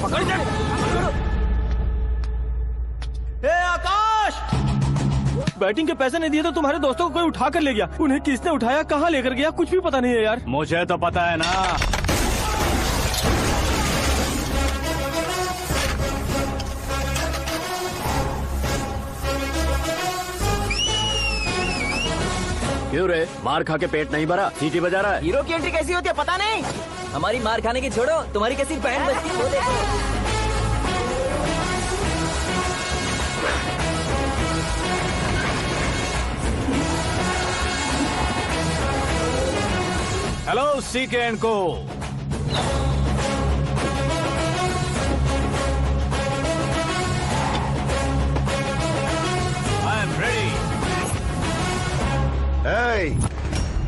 पकड़ जा। आकाश, बैटिंग के पैसे नहीं दिए तो तुम्हारे दोस्तों को कोई उठा कर ले गया। उन्हें किसने उठाया, कहाँ लेकर गया, कुछ भी पता नहीं है यार। मुझे तो पता है ना। क्यों रे, मार खा के पेट नहीं भरा, सीटी बजा रहा है? हीरो की एंट्री कैसी होती है पता नहीं। हमारी मार खाने की छोड़ो, तुम्हारी कैसी बैंड बजती है वो देखो। हेलो सीके एंड को। I am ready.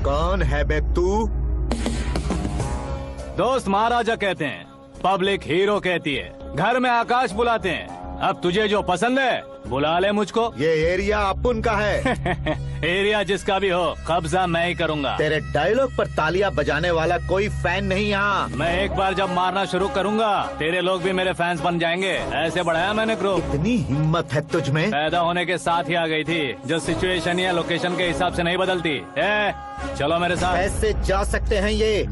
कौन है बे तू? दोस्त महाराजा कहते हैं, पब्लिक हीरो कहती है, घर में आकाश बुलाते हैं। अब तुझे जो पसंद है बुला ले मुझको। ये एरिया अपुन का है। एरिया जिसका भी हो, कब्जा मैं ही करूंगा। तेरे डायलॉग पर तालियां बजाने वाला कोई फैन नहीं यहाँ। मैं एक बार जब मारना शुरू करूंगा, तेरे लोग भी मेरे फैंस बन जाएंगे। ऐसे बढ़ाया मैंने ग्रुप। इतनी हिम्मत है तुझ में? पैदा होने के साथ ही आ गई थी, जो सिचुएशन या लोकेशन के हिसाब से नहीं बदलती। चलो मेरे साथ। कैसे जा सकते हैं ये?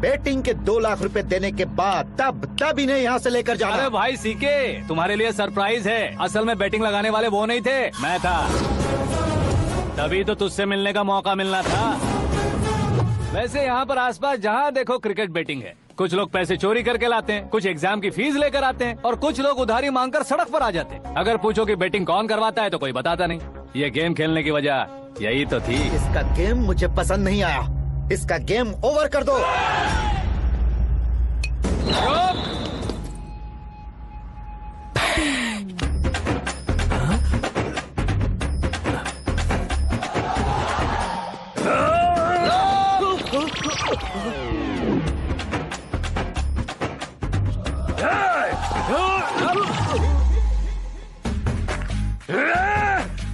बेटिंग के 2 लाख रुपए देने के बाद तब इन्हें यहाँ से लेकर जाना। अरे भाई सीके, तुम्हारे लिए सरप्राइज है। असल में बैटिंग लगाने वाले वो नहीं थे, मैं था। तभी तो तुझसे मिलने का मौका मिलना था। वैसे यहाँ पर आसपास जहाँ देखो क्रिकेट बैटिंग है। कुछ लोग पैसे चोरी करके लाते हैं, कुछ एग्जाम की फीस लेकर आते हैं, और कुछ लोग उधारी मांगकर सड़क पर आ जाते हैं। अगर पूछो कि बैटिंग कौन करवाता है तो कोई बताता नहीं। ये गेम खेलने की वजह यही तो थी। इसका गेम मुझे पसंद नहीं आया। इसका गेम ओवर कर दो।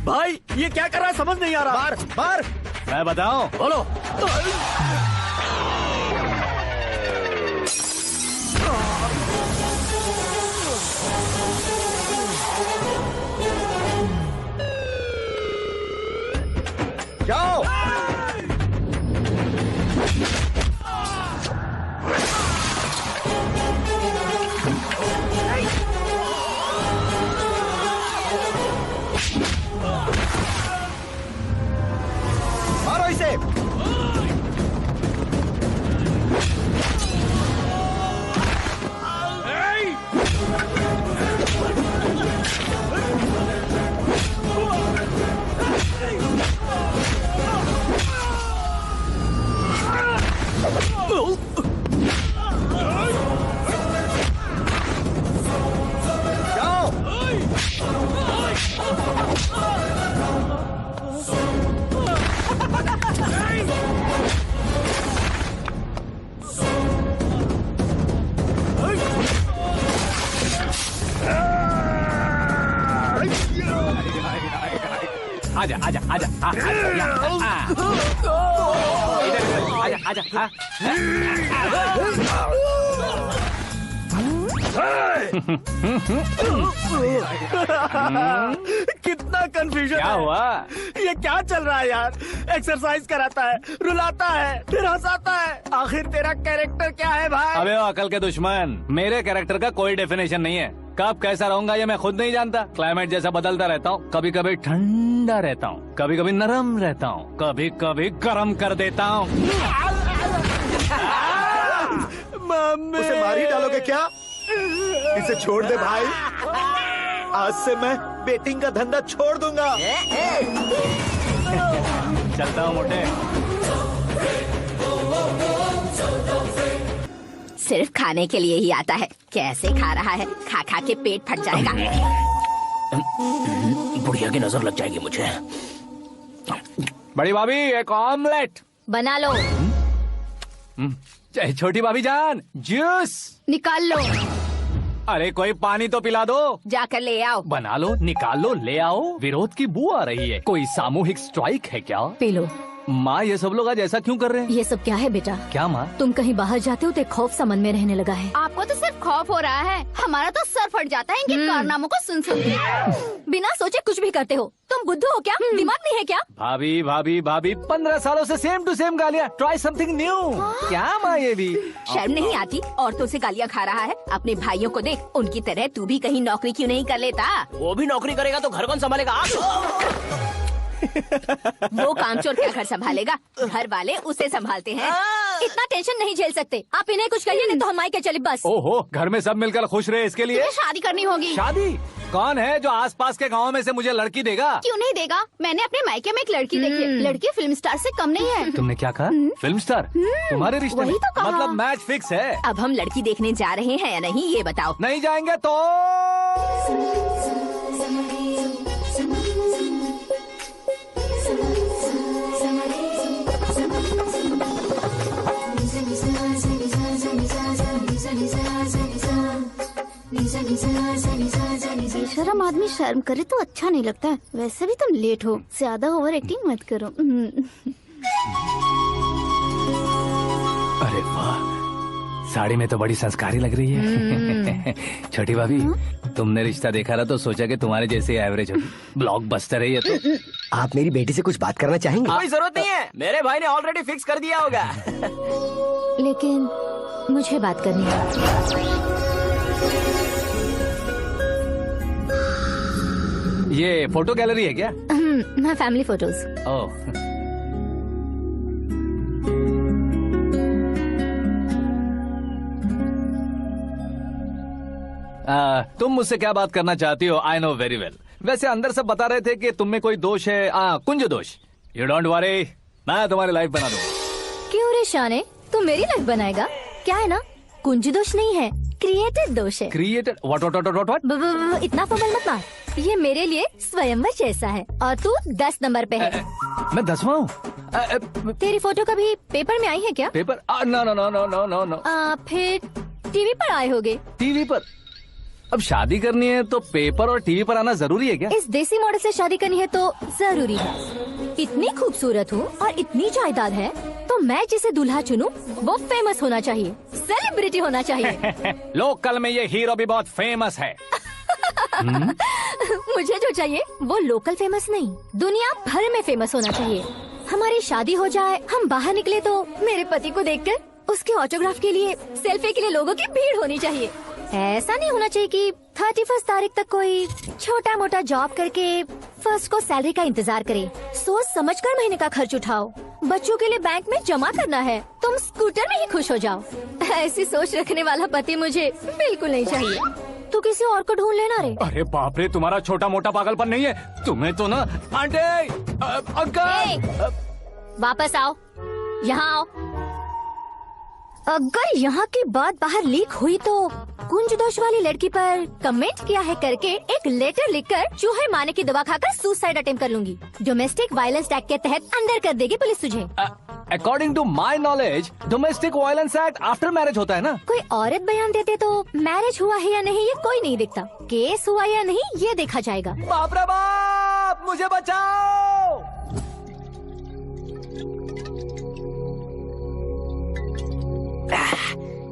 भाई ये क्या कर रहा है, समझ नहीं आ रहा। बार बार मैं बताऊं? बोलो। जाओ। मारो इसे। आजा आजा आजा आजा आजा। कितना कंफ्यूजन। क्या हुआ? ये क्या चल रहा है यार? एक्सरसाइज कराता है, रुलाता है, फिर हंसाता है। आखिर तेरा कैरेक्टर क्या है भाई? अबे ओ अकल के दुश्मन, मेरे कैरेक्टर का कोई डेफिनेशन नहीं है। कब कैसा रहूंगा ये मैं खुद नहीं जानता। क्लाइमेट जैसा बदलता रहता हूँ। कभी कभी ठंडा रहता हूँ, कभी कभी नरम रहता हूँ, कभी कभी गर्म कर देता हूँ। उसे मार ही डालोगे क्या? इसे छोड़ दे भाई। आज से मैं बेटिंग का धंधा छोड़ दूंगा। चलता हूँ मोटे। सिर्फ खाने के लिए ही आता है। कैसे खा रहा है, खा खा के पेट फट जाएगा। बुढ़िया की नजर लग जाएगी मुझे। बड़ी भाभी एक ऑमलेट बना लो। छोटी भाभी जान जूस निकाल लो। अरे कोई पानी तो पिला दो। जाकर ले आओ। बना लो, निकाल लो, ले आओ। विरोध की बू आ रही है। कोई सामूहिक स्ट्राइक है क्या? P low. माँ ये सब लोग आज ऐसा क्यों कर रहे हैं? ये सब क्या है बेटा? क्या माँ? तुम कहीं बाहर जाते हो तो एक खौफ सा मन में रहने लगा है। आपको तो सिर्फ खौफ हो रहा है, हमारा तो सर फट जाता है इनके कारनामों को सुन सुन के। बिना सोचे कुछ भी करते हो। तुम बुद्धू हो क्या? दिमाग नहीं है क्या? भाभी भाभी भाभी 15 सालों से सेम टू सेम गालियाँ। Try something new. क्या माँ ये भी? शर्म नहीं आती? औरतों से गालियाँ खा रहा है। अपने भाइयों को देख, उनकी तरह तू भी कहीं नौकरी क्यों नहीं कर लेता? वो भी नौकरी करेगा तो घर कौन संभालेगा? आप वो कामचोर क्या घर संभालेगा? घर वाले उसे संभालते हैं। इतना टेंशन नहीं झेल सकते। आप इन्हें कुछ कहिए नहीं तो हम मायके चले बस। ओहो, घर में सब मिलकर खुश रहे इसके लिए। तुम्हें शादी करनी होगी। शादी? कौन है जो आसपास के गाँव में से मुझे लड़की देगा? क्यों नहीं देगा? मैंने अपने मायके में एक लड़की देखी। लड़की फिल्म स्टार से कम नहीं है। तुमने क्या कहा? Film star? तुम्हारे रिश्ते वही में? तो कहा। मतलब मैच फिक्स है? अब हम लड़की देखने जा रहे हैं या नहीं ये बताओ। नहीं जाएंगे तो? बेशरम आदमी शर्म करे तो अच्छा नहीं लगता है। वैसे भी तुम लेट हो, ज्यादा ओवर एक्टिंग मत करो। अरे वाह, साड़ी में तो बड़ी संस्कारी लग रही है। छोटी भाभी, तुमने रिश्ता देखा ना तो सोचा कि तुम्हारे जैसे एवरेज होगी। ब्लॉकबस्टर है ये तो। आप मेरी बेटी से कुछ बात करना चाहेंगे? कोई जरूरत नहीं है, मेरे भाई ने ऑलरेडी फिक्स कर दिया होगा। लेकिन मुझे बात करनी है। ये फोटो गैलरी है क्या? मैं फैमिली फोटोज। ओह, तुम मुझसे क्या बात करना चाहती हो? I know very well. वैसे अंदर सब बता रहे थे कि तुम में कोई दोष है, कुंज दोष। यू डोंट वरी, मैं तुम्हारी लाइफ बना दूंगा। क्यों रे शाने, तू मेरी लाइफ बनाएगा? क्या है ना, कुंज दोष नहीं है, क्रिएटेड दोष है। क्रिएटेड? व्हाट? इतना फबल मत मार। ये मेरे लिए स्वयंवर जैसा है और तू 10 नंबर पे है। मैं 10वां हूँ? तेरी फोटो कभी पेपर में आई है क्या? Paper? No no no no no no no. फिर टीवी पर आए होगे। टीवी पर? अब शादी करनी है तो पेपर और टीवी पर आना जरूरी है क्या? इस देसी मॉडल से शादी करनी है तो जरूरी है। इतनी खूबसूरत हूँ और इतनी जायदाद है तो मैं जिसे दूल्हा चुनूं वो फेमस होना चाहिए, सेलिब्रिटी होना चाहिए। लोकल में ये हीरो भी बहुत फेमस है। मुझे जो चाहिए वो लोकल फेमस नहीं, दुनिया भर में फेमस होना चाहिए। हमारी शादी हो जाए, हम बाहर निकले तो मेरे पति को देखकर उसके ऑटोग्राफ के लिए, सेल्फी के लिए लोगों की भीड़ होनी चाहिए। ऐसा नहीं होना चाहिए कि 31 तारीख तक कोई छोटा मोटा जॉब करके फर्स्ट को सैलरी का इंतजार करे। सोच समझकर महीने का खर्च उठाओ। बच्चों के लिए बैंक में जमा करना है, तुम स्कूटर में ही खुश हो जाओ। ऐसी सोच रखने वाला पति मुझे बिल्कुल नहीं चाहिए। तू किसी और को ढूंढ लेना रे। अरे बाप रे, तुम्हारा छोटा मोटा पागलपन नहीं है? तुम्हें तो ना आंटी, अंकल। वापस आओ, यहाँ आओ। अगर यहाँ की बात बाहर लीक हुई तो कुंज दोष वाली लड़की पर कमेंट किया है करके एक लेटर लिखकर चूहे मारने की दवा खाकर सुसाइड अटेम्प्ट कर लूंगी। डोमेस्टिक वायलेंस एक्ट के तहत अंदर कर देगी पुलिस तुझे। According to my knowledge domestic violence act after marriage होता है ना? कोई औरत बयान देते तो मैरिज हुआ है या नहीं ये कोई नहीं दिखता, केस हुआ या नहीं ये देखा जाएगा। बाप रे बाप, मुझे बचाओ।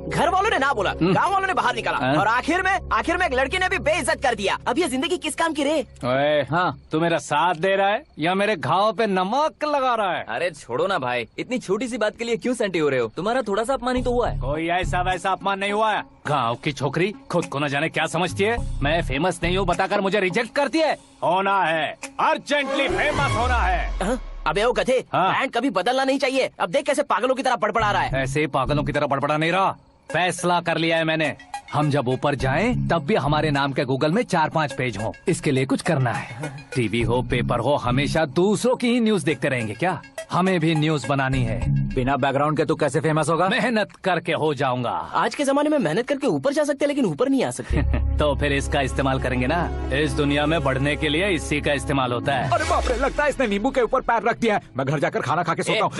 घर वालों ने ना बोला, गांव वालों ने बाहर निकाला और आखिर में एक लड़की ने भी बेइज्जत कर दिया। अब ये जिंदगी किस काम की रे? ओए, हाँ, तू मेरा साथ दे रहा है या मेरे घाव पे नमक लगा रहा है? अरे छोड़ो ना भाई, इतनी छोटी सी बात के लिए क्यों सेंटी हो रहे हो? तुम्हारा थोड़ा सा अपमान ही तो हुआ है। कोई ऐसा वैसा अपमान नहीं हुआ है। गाँव की छोकरी खुद को न जाने क्या समझती है। मैं फेमस नहीं हूँ बताकर मुझे रिजेक्ट करती है। होना है, अर्जेंटली फेमस होना है। अबे ओ गधे, हाँ। ब्रांड कभी बदलना नहीं चाहिए। अब देख कैसे पागलों की तरह बड़बड़ा रहा है। ऐसे पागलों की तरह बड़बड़ा नहीं रहा, फैसला कर लिया है मैंने। हम जब ऊपर जाएं तब भी हमारे नाम के गूगल में 4-5 पेज हों। इसके लिए कुछ करना है। टीवी हो, पेपर हो, हमेशा दूसरों की ही न्यूज देखते रहेंगे क्या? हमें भी न्यूज बनानी है। बिना बैकग्राउंड के तू कैसे फेमस होगा? मेहनत करके हो जाऊंगा। आज के जमाने में मेहनत करके ऊपर जा सकते हैं लेकिन ऊपर नहीं आ सकते। तो फिर इसका इस्तेमाल करेंगे ना। इस दुनिया में बढ़ने के लिए इसी का इस्तेमाल होता है। अरे बाप रे, लगता है इसने नींबू के ऊपर पैर रख दिया है। मैं घर जाकर खाना खा के सोता हूँ।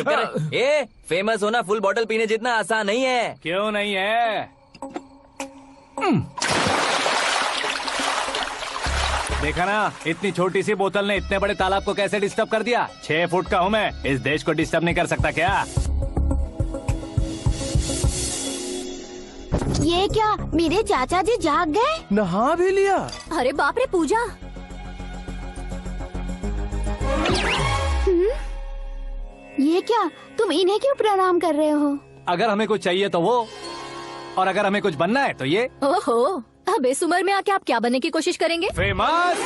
फेमस होना फुल बॉटल पीने जितना आसान नहीं है। क्यों नहीं है? देखा ना, इतनी छोटी सी बोतल ने इतने बड़े तालाब को कैसे डिस्टर्ब कर दिया। 6 फुट का हूँ मैं, इस देश को डिस्टर्ब नहीं कर सकता क्या? ये क्या, मेरे चाचा जी जाग गए? नहा भी लिया? अरे बाप रे पूजा, ये क्या, तुम इन्हें क्यों प्रणाम कर रहे हो? अगर हमें कुछ चाहिए तो वो, और अगर हमें कुछ बनना है तो ये। ओहो, अब इस उम्र में आके आप क्या बनने की कोशिश करेंगे? फेमस।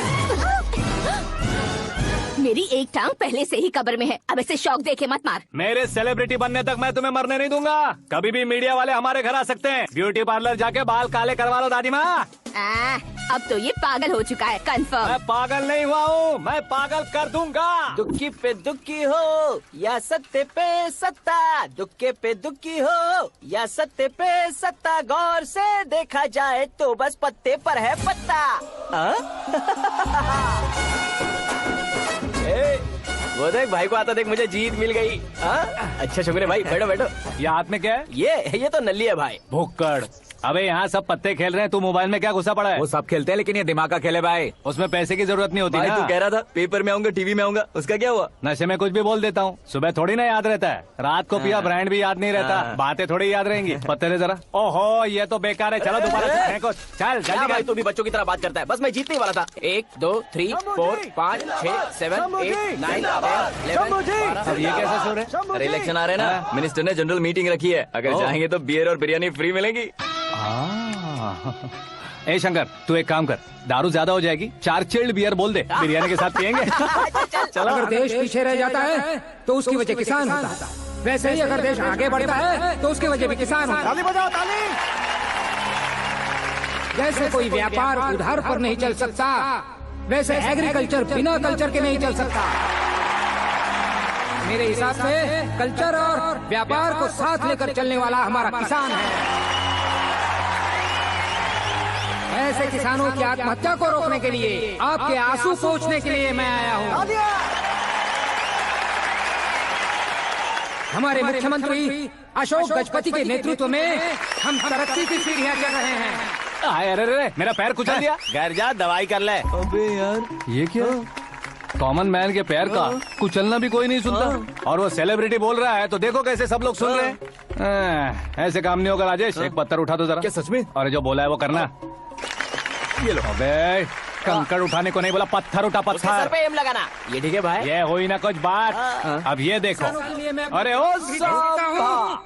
मेरी एक टांग पहले से ही कब्र में है, अब इसे शौक देके मत मार। मेरे सेलिब्रिटी बनने तक मैं तुम्हें मरने नहीं दूंगा। कभी भी मीडिया वाले हमारे घर आ सकते हैं। ब्यूटी पार्लर जाके बाल काले करवा लो दादी माँ। अब तो ये पागल हो चुका है, कंफर्म। मैं पागल नहीं हुआ हूँ, मैं पागल कर दूंगा। दुखी पे दुखी हो या सत्य पे सत्ता, दुखे पे दुखी हो या सत्य पे सत्ता, गौर से देखा जाए तो बस पत्ते पर है पत्ता। वो देख भाई को आता देख, मुझे जीत मिल गई। अच्छा शुक्र है भाई, बैठो बैठो। ये हाथ में क्या है? ये तो नल्ली है भाई। भुक्कड़। अबे यहाँ सब पत्ते खेल रहे हैं, तू मोबाइल में क्या घुसा पड़ा है? वो सब खेलते हैं लेकिन ये दिमाग का खेल है भाई। उसमें पैसे की जरूरत नहीं होती भाई ना। तू कह रहा था पेपर में आऊंगा, टीवी में आऊंगा, उसका क्या हुआ? नशे में कुछ भी बोल देता हूँ, सुबह थोड़ी ना याद रहता है। रात को पिया ब्रांड भी याद नहीं रहता, बातें थोड़ी याद रहेंगी। पत्ते ले जरा। ओहो ये तो बेकार है, चलो दोबारा से फेंको। चल क्या जल्दी भाई, कर। तू भी बच्चों की तरह बात करता है। बस मैं जीतने वाला था। 1 2 3 4 5 6 7 8 9 10 11 अब ये कैसा सुर है? अरे इलेक्शन आ रहे हैं ना, मिनिस्टर ने जनरल मीटिंग रखी है, अगर जाएंगे तो बियर और बिरयानी फ्री मिलेगी। ए शंकर, तू एक काम कर, दारू ज्यादा हो जाएगी, 4 चिल्ड बियर बोल दे, बिरयानी के साथ पियेंगे। चलो। अगर देश पीछे रह जाता है तो उसकी वजह किसान होता है, वैसे ही अगर देश आगे बढ़ता है तो उसकी वजह भी किसान होता है। ताली बजाओ, ताली। जैसे कोई व्यापार उधार पर नहीं चल सकता, वैसे एग्रीकल्चर बिना कल्चर के नहीं चल सकता। मेरे हिसाब से कल्चर और व्यापार को साथ लेकर चलने वाला हमारा किसान है। ऐसे किसानों की आत्महत्या को रोकने के लिए, आपके आंसू पोंछने के लिए मैं आया हूँ। हमारे मुख्यमंत्री अशोक गजपति के नेतृत्व में हम तरक्की की सीढ़ियाँ चढ़ रहे हैं। अरे मेरा पैर कुचल दिया। घर जा, दवाई कर ले। अबे यार ये क्या? कॉमन मैन के पैर का कुचलना भी कोई नहीं सुनता, और वो सेलिब्रिटी बोल रहा है तो देखो कैसे सब लोग सुन रहे हैं। ऐसे काम नहीं होगा राजेश, एक पत्थर उठा दो जरा। क्या सच में? और जो बोला है वो करना। ये लो। अबे कंकड़ उठाने को नहीं बोला, पत्थर उठा, उसके सर पत्थर। पे एम लगाना। ये ठीक है भाई। ये हुई ना कुछ बात। अब ये देखो। अरे ओ साहब,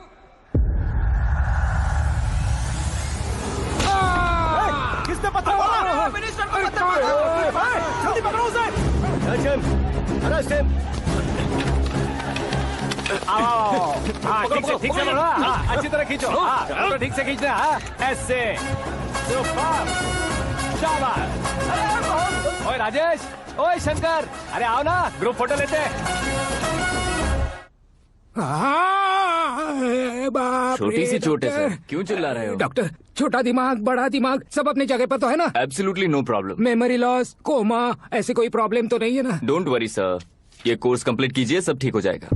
किसने पत्थर मारा? मिनिस्टर को पत्थर मारा। जल्दी पकड़ो उसे। आओ। हाँ ठीक से पकड़ो। हाँ अच्छी तरह खींचो। हाँ तो ठीक से खींचना। हाँ ऐसे। सुपर। शाबाश। ओए राजेश, ओए शंकर, अरे आओ ना, ग्रुप फोटो लेते हैं। छोटी सी चोट है सर, क्यों चिल्ला रहे हो? डॉक्टर, छोटा दिमाग बड़ा दिमाग सब अपनी जगह पर तो है ना? Absolutely no problem. Memory loss, coma, ऐसी कोई प्रॉब्लम तो नहीं है ना? डोंट वरी सर, ये कोर्स कंप्लीट कीजिए, सब ठीक हो जाएगा।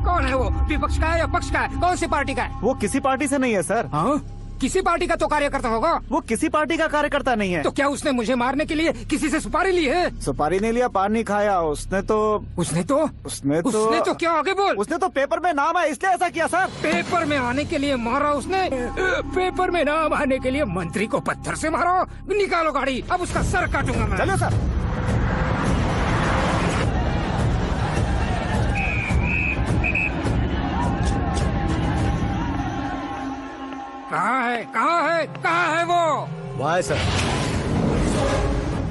कौन है वो? विपक्ष का है या पक्ष का है? कौन सी पार्टी का है? वो किसी पार्टी से नहीं है सर। हाँ? किसी पार्टी का तो कार्यकर्ता होगा। वो किसी पार्टी का कार्यकर्ता नहीं है। तो क्या उसने मुझे मारने के लिए किसी से सुपारी ली है? सुपारी नहीं लिया, पान नहीं खाया। उसने तो क्या आगे बोल? उसने तो पेपर में नाम है इसलिए ऐसा किया सर। पेपर में आने के लिए मारा उसने? पेपर में नाम आने के लिए मंत्री को पत्थर से मारो? निकालो गाड़ी, अब उसका सर काटूंगा मैं। चलो सर। कहाँ है वो? वहाँ है सर,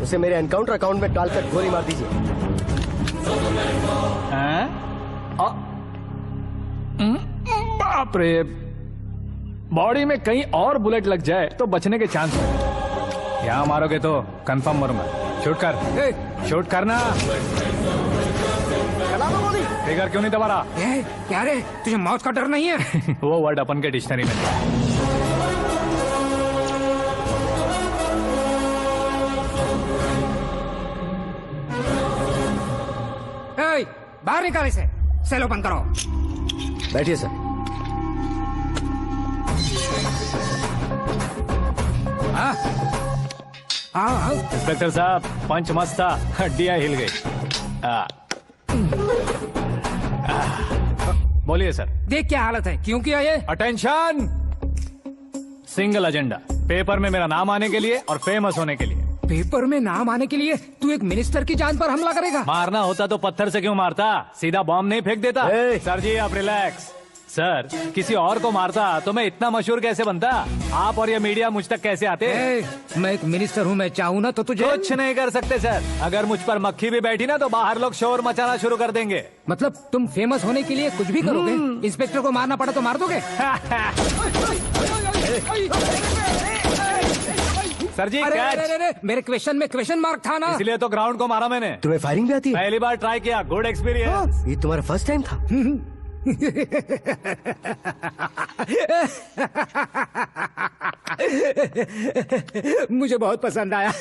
उसे मेरे एनकाउंटर अकाउंट में डालकर गोली मार दीजिए। बाप रे, बॉडी में कहीं और बुलेट लग जाए तो बचने के चांस है। यहाँ मारोगे तो कंफर्म मरूंगा। शूट कर, शूट करना। ट्रिगर क्यों नहीं दबा रहा? क्या रे, तुझे मौत का डर नहीं है? वो वर्ड अपन के डिक्शनरी में नहीं। बाहर निकाले से, सेलो बंद करो। बैठिए सर। हाँ इंस्पेक्टर साहब, पंच मस्त था, हड्डियां हिल गई। बोलिए सर। देख क्या हालत है, क्यों किया ये? अटेंशन, सिंगल एजेंडा, पेपर में मेरा नाम आने के लिए और फेमस होने के लिए। पेपर में नाम आने के लिए तू एक मिनिस्टर की जान पर हमला करेगा? मारना होता तो पत्थर से क्यों मारता, सीधा बॉम्ब नहीं फेंक देता। सर जी आप रिलैक्स। सर, किसी और को मारता तो मैं इतना मशहूर कैसे बनता? आप और ये मीडिया मुझ तक कैसे आते? मैं एक मिनिस्टर हूँ, मैं चाहूँ ना तो तुझे कुछ नहीं कर सकते सर। अगर मुझ पर मक्खी भी बैठी ना तो बाहर लोग शोर मचाना शुरू कर देंगे। मतलब तुम फेमस होने के लिए कुछ भी करोगे? इंस्पेक्टर को मारना पड़ा तो मार दोगे? सर जी कैच। मेरे क्वेश्चन में क्वेश्चन मार्क था ना, इसलिए तो ग्राउंड को मारा मैंने। तुम्हें फायरिंग भी आती है? पहली बार ट्राई किया, गुड एक्सपीरियंस। ये तुम्हारा फर्स्ट टाइम था? मुझे बहुत पसंद आया।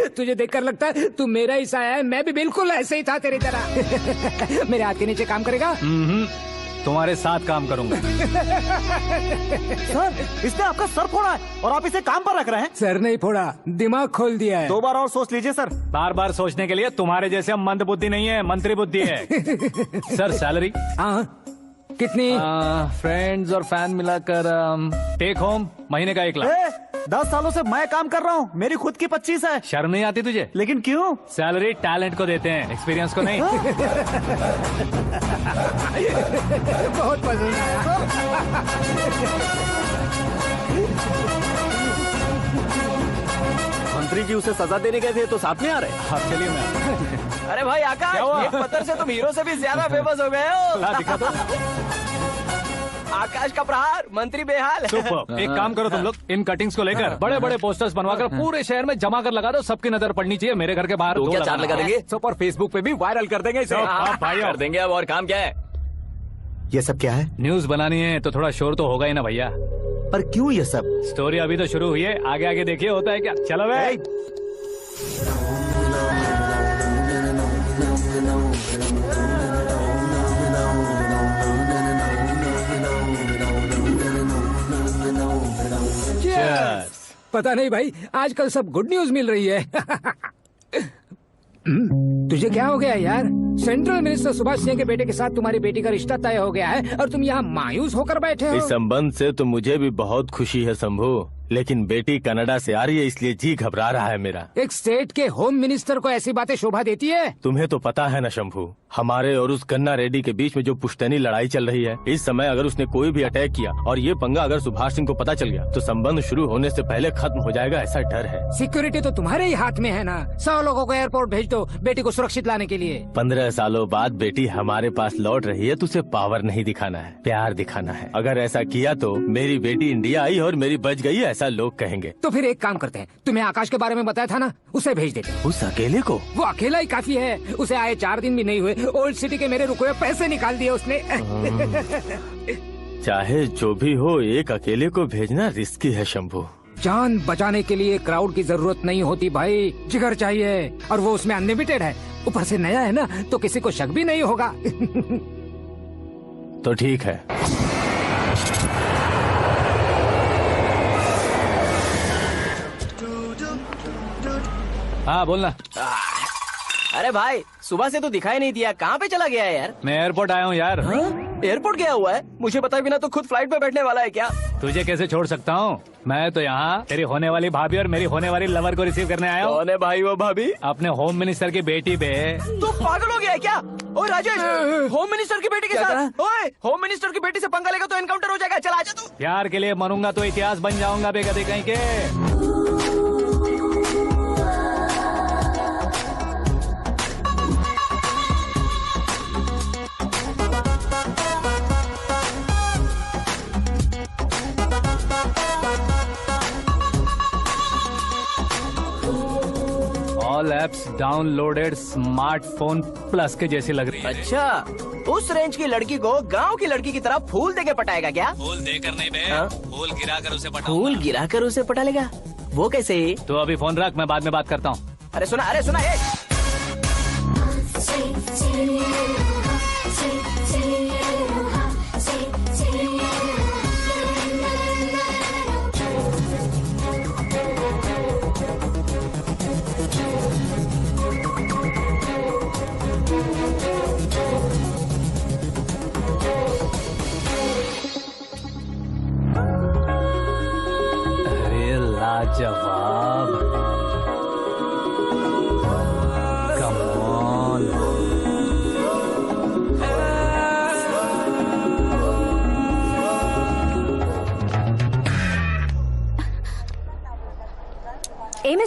तुझे देखकर लगता है तू मेरा ही साया है। मैं भी बिल्कुल ऐसे ही था तेरी तरह। मेरे हाथ के नीचे काम करेगा? तुम्हारे साथ काम करूंगा। सर, इसने आपका सर फोड़ा है और आप इसे काम पर रख रहे हैं। सर नहीं फोड़ा, दिमाग खोल दिया है। 2 बार और सोच लीजिए सर। बार बार सोचने के लिए तुम्हारे जैसे मंद बुद्धि नहीं है, मंत्री बुद्धि है। Sir salary? हाँ, कितनी? फ्रेंड्स और फैन मिलाकर टेक होम महीने का 1 लाख। 10 सालों से मैं काम कर रहा हूँ, मेरी खुद की 25 है। शर्म नहीं आती तुझे? लेकिन क्यों? सैलरी टैलेंट को देते हैं, एक्सपीरियंस को नहीं। बहुत पसंद आया। मंत्री जी उसे सजा देने गए थे तो साथ में आ रहे। हाँ चलिए मैं। अरे भाई आकाश, एक पत्थर से तुम हीरो से भी ज्यादा फेमस हो गए हो। दिखा दो। आकाश का प्रहार, मंत्री बेहाल। सुपर। एक काम करो तुम लोग, इन कटिंग्स को लेकर बड़े बड़े पोस्टर्स बनवाकर पूरे शहर में जमा कर लगा दो। सबकी नजर पड़नी चाहिए। मेरे घर के बाहर तो क्या 4 लगा देंगे? सुपर, फेसबुक पे भी वायरल कर देंगे इसे। कर देंगे। अब और काम क्या है? ये सब क्या है? न्यूज बनानी है तो थोड़ा शोर तो होगा ही ना भैया। पर क्यों ये सब? स्टोरी अभी तो शुरू हुई है, आगे आगे देखिए होता है क्या। चलो भाई। पता नहीं भाई, आजकल सब गुड न्यूज मिल रही है। तुझे क्या हो गया यार? सेंट्रल मिनिस्टर सुभाष सिंह के बेटे के साथ तुम्हारी बेटी का रिश्ता तय हो गया है और तुम यहाँ मायूस होकर बैठे हो। इस संबंध से तो मुझे भी बहुत खुशी है शंभू, लेकिन बेटी कनाडा से आ रही है इसलिए जी घबरा रहा है मेरा। एक स्टेट के होम मिनिस्टर को ऐसी बातें शोभा देती है? तुम्हें तो पता है ना शंभू, हमारे और उस गन्ना रेड्डी के बीच में जो पुश्तैनी लड़ाई चल रही है। इस समय अगर उसने कोई भी अटैक किया और ये पंगा अगर सुभाष सिंह को पता चल गया तो संबंध शुरू होने से पहले खत्म हो जाएगा, ऐसा डर है। सिक्योरिटी तो तुम्हारे ही हाथ में है ना। 100 लोगों को एयरपोर्ट भेज दो बेटी को सुरक्षित लाने के लिए। 15 सालों बाद बेटी हमारे पास लौट रही है तो उसे पावर नहीं दिखाना है, प्यार दिखाना है। अगर ऐसा किया तो मेरी बेटी इंडिया आई और मेरी बच गई, ऐसा लोग कहेंगे। तो फिर एक काम करते हैं, तुम्हें आकाश के बारे में बताया था ना, उसे भेज देते हैं। उस अकेले को? वो अकेला ही काफी है। उसे आए 4 दिन भी नहीं हुए, ओल्ड सिटी के मेरे रुके हुए पैसे निकाल दिए उसने। चाहे जो भी हो, एक अकेले को भेजना रिस्की है शंभू। जान बचाने के लिए क्राउड की जरूरत नहीं होती भाई, जिगर चाहिए, और वो उसमें अनलिमिटेड है। ऊपर से नया है ना तो किसी को शक भी नहीं होगा। तो ठीक है। हाँ बोलना। अरे भाई, सुबह से तो दिखाई नहीं दिया, कहाँ पे चला गया है यार? मैं एयरपोर्ट आया हूँ यार। एयरपोर्ट गया हुआ है? मुझे बताए बिना तो खुद फ्लाइट पे बैठने वाला है क्या? तुझे कैसे छोड़ सकता हूँ? मैं तो यहाँ तेरी होने वाली भाभी और मेरी होने वाली लवर को रिसीव करने आया हूँ। कौन है भाई वो भाभी? अपने होम मिनिस्टर की बेटी पे। तू पागल हो गया है क्या? ओए राजेश, होम मिनिस्टर की बेटी के साथ? ओए, होम मिनिस्टर की बेटी से पंगा लेगा तो एनकाउंटर हो जाएगा। चल आजा तू। प्यार के लिए मरूंगा तो इतिहास बन जाऊंगा बेगदी कहीं के। All apps downloaded smartphone plus के जैसी लग रही है। अच्छा, उस रेंज की लड़की को गांव की लड़की की तरह फूल देके पटाएगा क्या? फूल देकर नहीं बे, फूल गिराकर उसे पटा। फूल गिराकर उसे पटा लेगा? वो कैसे? तो अभी फोन रख, मैं बाद में बात करता हूँ। अरे सुना ये।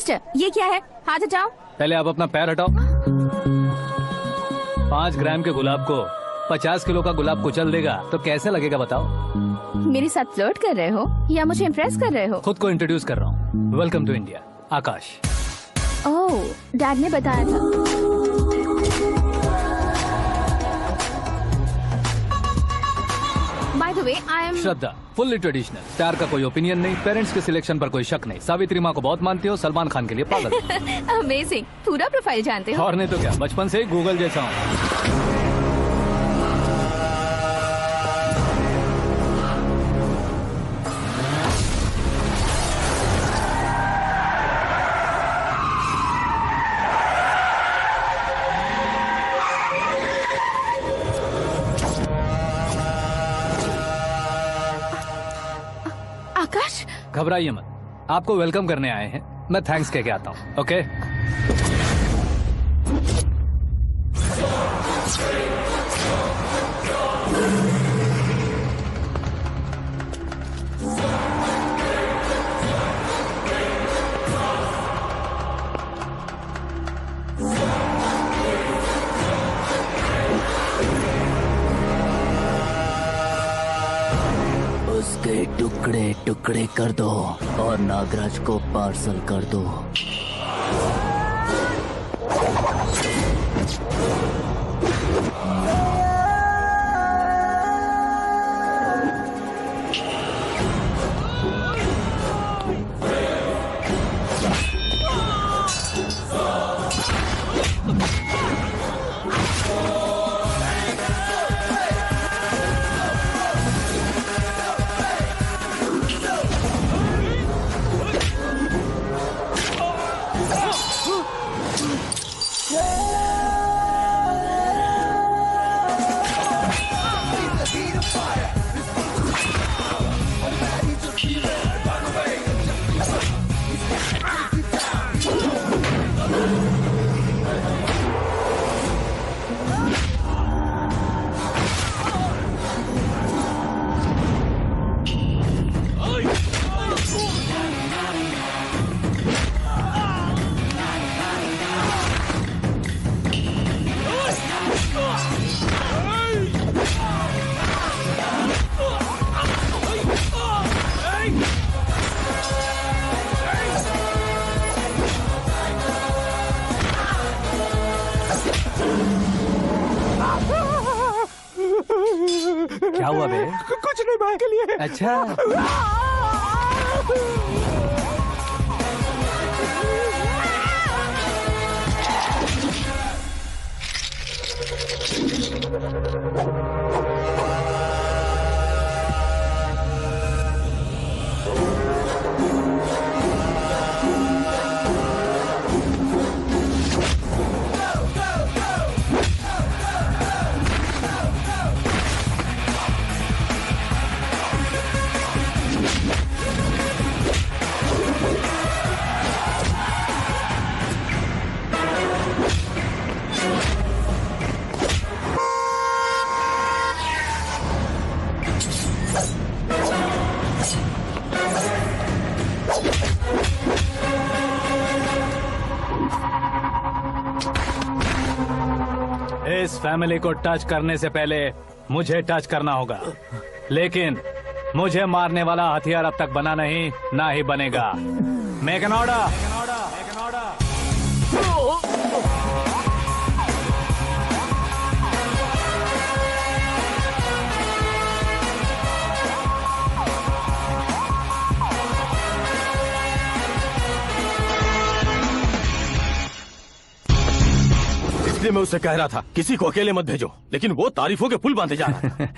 मिस्टर, ये क्या है? हाथ हटाओ। पहले आप अपना पैर हटाओ। 5 ग्राम के गुलाब को 50 किलो का गुलाब कुचल देगा तो कैसे लगेगा बताओ? मेरे साथ फ्लर्ट कर रहे हो या मुझे इम्प्रेस कर रहे हो? खुद को इंट्रोड्यूस कर रहा हूँ। Welcome to India, Aakash. Oh, dad ने बताया था। By the way, I am Shraddha, fully traditional. प्यार का कोई ओपिनियन नहीं, पेरेंट्स के सिलेक्शन पर कोई शक नहीं। सावित्री माँ को बहुत मानती हो, सलमान खान के लिए पागल। अमेजिंग, पूरा प्रोफाइल जानते हो। और नहीं तो क्या, बचपन से ही गूगल जैसा हूँ। आकाश, घबराइए मत, आपको वेलकम करने आए हैं। मैं थैंक्स कह के आता हूँ। ओके? उसके टुकड़े टुकड़े कर दो और नागराज को पार्सल कर दो। क्या हुआ बे? कुछ नहीं, भाई के लिए। अच्छा, इस फैमिली को टच करने से पहले मुझे टच करना होगा, लेकिन मुझे मारने वाला हथियार अब तक बना नहीं, ना ही बनेगा। Make an order. इसलिए मैं उससे कह रहा था किसी को अकेले मत भेजो, लेकिन वो तारीफों के पुल बांधे जा रहा था।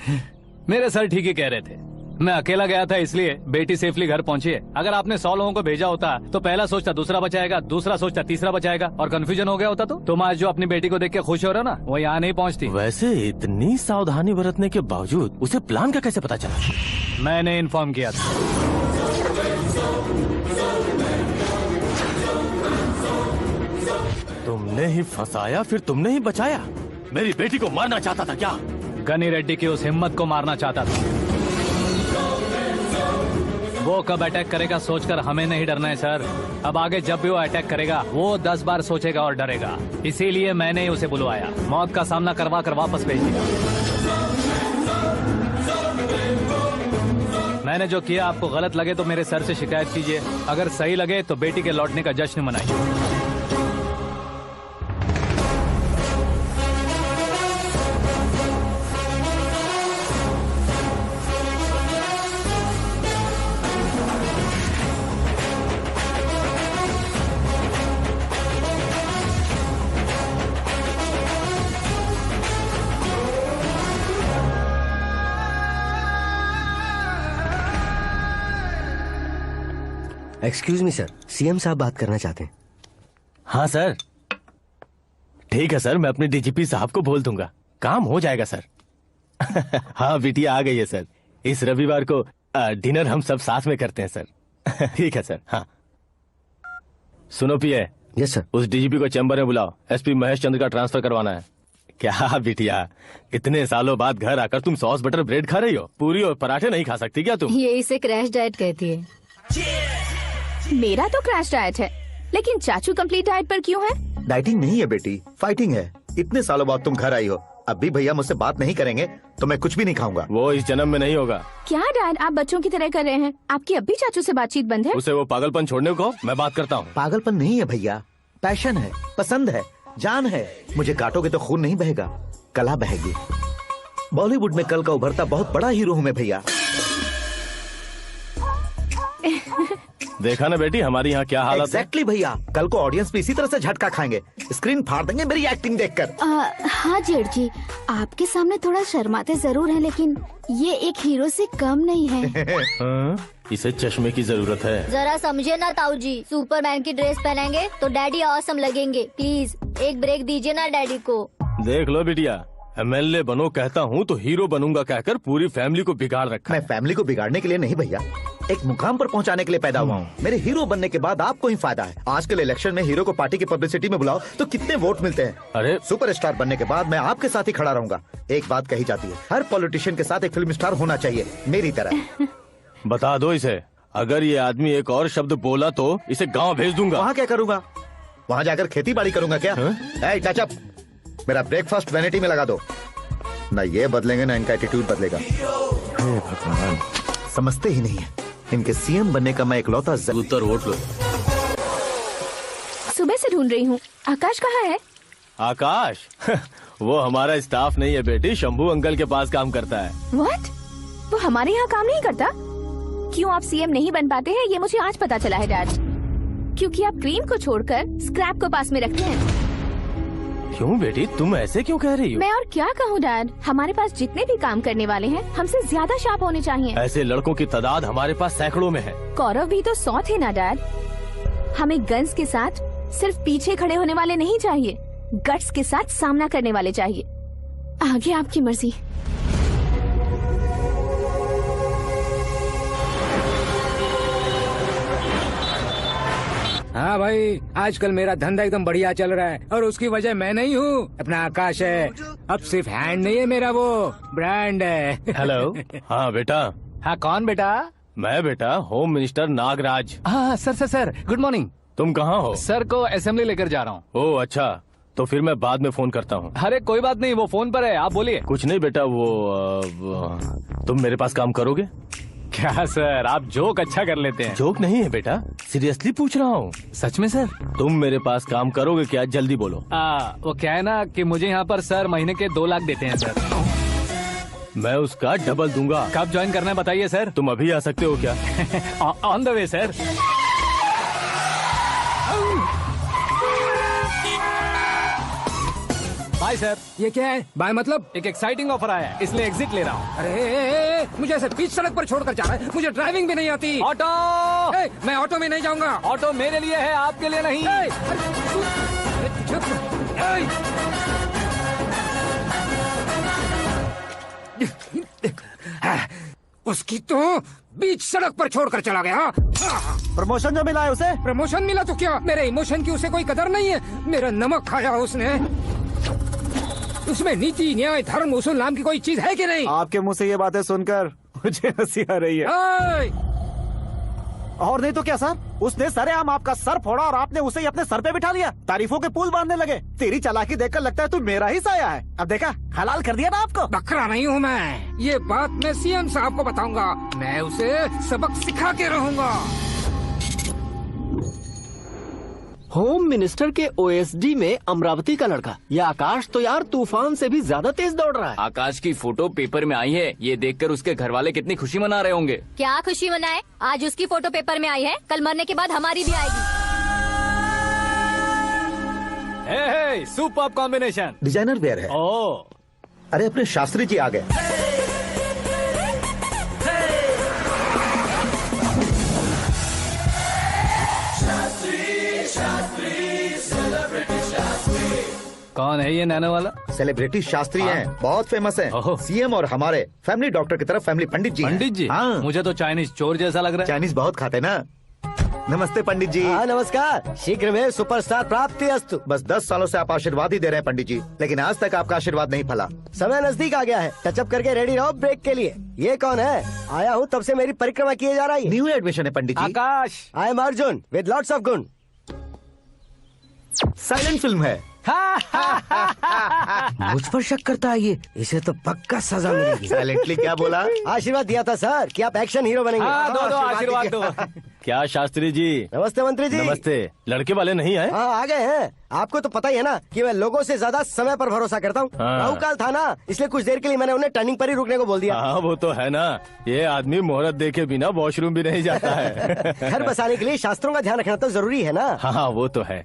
मेरे सर ठीक ही कह रहे थे। मैं अकेला गया था इसलिए बेटी सेफली घर पहुंची है। अगर आपने 100 लोगों को भेजा होता तो पहला सोचता दूसरा बचाएगा, दूसरा सोचता तीसरा बचाएगा, और कंफ्यूजन हो गया होता तो तुम आज जो अपनी बेटी को देख के खुश हो रहे हो ना, वो यहाँ नहीं पहुँचती। वैसे इतनी सावधानी बरतने के बावजूद उसे प्लान का कैसे पता चला? मैंने इन्फॉर्म किया था। तुमने ही फंसाया, फिर तुमने ही बचाया। मेरी बेटी को मारना चाहता था क्या? गनी रेड्डी की उस हिम्मत को मारना चाहता था। वो कब अटैक करेगा सोचकर हमें नहीं डरना है सर। अब आगे जब भी वो अटैक करेगा वो 10 बार सोचेगा और डरेगा। इसीलिए मैंने ही उसे बुलवाया। मौत का सामना करवा कर वापस भेज दिया। मैंने जो किया आपको गलत लगे तो मेरे सर से शिकायत कीजिए, अगर सही लगे तो बेटी के लौटने का जश्न मनाइए। एक्सक्यूज मी सर, सीएम साहब बात करना चाहते हैं। हाँ सर, ठीक है सर, मैं अपने डीजीपी साहब को बोल दूंगा, काम हो जाएगा सर। हाँ बिटिया आ गई है सर। इस रविवार को डिनर हम सब साथ में करते हैं सर। ठीक है सर। हाँ सुनो पिए। Yes sir. उस डीजीपी को चैम्बर में बुलाओ, एसपी महेश चंद्र का ट्रांसफर करवाना है। क्या बिटिया, इतने सालों बाद घर आकर तुम सॉस बटर ब्रेड खा रही हो? पूरी और पराठे नहीं खा सकती क्या तुम? ये इसे क्रैश डाइट कहती है। मेरा तो क्रैश डाइट है, लेकिन चाचू कंप्लीट डाइट पर क्यों है? डाइटिंग नहीं है बेटी, फाइटिंग है। इतने सालों बाद तुम घर आई हो, अब भी भैया मुझसे बात नहीं करेंगे तो मैं कुछ भी नहीं खाऊंगा। वो इस जन्म में नहीं होगा। क्या डैड, आप बच्चों की तरह कर रहे हैं? आपकी अब भी चाचू से बातचीत बंद है? उसे वो पागलपन छोड़ने को मैं बात करता हूँ। पागलपन नहीं है भैया, पैशन है, पसंद है, जान है। मुझे काटोगे तो खून नहीं बहेगा, कला बहेगी। बॉलीवुड में कल का उभरता बहुत बड़ा हीरो हूँ मैं भैया। देखा ना बेटी हमारी यहाँ क्या हालत है। एग्जैक्टली भैया, कल को ऑडियंस भी इसी तरह से झटका खाएंगे, स्क्रीन फाड़ देंगे मेरी एक्टिंग देखकर। हाँ जेठ जी, आपके सामने थोड़ा शर्माते जरूर हैं, लेकिन ये एक हीरो से कम नहीं है। इसे चश्मे की जरूरत है। जरा समझे ना ताऊ जी, सुपरमैन की ड्रेस पहनेंगे तो डैडी ऑसम लगेंगे। प्लीज एक ब्रेक दीजिए ना डैडी को। देख लो बिटिया, एमएलए बनो कहता हूँ तो हीरो बनूंगा कहकर पूरी फैमिली को बिगाड़ रखा। मैं फैमिली को बिगाड़ने के लिए नहीं भैया, एक मुकाम पर पहुंचाने के लिए पैदा हुआ हूँ। मेरे हीरो बनने के बाद आपको ही फायदा है। आजकल इलेक्शन में हीरो को पार्टी की पब्लिसिटी में बुलाओ तो कितने वोट मिलते हैं। अरे सुपरस्टार बनने के बाद मैं आपके साथ ही खड़ा रहूंगा। एक बात कही जाती है, हर पॉलिटिशियन के साथ एक फिल्म स्टार होना चाहिए, मेरी तरह। बता दो इसे, अगर ये आदमी एक और शब्द बोला तो इसे गाँव भेज दूंगा। वहाँ क्या करूँगा? वहाँ जाकर खेती बाड़ी करूंगा क्या? चाचा, मेरा ब्रेकफास्ट वैनिटी में लगा दो। ना ये बदलेंगे ना इनका एटीट्यूड बदलेगा। भगवान, समझते ही नहीं है। इनके सीएम बनने का मैं इकलौता उत्तर वोट लो। सुबह से ढूंढ रही हूँ, आकाश कहाँ है? आकाश वो हमारा स्टाफ नहीं है बेटी, शंभू अंकल के पास काम करता है। व्हाट? वो हमारे यहाँ काम नहीं करता? क्यों आप सीएम नहीं बन पाते हैं ये मुझे आज पता चला है डैड। क्योंकि आप क्रीम को छोड़कर स्क्रैप को पास में रखते हैं। क्यों बेटी, तुम ऐसे क्यों कह रही हो? मैं और क्या कहूँ डैड, हमारे पास जितने भी काम करने वाले हैं हमसे ज्यादा शार्प होने चाहिए। ऐसे लड़कों की तादाद हमारे पास सैकड़ों में है। कौरव भी तो 100 थे ना डैड। हमें गन्स के साथ सिर्फ पीछे खड़े होने वाले नहीं चाहिए, गट्स के साथ सामना करने वाले चाहिए। आगे आपकी मर्जी। हाँ भाई, आजकल मेरा धंधा एकदम बढ़िया चल रहा है और उसकी वजह मैं नहीं हूँ, अपना आकाश है। अब सिर्फ हैंड नहीं है मेरा, वो ब्रांड है। हेलो। हाँ बेटा। हाँ कौन बेटा? मैं बेटा होम मिनिस्टर नागराज। हाँ सर गुड मॉर्निंग। तुम कहाँ हो? सर को असेंबली लेकर जा रहा हूँ। ओह अच्छा, तो फिर मैं बाद में फोन करता हूँ। अरे कोई बात नहीं, वो फोन पर है, आप बोलिए। कुछ नहीं बेटा, तुम मेरे पास काम करोगे? क्या सर, आप जोक अच्छा कर लेते हैं। जोक नहीं है बेटा, सीरियसली पूछ रहा हूँ। सच में सर? तुम मेरे पास काम करोगे क्या? जल्दी बोलो। वो क्या है ना कि मुझे यहाँ पर सर महीने के 2 लाख देते हैं सर। मैं उसका डबल दूंगा। कब ज्वाइन करना है बताइए सर। तुम अभी आ सकते हो क्या? On the way sir. Bye sir. ये क्या है? बाय मतलब? एक एक्साइटिंग ऑफर आया है, इसलिए एग्जिट ले रहा हूँ। अरे मुझे ऐसे बीच सड़क पर छोड़कर जा रहा है, मुझे ड्राइविंग भी नहीं आती। ऑटो। मैं ऑटो में नहीं जाऊंगा। ऑटो मेरे लिए है, आपके लिए नहीं। उसकी तो बीच सड़क पर छोड़कर चला गया। प्रमोशन जो मिला है उसे? प्रमोशन मिला तो क्या, मेरे इमोशन की उसे कोई कदर नहीं है। मेरा नमक खाया उसने। उसमें नीति न्याय धर्म उसूल नाम की कोई चीज है कि नहीं? आपके मुंह से ये बातें सुनकर मुझे हंसी आ रही है। और नहीं तो क्या सर, उसने सरेआम आपका सर फोड़ा और आपने उसे ही अपने सर पे बिठा लिया। तारीफों के पुल बांधने लगे। तेरी चालाकी देखकर लगता है तू मेरा ही साया है। अब देखा, हलाल कर दिया ना आपको। बकरा नहीं हूँ मैं, ये बात मैं सीएम साहब को बताऊंगा। मैं उसे सबक सिखा के रहूंगा। होम मिनिस्टर के ओएसडी में अमरावती का लड़का, ये आकाश तो यार तूफान से भी ज्यादा तेज दौड़ रहा है। आकाश की फोटो पेपर में आई है, ये देखकर उसके घर वाले कितनी खुशी मना रहे होंगे। क्या खुशी मनाए? आज उसकी फोटो पेपर में आई है, कल मरने के बाद हमारी भी आएगी। Superb combination. डिजाइनर वेयर है। ओह, अरे अपने शास्त्री जी आ गए। कौन है ये नैनो वाला? सेलिब्रिटी शास्त्री हैं, बहुत फेमस हैं। सीएम और हमारे फैमिली डॉक्टर की तरफ फैमिली पंडित जी हैं। पंडित जी? हाँ। मुझे तो चाइनीज चोर जैसा लग रहा है। चाइनीज बहुत खाते ना। नमस्ते पंडित जी। हाँ नमस्कार, शीघ्र में सुपरस्टार प्राप्ति अस्तु। बस 10 सालों से आप आशीर्वाद ही दे रहे हैं पंडित जी, लेकिन आज तक आपका आशीर्वाद नहीं फला। समय नजदीक आ गया है, टचअप करके रेडी रहो ब्रेक के लिए। ये कौन है? आया हूँ तब से मेरी परिक्रमा किए जा रही है। न्यू एडमिशन है Pandit ji. Akash. I am Arjun with lots of गुण। साइलेंट फिल्म है। मुझ पर शक करता है ये, इसे तो पक्का सजा मिलेगी। साइलेंटली क्या बोला? आशीर्वाद दिया था सर कि आप एक्शन हीरो बनेंगे। हाँ, दो आशीर्वाद दो। क्या शास्त्री जी? नमस्ते मंत्री जी। नमस्ते। लड़के वाले नहीं आए? हाँ आ गए हैं। आपको तो पता ही है ना कि मैं लोगों से ज्यादा समय पर भरोसा करता हूँ। हाँ। राहु काल था ना, इसलिए कुछ देर के लिए मैंने उन्हें टर्निंग पर ही रुकने को बोल दिया। हाँ वो तो है ना, ये आदमी मुहूर्त देखे बिना वॉशरूम भी नहीं जाता है। घर बसाने के लिए शास्त्रों का ध्यान रखना तो जरूरी है ना। हाँ वो तो है।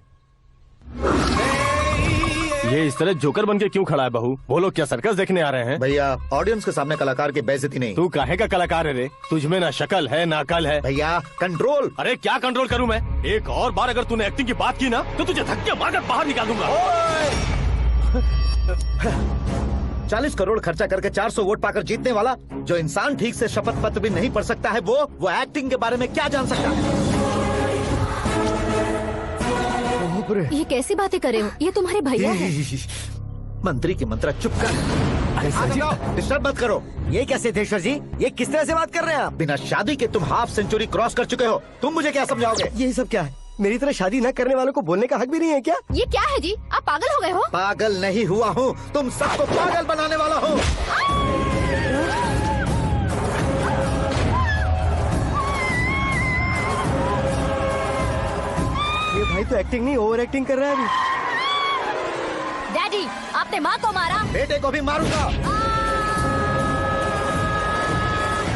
ये इस तरह जोकर बन के क्यों खड़ा है बहू? वो लोग क्या सर्कस देखने आ रहे हैं? भैया ऑडियंस के सामने कलाकार की बेइज्जती नहीं। तू काहे का कलाकार है रे? तुझमें ना शक्ल है ना अकल है। भैया कंट्रोल। अरे क्या कंट्रोल करूं मैं? एक और बार अगर तूने एक्टिंग की बात की ना तो तुझे धक्के मारकर बाहर निकाल दूंगा। 40 करोड़ खर्चा करके 400 वोट पाकर जीतने वाला, जो इंसान ठीक से शपथ पत्र भी नहीं पढ़ सकता है, वो एक्टिंग के बारे में क्या जान सकता है? ये कैसी बातें करे हो? ये तुम्हारे भैया हैं। मंत्री की मंत्रा चुप कर। डिस्टर्ब मत करो। ये क्या सिद्धेश्वर जी, ये किस तरह से बात कर रहे हैं आप? बिना शादी के तुम हाफ सेंचुरी क्रॉस कर चुके हो, तुम मुझे क्या समझाओगे? ये सब क्या है? मेरी तरह शादी न करने वालों को बोलने का हक भी नहीं है क्या? ये क्या है जी? आप पागल हो गए हो? पागल नहीं हुआ हूँ, तुम सबको पागल बनाने वाला हूँ। ये भाई तो एक्टिंग नहीं ओवर एक्टिंग कर रहा है अभी। डैडी, आपने माँ को मारा। बेटे को भी मारूंगा।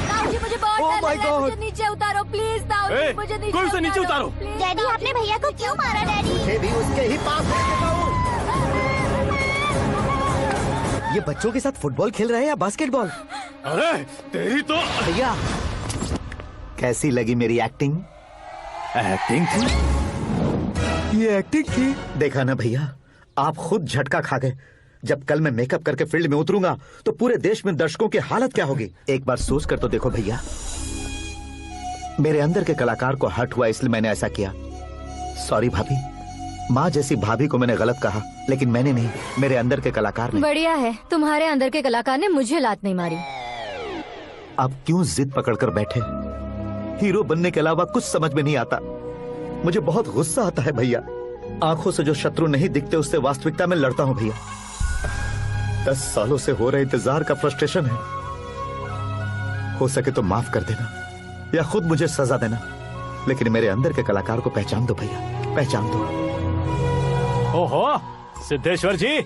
ताऊ जी मुझे बहुत डर लग रहा है, मुझे नीचे उतारो प्लीज। ताऊ जी मुझे नीचे कोई उसे नीचे उतारो। डैडी आपने भैया को क्यों मारा डैडी? मुझे भी उसके ही पास भेज देता हूँ। ये बच्चों के साथ फुटबॉल खेल रहे हैं या बास्केटबॉल? अरे तेरी तो भैया कैसी लगी मेरी एक्टिंग? एक्टिंग थी? ये एक्टिंग थी। देखा ना भैया, आप खुद झटका खा गए। जब कल मैं मेकअप करके फील्ड में उतरूंगा तो पूरे देश में दर्शकों की हालत क्या होगी? एक बार सोच कर तो देखो भैया। मेरे अंदर के कलाकार को हर्ट हुआ इसलिए मैंने ऐसा किया। सॉरी भाभी। माँ जैसी भाभी को मैंने गलत कहा, लेकिन मैंने नहीं, मेरे अंदर के कलाकार ने। बढ़िया है, तुम्हारे अंदर के कलाकार ने मुझे लात नहीं मारी। अब क्यों जिद पकड़कर बैठे? हीरो बनने के अलावा कुछ समझ में नहीं आता। मुझे बहुत गुस्सा आता है भैया। आंखों से जो शत्रु नहीं दिखते उससे वास्तविकता में लड़ता हूँ भैया। 10 सालों से हो रहे इंतजार का फ्रस्ट्रेशन है। हो सके तो माफ कर देना या खुद मुझे सजा देना, लेकिन मेरे अंदर के कलाकार को पहचान दो भैया, पहचान दो। ओहो सिद्धेश्वर जी,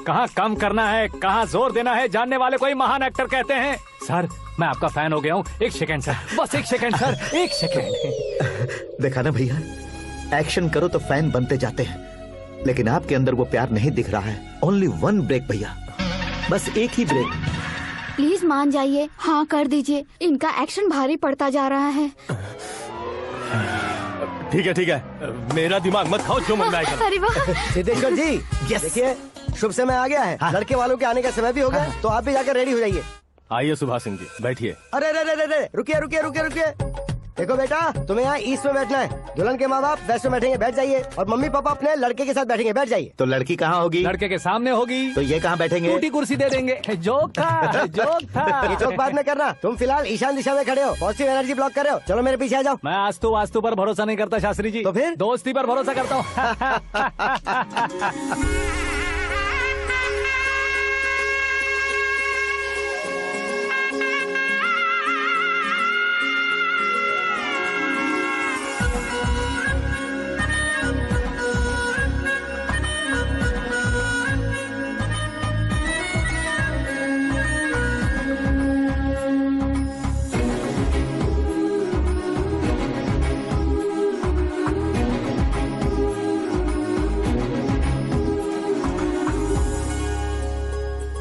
कहाँ कम करना है कहाँ जोर देना है, जानने वाले को ही महान एक्टर कहते हैं। सर मैं आपका फैन हो गया हूँ। एक सेकंड सर, बस एक सेकंड सर, एक सेकंड। देखा ना भैया, एक्शन करो तो फैन बनते जाते हैं, लेकिन आपके अंदर वो प्यार नहीं दिख रहा है। ओनली वन ब्रेक भैया, बस एक ही ब्रेक। प्लीज मान जाइए, हाँ कर दीजिए। इनका एक्शन भारी पड़ता जा रहा है। ठीक है, मेरा दिमाग मत खाओ, जो मन में आएगा। अरे वाह सिद्धेश्वर जी, देखिए शुभ समय आ गया है। हाँ। लड़के वालों के आने का समय भी हो गया, तो आप भी जाकर रेडी हो जाइए। आइए सुभाष सिंह जी, बैठिए। अरे रुकिए। देखो बेटा, तुम्हें यहाँ ईस्ट में बैठना है। दुल्हन के माँ बाप वेस्ट में बैठेंगे, बैठ जाइए। और मम्मी पापा अपने लड़के के साथ बैठेंगे, बैठ जाइए। तो लड़की कहाँ होगी? लड़के के सामने होगी। तो ये कहाँ बैठेंगे? टूटी कुर्सी दे देंगे। जोक था, जोक था। ये जोक बाद में करना। तुम फिलहाल ईशान दिशा में खड़े हो, पॉजिटिव एनर्जी ब्लॉक कर रहे हो। चलो मेरे पीछे आ जाओ। मैं वास्तु पर भरोसा नहीं करता शास्त्री जी। तो फिर? दोस्ती पर भरोसा करता हूँ।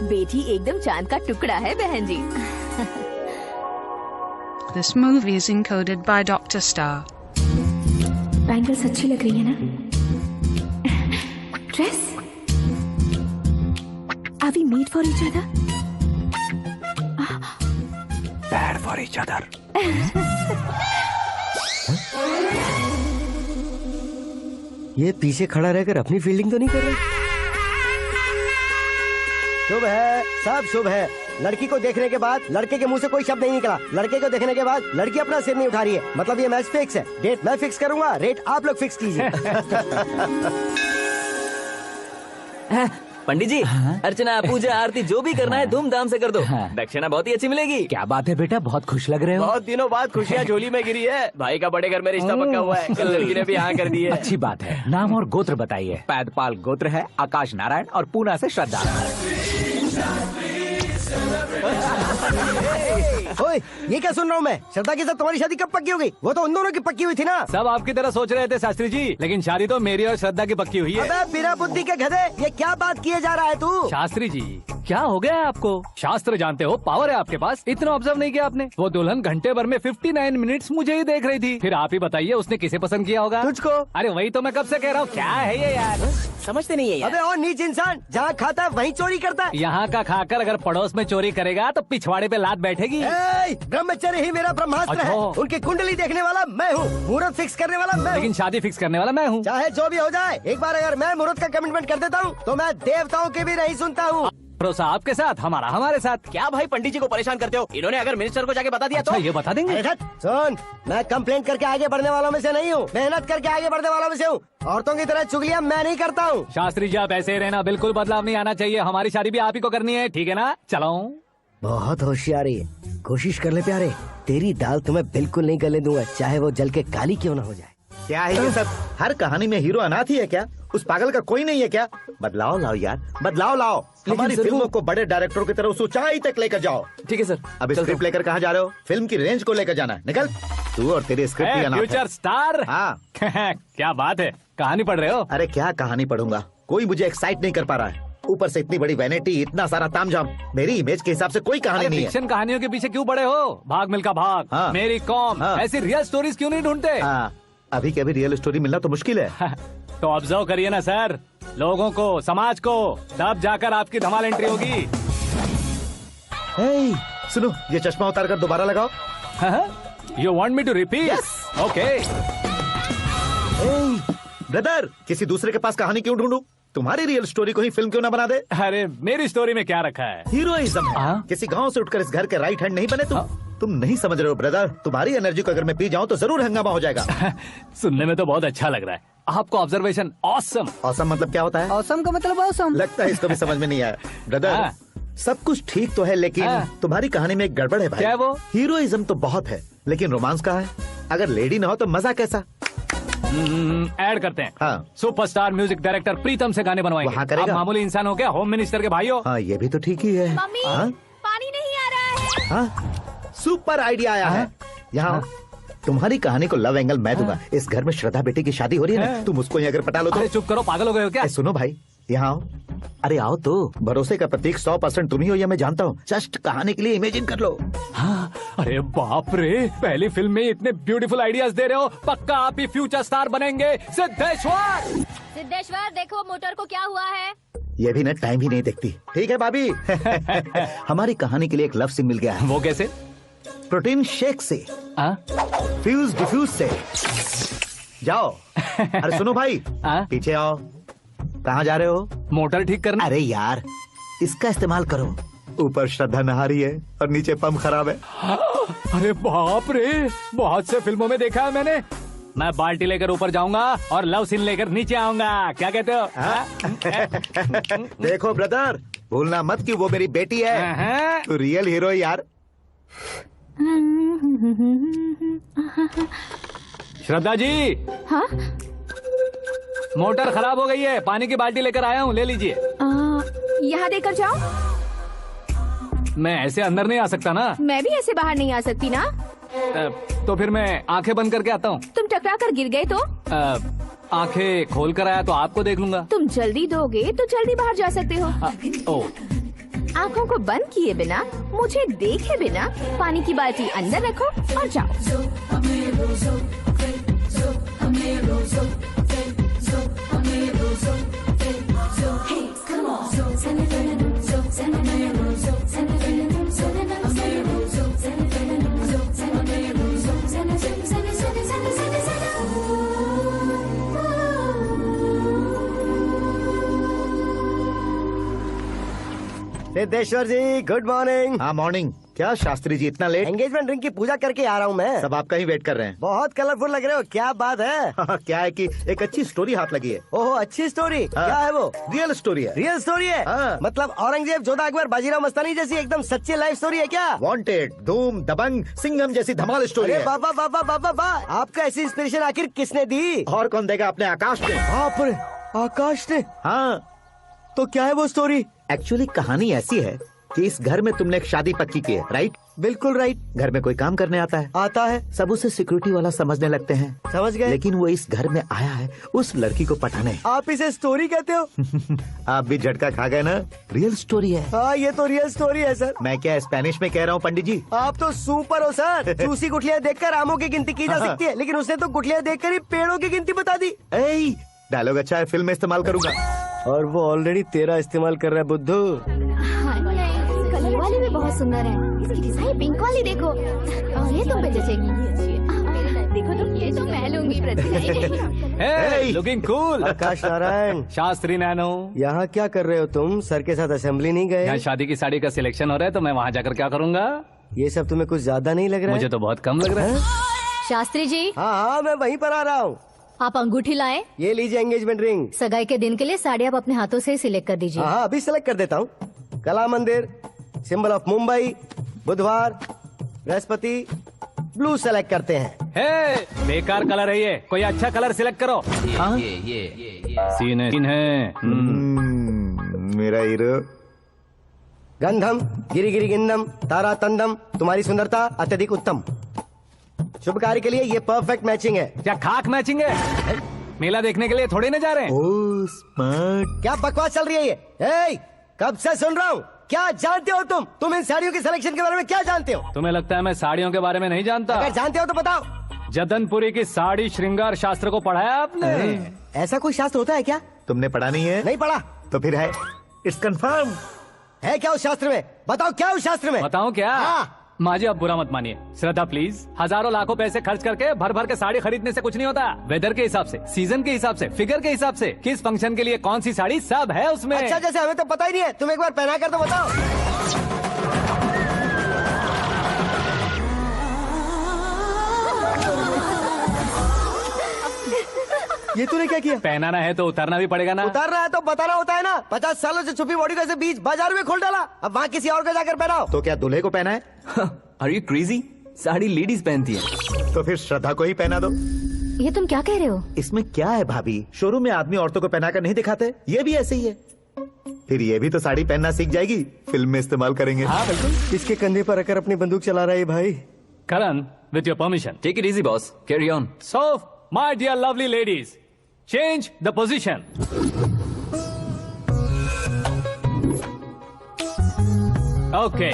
बेटी एकदम चांद का टुकड़ा है बहन जी। This movie is encoded by Dr. Star. Bangles अच्छी लग रही है ना? Dress? Are we made for each other? Bad for each other. ये पीछे खड़ा रहकर अपनी फील्डिंग तो नहीं कर रहा? शुभ है, सब शुभ है। लड़की को देखने के बाद लड़के के मुंह से कोई शब्द नहीं निकला। लड़के को देखने के बाद लड़की अपना सिर नहीं उठा रही है। मतलब ये मैच फिक्स है। डेट मैं फिक्स करूंगा, रेट आप लोग फिक्स कीजिए। पंडित जी, अर्चना, पूजा, आरती जो भी करना है धूमधाम से कर दो। दक्षिणा बहुत ही अच्छी मिलेगी। क्या बात है बेटा, बहुत खुश लग रहे हो। बहुत दिनों बाद खुशियाँ झोली में गिरी है। भाई का बड़े घर में रिश्ता पक्का हुआ है। कल लड़की ने भी हाँ कर दी है। अच्छी बात है। नाम और गोत्र बताइए। पैदपाल गोत्र है, आकाश नारायण और पूना से श्रद्धा। ओए, ये क्या सुन रहा हूँ मैं? श्रद्धा के साथ तुम्हारी शादी कब पक्की हो गई? वो तो उन दोनों की पक्की हुई थी ना। सब आपकी तरह सोच रहे थे शास्त्री जी, लेकिन शादी तो मेरी और श्रद्धा की पक्की हुई है। अबे बिना बुद्धि के गधे, ये क्या बात किए जा रहा है तू? शास्त्री जी, क्या हो गया है आपको? शास्त्र जानते हो, पावर है आपके पास। इतना ऑब्जर्व नहीं किया आपने? वो दुल्हन घंटे भर में 59 मिनट्स मुझे ही देख रही थी। फिर आप ही बताइए उसने किसे पसंद किया होगा? तुझको। अरे वही तो मैं कब से कह रहा हूँ। क्या है ये यार, समझते नहीं है यार। अबे और नीच इंसान, जहाँ खाता है वहीं चोरी करता है। यहाँ का खाकर अगर पड़ोस में चोरी करेगा तो पिछवाड़े पे लात बैठेगी। ब्रह्मचर्य ही मेरा ब्रह्मास्त्र है। उनकी कुंडली देखने वाला मैं हूँ, मुहूर्त फिक्स करने वाला मैं हूँ। लेकिन शादी फिक्स करने वाला मैं हूँ। चाहे जो भी हो जाए, एक बार अगर मैं मुहूर्त का कमिटमेंट कर देता हूँ तो मैं देवताओं की भी नहीं सुनता हूँ। भरोसा आपके साथ, हमारा हमारे साथ। क्या भाई पंडित जी को परेशान करते हो? इन्होंने अगर मिनिस्टर को जाके बता दिया तो? ये बता देंगे। सुन, मैं कंप्लेंट करके आगे बढ़ने वालों में से नहीं हूँ, मेहनत करके आगे बढ़ने वालों में से हूँ। औरतों की तरह चुगलियाँ मैं नहीं करता हूँ। शास्त्री जी आप ऐसे ही रहना, बिल्कुल बदलाव नहीं आना चाहिए। हमारी शादी भी आप ही को करनी है, ठीक है ना? चलो। बहुत होशियारी है, कोशिश कर ले प्यारे। तेरी दाल तुम्हें बिल्कुल नहीं गलने दूंगा, चाहे वो जल के काली क्यों न हो जाए। क्या है ये सब? हर कहानी में हीरो अनाथ ही है क्या? उस पागल का कोई नहीं है क्या? बदलाव लाओ यार, बदलाव लाओ। हमारी फिल्मों को बड़े डायरेक्टरों की तरह उस ऊंचाई तक लेकर जाओ। ठीक है सर। अब स्क्रिप्ट लेकर कहाँ जा रहे हो? फिल्म की रेंज को लेकर जाना है। निकल तू और तेरे स्क्रिप्ट ही अनाथ है। Future star. हाँ क्या बात है, कहानी पढ़ रहे हो? अरे क्या कहानी पढ़ूंगा, कोई मुझे एक्साइट नहीं कर पा रहा है। ऊपर से इतनी बड़ी वैनिटी, इतना सारा तामझाम। मेरी इमेज के हिसाब से कोई कहानी नहीं है। फिक्शन कहानियों के पीछे क्यों पड़े हो? भाग मिल्खा भाग, हाँ। मेरी कॉम, हाँ। ऐसी रियल स्टोरीज क्यों नहीं ढूंढते? हाँ, अभी के अभी रियल स्टोरी मिलना तो मुश्किल है। तो ऑब्जर्व करिए ना सर, लोगों को, समाज को, तब जाकर आपकी धमाल एंट्री होगी। सुनो, ये चश्मा उतार कर दोबारा लगाओ। You want me to repeat? Okay. Brother, किसी दूसरे के पास कहानी क्यों ढूंढूं? तुम्हारी रियल स्टोरी को ही फिल्म क्यों ना बना दे? अरे मेरी स्टोरी में क्या रखा है? हीरोइज्म है। किसी गांव से उठकर इस घर के राइट हैंड नहीं बने तुम नहीं समझ रहे हो ब्रदर। तुम्हारी एनर्जी को अगर मैं पी जाऊं तो जरूर हंगामा हो जाएगा। सुनने में तो बहुत अच्छा लग रहा है। आपको ऑब्जर्वेशन ऑसम। ऑसम मतलब क्या होता है? ऑसम का मतलब ऑसम। लगता है इसको भी समझ में नहीं आया। ब्रदर, सब कुछ ठीक तो है लेकिन तुम्हारी कहानी में एक गड़बड़ है भाई। क्या है वो? हीरोइज्म तो बहुत है लेकिन रोमांस कहाँ है? अगर लेडी ना हो तो मजा कैसा? ऐड करते हैं। हाँ। सुपरस्टार म्यूजिक डायरेक्टर प्रीतम से गाने बनवाएंगे। वहाँ करेगा? आप मामूली इंसान हो क्या? होम मिनिस्टर के भाई हो। हाँ, ये भी तो ठीक ही है। मम्मी, हाँ? पानी नहीं आ रहा है। हाँ? सुपर आइडिया आया है। यहाँ तुम्हारी कहानी को लव एंगल मैं दूंगा। इस घर में श्रद्धा बेटी की शादी हो रही है ना, तुम उसको ही अगर पटा लो तो। अरे चुप करो, पागल हो गए हो क्या? सुनो भाई, यहाँ आओ। अरे आओ तो। भरोसे का प्रतीक 100% तुम ही हो, यह मैं जानता हूँ। जस्ट कहानी के लिए इमेजिन कर लो। हाँ, अरे बाप रे, पहली फिल्म में इतने ब्यूटीफुल आइडियाज दे रहे हो। पक्का आप ही फ्यूचर स्टार बनेंगे। सिद्धेश्वर, सिद्धेश्वर देखो मोटर को क्या हुआ है। ये भी ना टाइम ही नहीं देखती। ठीक है भाभी। हमारी कहानी के लिए एक लव सीन मिल गया है। वो कैसे? प्रोटीन शेक से, फ्यूज डिफ्यूज से। जाओ। अरे सुनो भाई, पीछे आओ। कहाँ जा रहे हो? मोटर ठीक करना। अरे यार, इसका इस्तेमाल करो। ऊपर श्रद्धा नहा रही है और नीचे पंप खराब है। अरे बाप रे, बहुत से फिल्मों में देखा है मैंने। मैं बाल्टी लेकर ऊपर जाऊंगा और लव सीन लेकर नीचे आऊंगा। क्या कहते हो? देखो ब्रदर, भूलना मत कि वो मेरी बेटी है। तू रियल हीरो यार। श्रद्धा जी। हाँ? मोटर खराब हो गई है, पानी की बाल्टी लेकर आया हूँ, ले लीजिए। यहाँ देकर जाओ। मैं ऐसे अंदर नहीं आ सकता ना। मैं भी ऐसे बाहर नहीं आ सकती ना। तो फिर मैं आंखें बंद करके आता हूँ। तुम टकरा कर गिर गए तो? आंखें खोल कर आया तो आपको देख लूंगा। तुम जल्दी दोगे तो जल्दी बाहर जा सकते हो। आँखों को बंद किए बिना, मुझे देखे बिना पानी की बाल्टी अंदर रखो और जाओ। सिद्धेश्वर जी, गुड मॉर्निंग। हाँ मॉर्निंग। क्या शास्त्री जी इतना लेट? एंगेजमेंट रिंग की पूजा करके आ रहा हूँ मैं। सब आपका ही वेट कर रहे हैं। बहुत कलरफुल लग रहे हो, क्या बात है? क्या है कि एक अच्छी स्टोरी हाथ लगी है। ओहो, अच्छी स्टोरी। क्या है वो? रियल स्टोरी है। रियल स्टोरी है? मतलब औरंगजेब, जोधा अकबर, बाजीराव मस्तानी जैसी एकदम सच्ची लाइफ स्टोरी है क्या? वांटेड, धूम, दबंग, सिंघम जैसी धमाल स्टोरी है। बाबा बाबा बाबा बा, आपका ऐसी इंस्पिरेशन आखिर किसने दी? और कौन देगा? अपने आकाश ने। बाप रे, आकाश ने? हाँ। तो क्या है वो स्टोरी? एक्चुअली कहानी ऐसी है कि इस घर में तुमने एक शादी पक्की की है, राइट? बिल्कुल राइट। घर में कोई काम करने आता है? आता है। सब उसे सिक्योरिटी वाला समझने लगते हैं। समझ गए। लेकिन वो इस घर में आया है उस लड़की को पटाने। आप इसे स्टोरी कहते हो? आप भी झटका खा गए ना। रियल स्टोरी है। हाँ, ये तो रियल स्टोरी है सर। मैं क्या स्पेनिश में कह रहा हूँ पंडित जी? आप तो सुपर हो सर। चूसी गुठलियाँ देखकर आमों की गिनती की जा सकती है, लेकिन उसने तो गुठलियाँ देखकर ही पेड़ों की गिनती बता दी। डायलॉग अच्छा है, फिल्म में इस्तेमाल करूंगा। और वो ऑलरेडी तेरा इस्तेमाल कर रहा है बुद्धू। कलर वाली भी बहुत सुंदर है। इसकी डिजाइन पिंक वाली देखो, और ये तुम पे जचेगी। देखो तो, ये तो मैं लूंगी Hey, looking cool. आकाश नारायण। शास्त्री नैनो। यहाँ क्या कर रहे हो तुम? सर के साथ असेंबली नहीं गए? यहाँ शादी की साड़ी का सिलेक्शन हो रहा है, तो मैं वहाँ जाकर क्या करूँगा? ये सब तुम्हें कुछ ज्यादा नहीं लग रहा है? मुझे तो बहुत कम लग रहा है। शास्त्री जी। हाँ, मैं वहीं पर आ रहा हूँ। आप अंगूठी लाएं। ये लीजिए एंगेजमेंट रिंग। सगाई के दिन के लिए साड़ी आप अपने हाथों से सिलेक्ट कर दीजिए। हाँ, अभी सिलेक्ट कर देता हूँ। कला मंदिर, सिंबल ऑफ मुंबई, बुधवार, बृहस्पति, ब्लू सेलेक्ट करते हैं। बेकार कलर है ये, कोई अच्छा कलर सिलेक्ट करो। ये सीन है। मेरा हीरो। गंधम गिरी गिरी गिंदम तारा तंदम, तुम्हारी सुंदरता अत्यधिक उत्तम। शुभ कार्य के लिए ये परफेक्ट मैचिंग है। क्या खाक मैचिंग है? मेला देखने के लिए थोड़ी ना जा रहे हैं। Oh smart. क्या बकवास चल रही है ये? कब से सुन रहा हूँ। क्या जानते हो तुम इन साड़ियों की सिलेक्शन के बारे में क्या जानते हो? तुम्हें लगता है मैं साड़ियों के बारे में नहीं जानता? अगर जानते हो तो बताओ। जदनपुरी की साड़ी श्रृंगार शास्त्र को पढ़ाया आपने? ऐसा कोई शास्त्र होता है क्या? तुमने पढ़ा नहीं है? नहीं पढ़ा। तो फिर है। It's confirm. है क्या उस शास्त्र में? बताओ क्या उस शास्त्र में? बताओ क्या? माँ जी, आप बुरा मत मानिए। श्रद्धा प्लीज, हजारों लाखों पैसे खर्च करके भर भर के साड़ी खरीदने से कुछ नहीं होता। वेदर के हिसाब से, सीजन के हिसाब से, फिगर के हिसाब से, किस फंक्शन के लिए कौन सी साड़ी, सब है उसमें। अच्छा, जैसे हमें तो पता ही नहीं है, तुम एक बार पहना कर तो बताओ। ये तूने क्या किया? पहनाना है तो उतारना भी पड़ेगा ना। उतारना है तो बताना होता है ना। 50 सालों से छुपी बॉडी को ऐसे बीच बाजार में खोल डाला, अब वहाँ किसी और को जाकर पहनाओ। तो क्या दूल्हे को पहना है? Are you crazy? Sari ladies पहनती है। तो फिर श्रद्धा को ही पहना दो। ये तुम क्या कह रहे हो? इसमें क्या है भाभी? शोरूम में आदमी औरतों को पहनाकर नहीं दिखाते? ये भी ऐसे ही है। फिर ये भी तो साड़ी पहनना सीख जाएगी, फिल्म में इस्तेमाल करेंगे। हाँ बिल्कुल। इसके कंधे पर रखकर अपनी बंदूक चला रहा है भाई। करण, with your permission. Take it easy, boss. Carry on. So, my dear lovely ladies, change the position. Okay.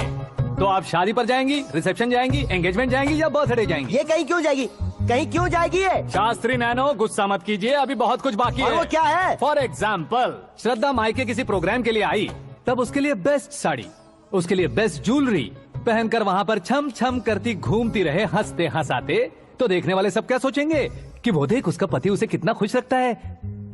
तो आप शादी पर जाएंगी, रिसेप्शन जाएंगी, एंगेजमेंट जाएंगी या बर्थडे जाएंगी? ये कहीं क्यों जाएगी? कहीं क्यों जाएगी ये? शास्त्री नैनो, गुस्सा मत कीजिए, अभी बहुत कुछ बाकी है। और वो क्या है? फॉर एग्जाम्पल, श्रद्धा माई के किसी प्रोग्राम के लिए आई, तब उसके लिए बेस्ट साड़ी, उसके लिए बेस्ट ज्वेलरी, पहनकर वहाँ पर छम छम करती घूमती रहे हंसते हंसाते, तो देखने वाले सब क्या सोचेंगे कि वो देख उसका पति उसे कितना खुश रखता है।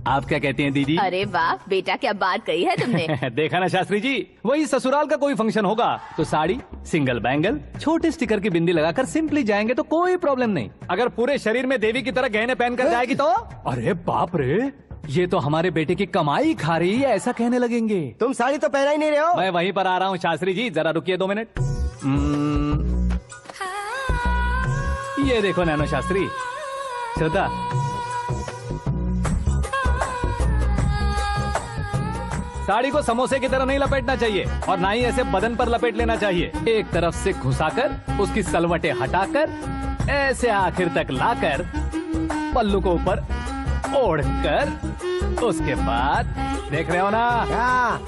आप क्या कहती हैं दीदी? अरे वाह बेटा, क्या बात कही है तुमने। देखा ना शास्त्री जी, वही ससुराल का कोई फंक्शन होगा तो साड़ी, सिंगल बैंगल, छोटे स्टिकर की बिंदी लगाकर सिंपली जाएंगे तो कोई प्रॉब्लम नहीं। अगर पूरे शरीर में देवी की तरह गहने पहनकर जाएगी तो अरे बाप रे, ये तो हमारे बेटे की कमाई खा रही है, ऐसा कहने लगेंगे। तुम साड़ी तो पहना ही नहीं रहे हो। मैं वहीं पर आ रहा हूँ शास्त्री जी, जरा रुकिए 2 मिनट। ये देखो नैनो शास्त्री, श्रद्धा, साड़ी को समोसे की तरह नहीं लपेटना चाहिए और ना ही ऐसे बदन पर लपेट लेना चाहिए। एक तरफ से घुसाकर उसकी सलवटें हटाकर ऐसे आखिर तक लाकर पल्लू को ऊपर ओढ़कर, उसके बाद देख रहे हो ना,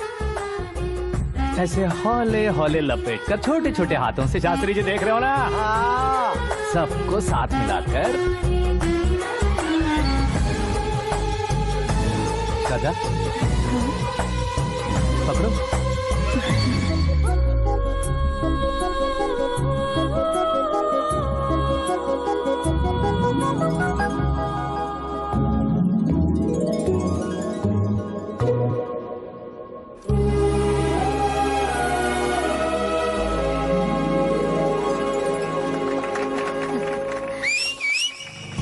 ऐसे हौले हौले लपेट कर छोटे छोटे हाथों से, शास्त्री जी देख रहे हो ना, सबको साथ मिलाकर सजा पकड़ो।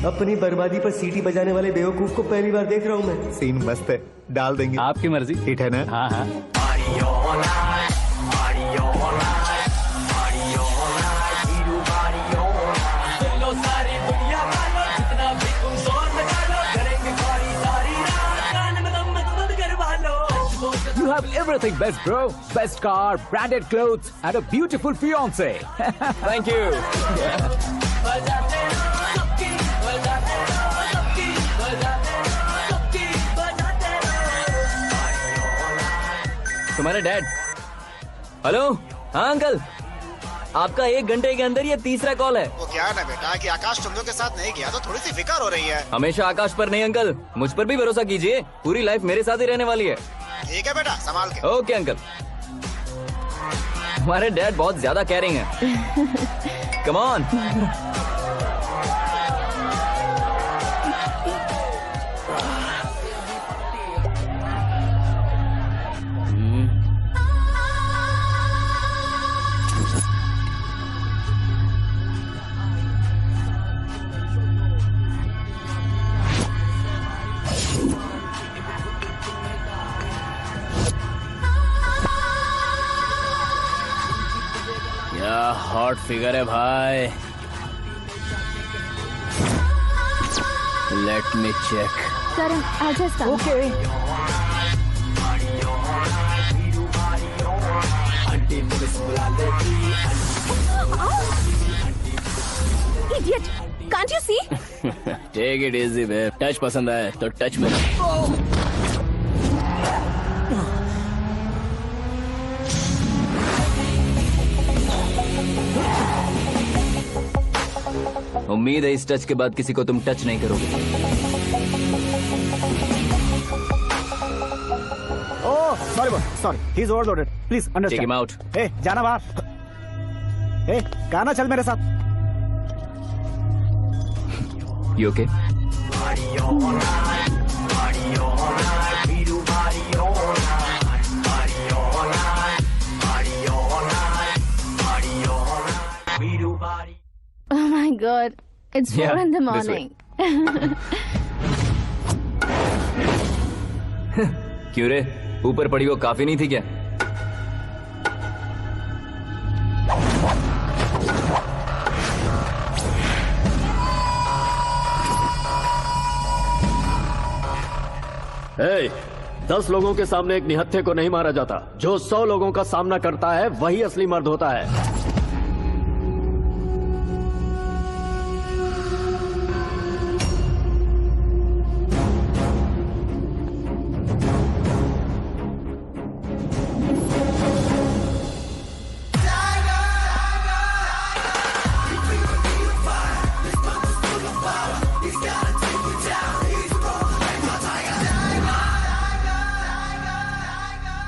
अपनी बर्बादी पर सीटी बजाने वाले बेवकूफ को पहली बार देख रहा हूँ मैं। सीन मस्त है, डाल देंगे। आपकी मर्जी। हिट है ना? हाँ हाँ। You have everything best, bro. Best car, branded clothes, and a beautiful fiance. Thank you. तुम्हारे डैड। हेलो, हाँ अंकल, आपका 1 घंटे के अंदर ये तीसरा कॉल है। वो क्या है ना बेटा कि आकाश तुम लोग के साथ नहीं गया तो थोड़ी सी फिक्र हो रही है। हमेशा आकाश पर नहीं अंकल, मुझ पर भी भरोसा कीजिए, पूरी लाइफ मेरे साथ ही रहने वाली है। ठीक है बेटा, संभाल के। Okay uncle. हमारे डैड बहुत ज्यादा केयरिंग है। Come on. हॉट फिगर है भाई। Let me check. करण, आजा साथ। Okay. Idiot! Can't you see? Take it easy babe. Touch पसंद आए तो टच में। उम्मीद है इस टच के बाद किसी को तुम टच नहीं करोगे। Oh sorry, he is overloaded, please take understand. Him out. ए जाना बाहर। ए गाना चल मेरे साथ। You okay? Oh my God, it's 4 in the this morning. क्यों रे, ऊपर पड़ी वो काफी नहीं थी क्या? Hey, 10 लोगों के सामने एक निहत्थे को नहीं मारा जाता। जो 100 लोगों का सामना करता है वही असली मर्द होता है।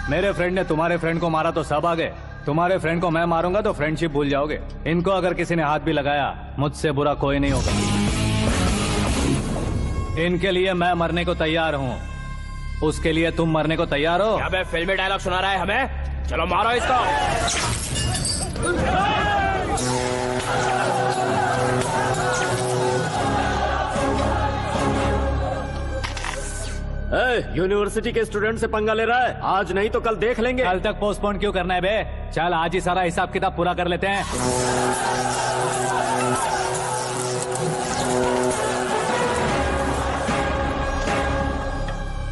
मेरे फ्रेंड ने तुम्हारे फ्रेंड को मारा तो सब आ गए, तुम्हारे फ्रेंड को मैं मारूंगा तो फ्रेंडशिप भूल जाओगे। इनको अगर किसी ने हाथ भी लगाया, मुझसे बुरा कोई नहीं होगा। इनके लिए मैं मरने को तैयार हूँ, उसके लिए तुम मरने को तैयार हो? क्या बे फिल्मी डायलॉग सुना रहा है हमें? चलो मारो इसको। यूनिवर्सिटी के स्टूडेंट से पंगा ले रहा है, आज नहीं तो कल देख लेंगे। कल तक पोस्टपोन क्यों करना है बे? चल आज ही सारा हिसाब किताब पूरा कर लेते हैं।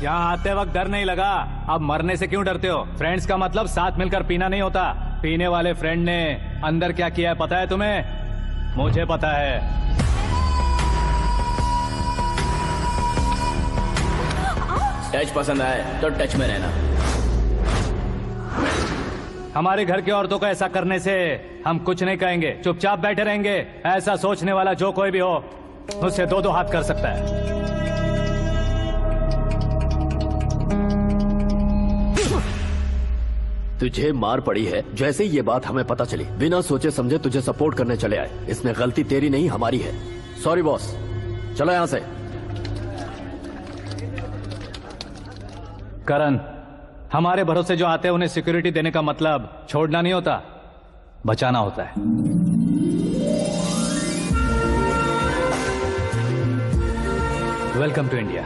यहाँ आते वक्त डर नहीं लगा, अब मरने से क्यों डरते हो? फ्रेंड्स का मतलब साथ मिलकर पीना नहीं होता। पीने वाले फ्रेंड ने अंदर क्या किया है पता है तुम्हें? मुझे पता है। टच पसंद आए तो टच में रहना। हमारे घर की औरतों को ऐसा करने से हम कुछ नहीं कहेंगे, चुपचाप बैठे रहेंगे। ऐसा सोचने वाला जो कोई भी हो, उससे दो दो हाथ कर सकता है। तुझे मार पड़ी है, जैसे ही ये बात हमें पता चली बिना सोचे समझे तुझे सपोर्ट करने चले आए। इसमें गलती तेरी नहीं हमारी है। सॉरी बॉस, चलो यहाँ से। करण, हमारे भरोसे जो आते हैं उन्हें सिक्योरिटी देने का मतलब छोड़ना नहीं होता, बचाना होता है। Welcome to India.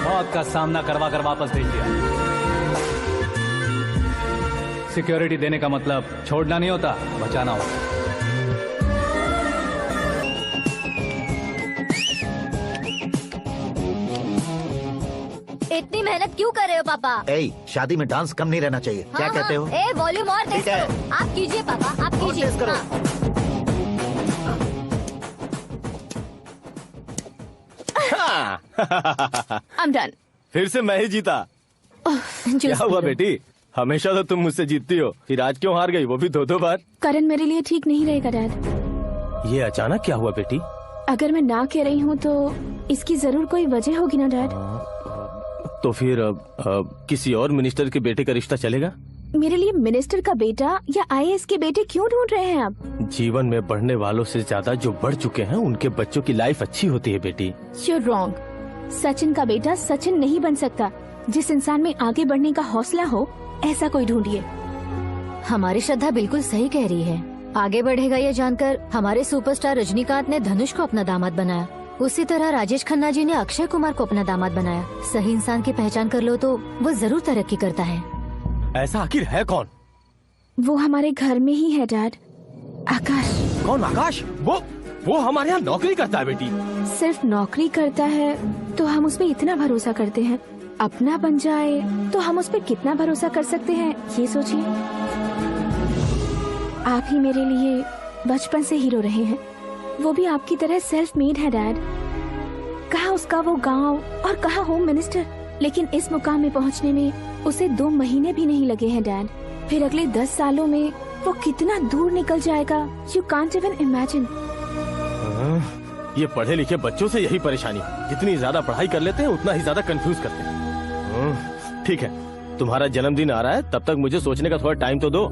मौत का सामना करवा कर वापस भेज दिया। सिक्योरिटी देने का मतलब छोड़ना नहीं होता, बचाना होता है। इतनी मेहनत क्यों कर रहे हो पापा? शादी में डांस कम नहीं रहना चाहिए। क्या कहते हो? ए वॉल्यूम और तेज करो। आप कीजिए पापा, आप कीजिए। I'm done. फिर से मैं ही जीता। क्या हुआ बेटी? हमेशा तो तुम मुझसे जीतती हो, फिर आज क्यों हार गई, वो भी दो बार? करण मेरे लिए ठीक नहीं रहेगा डैड। ये अचानक क्या हुआ बेटी? अगर मैं ना कह रही हूँ तो इसकी जरूर कोई वजह होगी ना डैड। तो फिर किसी और मिनिस्टर के बेटे का रिश्ता चलेगा? मेरे लिए मिनिस्टर का बेटा या आईएएस के बेटे क्यों ढूंढ रहे हैं आप? जीवन में बढ़ने वालों से ज्यादा जो बढ़ चुके हैं उनके बच्चों की लाइफ अच्छी होती है बेटी। You're wrong. सचिन का बेटा सचिन नहीं बन सकता। जिस इंसान में आगे बढ़ने का हौसला हो, ऐसा कोई ढूंढिए। हमारी श्रद्धा बिल्कुल सही कह रही है। आगे बढ़ेगा ये जानकर हमारे सुपरस्टार रजनीकांत ने धनुष को अपना दामाद बनाया। उसी तरह राजेश खन्ना जी ने अक्षय कुमार को अपना दामाद बनाया। सही इंसान की पहचान कर लो तो वो जरूर तरक्की करता है। ऐसा आखिर है कौन? वो हमारे घर में ही है डैड, आकाश। कौन आकाश? वो हमारे यहाँ नौकरी करता है बेटी। सिर्फ नौकरी करता है तो हम उस पर इतना भरोसा करते हैं, अपना बन जाए तो हम उस पर कितना भरोसा कर सकते हैं, ये सोचिए। आप ही मेरे लिए बचपन से हीरो रहे हैं, वो भी आपकी तरह सेल्फ मेड है डैड। कहाँ उसका वो गांव और कहाँ होम मिनिस्टर, लेकिन इस मुकाम में पहुँचने में उसे 2 महीने भी नहीं लगे हैं डैड। फिर अगले 10 सालों में वो कितना दूर निकल जाएगा, यू कांट इवन इमेजिन। ये पढ़े लिखे बच्चों से यही परेशानी, जितनी ज्यादा पढ़ाई कर लेते हैं उतना ही ज्यादा कंफ्यूज करते हैं। ठीक है, तुम्हारा जन्मदिन आ रहा है, तब तक मुझे सोचने का थोड़ा टाइम तो दो।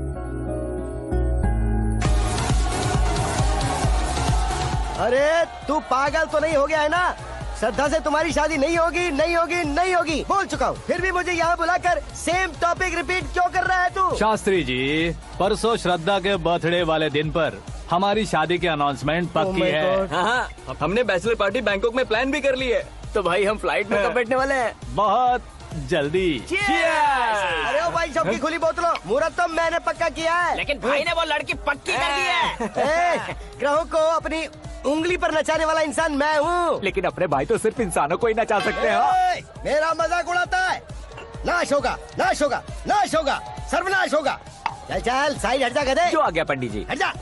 अरे तू पागल तो नहीं हो गया है ना? श्रद्धा से तुम्हारी शादी नहीं होगी, नहीं होगी, नहीं होगी, बोल चुका हूँ। फिर भी मुझे यहाँ बुलाकर सेम टॉपिक रिपीट क्यों कर रहा है तू? शास्त्री जी, परसों श्रद्धा के बर्थडे वाले दिन पर हमारी शादी की अनाउंसमेंट पक्की है। हाँ, हमने बैचलर पार्टी बैंकॉक में प्लान भी कर ली है। तो भाई हम फ्लाइट में कब बैठने वाले हैं? बहुत जल्दी। अरे ओ भाई, सबकी खुली बोतलों, मुहूर्त तो मैंने पक्का किया है। लेकिन भाई ने वो लड़की पक्की कर दी है। ग्रहों को अपनी उंगली पर नचाने वाला इंसान मैं हूँ। लेकिन अपने भाई तो सिर्फ इंसानों को ही नचा सकते हैं। मेरा मजाक उड़ाता है। नाश होगा, नाश होगा, नाश होगा, सर्वनाश होगा। चल चल साइड हट जा गधे। जो आ गया पंडित जी। हट जा।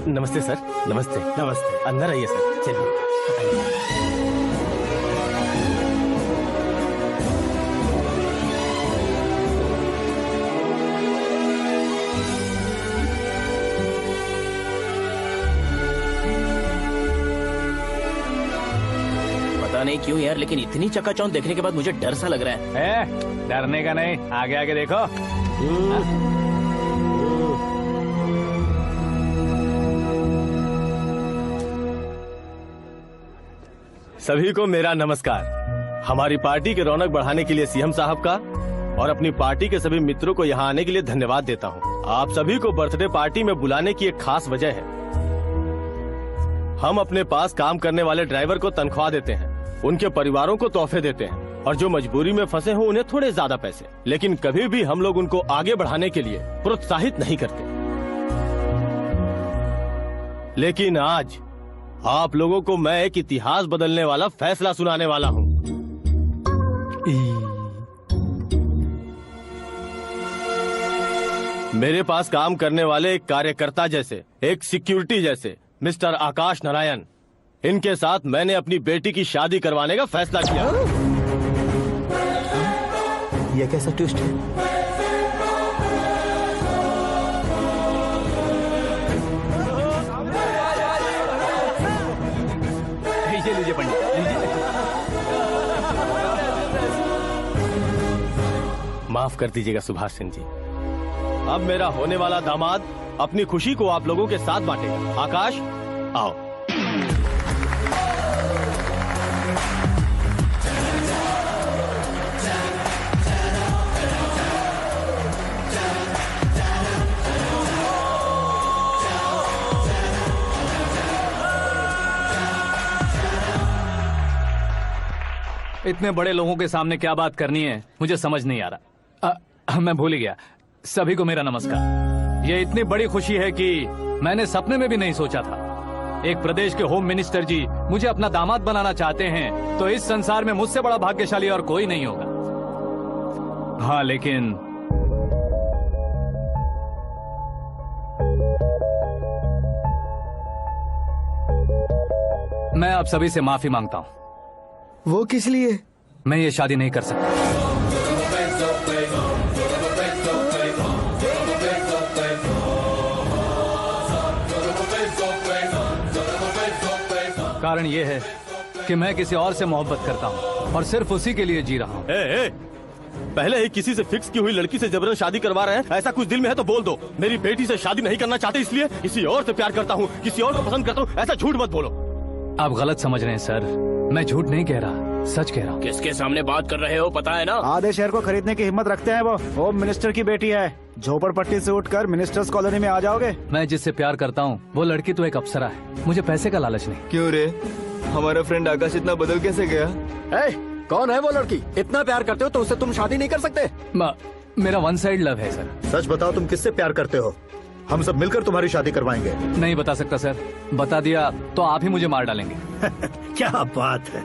नमस्ते सर। नमस्ते। नमस्ते। अंदर आइए सर। चलिए। नहीं क्यों यार, लेकिन इतनी चकाचौंध देखने के बाद मुझे डर सा लग रहा है। डरने का नहीं, आगे आगे देखो। सभी को मेरा नमस्कार। हमारी पार्टी की रौनक बढ़ाने के लिए सीएम साहब का और अपनी पार्टी के सभी मित्रों को यहाँ आने के लिए धन्यवाद देता हूँ। आप सभी को बर्थडे पार्टी में बुलाने की एक खास वजह है। हम अपने पास काम करने वाले ड्राइवर को तनख्वाह देते हैं, उनके परिवारों को तोहफे देते हैं और जो मजबूरी में फंसे हो उन्हें थोड़े ज्यादा पैसे, लेकिन कभी भी हम लोग उनको आगे बढ़ाने के लिए प्रोत्साहित नहीं करते। लेकिन आज आप लोगों को मैं एक इतिहास बदलने वाला फैसला सुनाने वाला हूँ। मेरे पास काम करने वाले एक कार्यकर्ता जैसे, एक सिक्योरिटी जैसे मिस्टर आकाश नारायण, इनके साथ मैंने अपनी बेटी की शादी करवाने का फैसला किया। ये कैसा ट्विस्ट है? ये लीजिए पंडित, माफ कर दीजिएगा सुभाष सिंह जी। अब मेरा होने वाला दामाद अपनी खुशी को आप लोगों के साथ बांटेगा। आकाश, आओ। इतने बड़े लोगों के सामने क्या बात करनी है मुझे समझ नहीं आ रहा। मैं भूल ही गया। सभी को मेरा नमस्कार। ये इतनी बड़ी खुशी है कि मैंने सपने में भी नहीं सोचा था। एक प्रदेश के होम मिनिस्टर जी मुझे अपना दामाद बनाना चाहते हैं तो इस संसार में मुझसे बड़ा भाग्यशाली और कोई नहीं होगा। हाँ, लेकिन मैं आप सभी से माफी मांगता हूँ। वो किस लिए? मैं ये शादी नहीं कर सकता। कारण ये है कि मैं किसी और से मोहब्बत करता हूँ और सिर्फ उसी के लिए जी रहा हूँ। पहले ही किसी से फिक्स की हुई लड़की से जबरन शादी करवा रहे हैं। ऐसा कुछ दिल में है तो बोल दो। मेरी बेटी से शादी नहीं करना चाहते इसलिए किसी और से प्यार करता हूँ, किसी और को पसंद करता हूँ, ऐसा झूठ मत बोलो। आप गलत समझ रहे हैं सर, मैं झूठ नहीं कह रहा, सच कह रहा हूँ। किसके सामने बात कर रहे हो पता है ना? आधे शहर को खरीदने की हिम्मत रखते हैं वो। होम मिनिस्टर की बेटी है। झोपड़पट्टी से उठकर मिनिस्टर्स कॉलोनी में आ जाओगे। मैं जिससे प्यार करता हूँ वो लड़की तो एक अप्सरा है, मुझे पैसे का लालच नहीं। क्यों रे, हमारा फ्रेंड आकाश इतना बदल कैसे गया? कौन है वो लड़की? इतना प्यार करते हो तो उससे तुम शादी नहीं कर सकते? मेरा वन साइड लव है सर। सच बताओ, तुम किससे प्यार करते हो? हम सब मिलकर तुम्हारी शादी करवाएंगे। नहीं बता सकता सर, बता दिया तो आप ही मुझे मार डालेंगे। क्या बात है,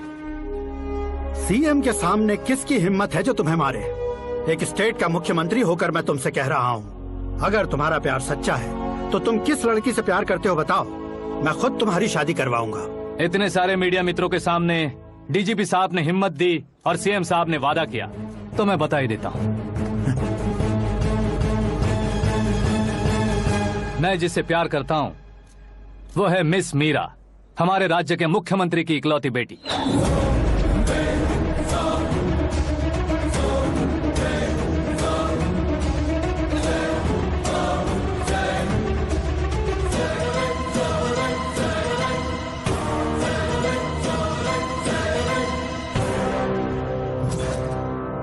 सीएम के सामने किसकी हिम्मत है जो तुम्हें मारे? एक स्टेट का मुख्यमंत्री होकर मैं तुमसे कह रहा हूँ, अगर तुम्हारा प्यार सच्चा है तो तुम किस लड़की से प्यार करते हो बताओ, मैं खुद तुम्हारी शादी करवाऊंगा। इतने सारे मीडिया मित्रों के सामने डीजीपी साहब ने हिम्मत दी और सीएम साहब ने वादा किया तो मैं बता ही देता हूँ। मैं जिससे प्यार करता हूँ वो है मिस मीरा, हमारे राज्य के मुख्यमंत्री की इकलौती बेटी।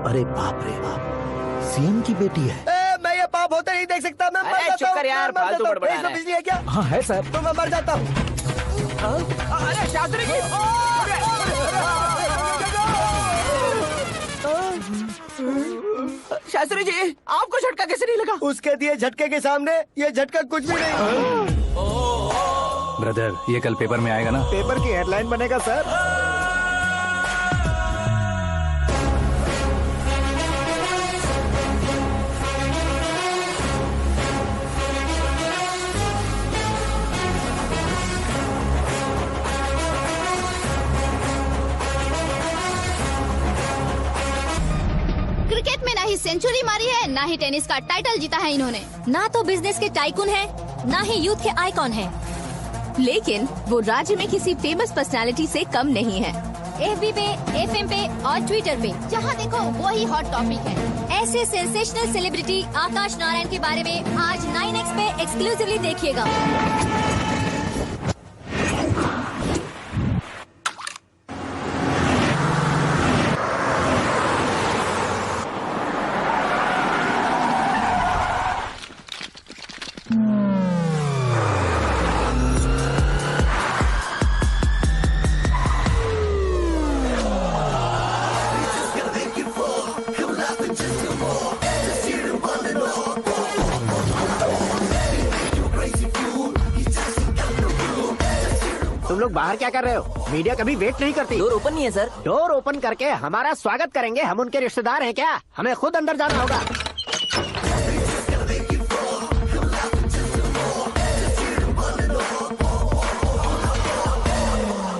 अरे बाप रे बाप, सीएम की बेटी है। मैं ये पाप होते नहीं देख सकता। मैं मर जाता हूँ। चुप कर यार, फालतू बड़बड़ा रहा है। बिजली है क्या? हाँ है सर। तो मैं मर जाता हूँ। अरे शास्त्री जी, शास्त्री जी आपको झटका कैसे नहीं लगा? उसके दिए झटके के सामने ये झटका कुछ भी नहीं। ब्रदर, ये कल पेपर में आएगा ना? पेपर की हेडलाइन बनेगा सर। क्रिकेट में ना ही सेंचुरी मारी है, ना ही टेनिस का टाइटल जीता है इन्होंने। ना तो बिजनेस के टाइकून है, ना ही यूथ के आइकॉन है, लेकिन वो राज्य में किसी फेमस पर्सनालिटी से कम नहीं है। FB पे, FM पे और ट्विटर पे, जहाँ देखो वही हॉट टॉपिक है। ऐसे सेंसेशनल सेलिब्रिटी आकाश नारायण के बारे में आज 9X पे एक्सक्लूसिवली देखिएगा। तुम लोग बाहर क्या कर रहे हो? मीडिया कभी वेट नहीं करती। डोर ओपन नहीं है सर। डोर ओपन करके हमारा स्वागत करेंगे? हम उनके रिश्तेदार हैं क्या? हमें खुद अंदर जाना होगा।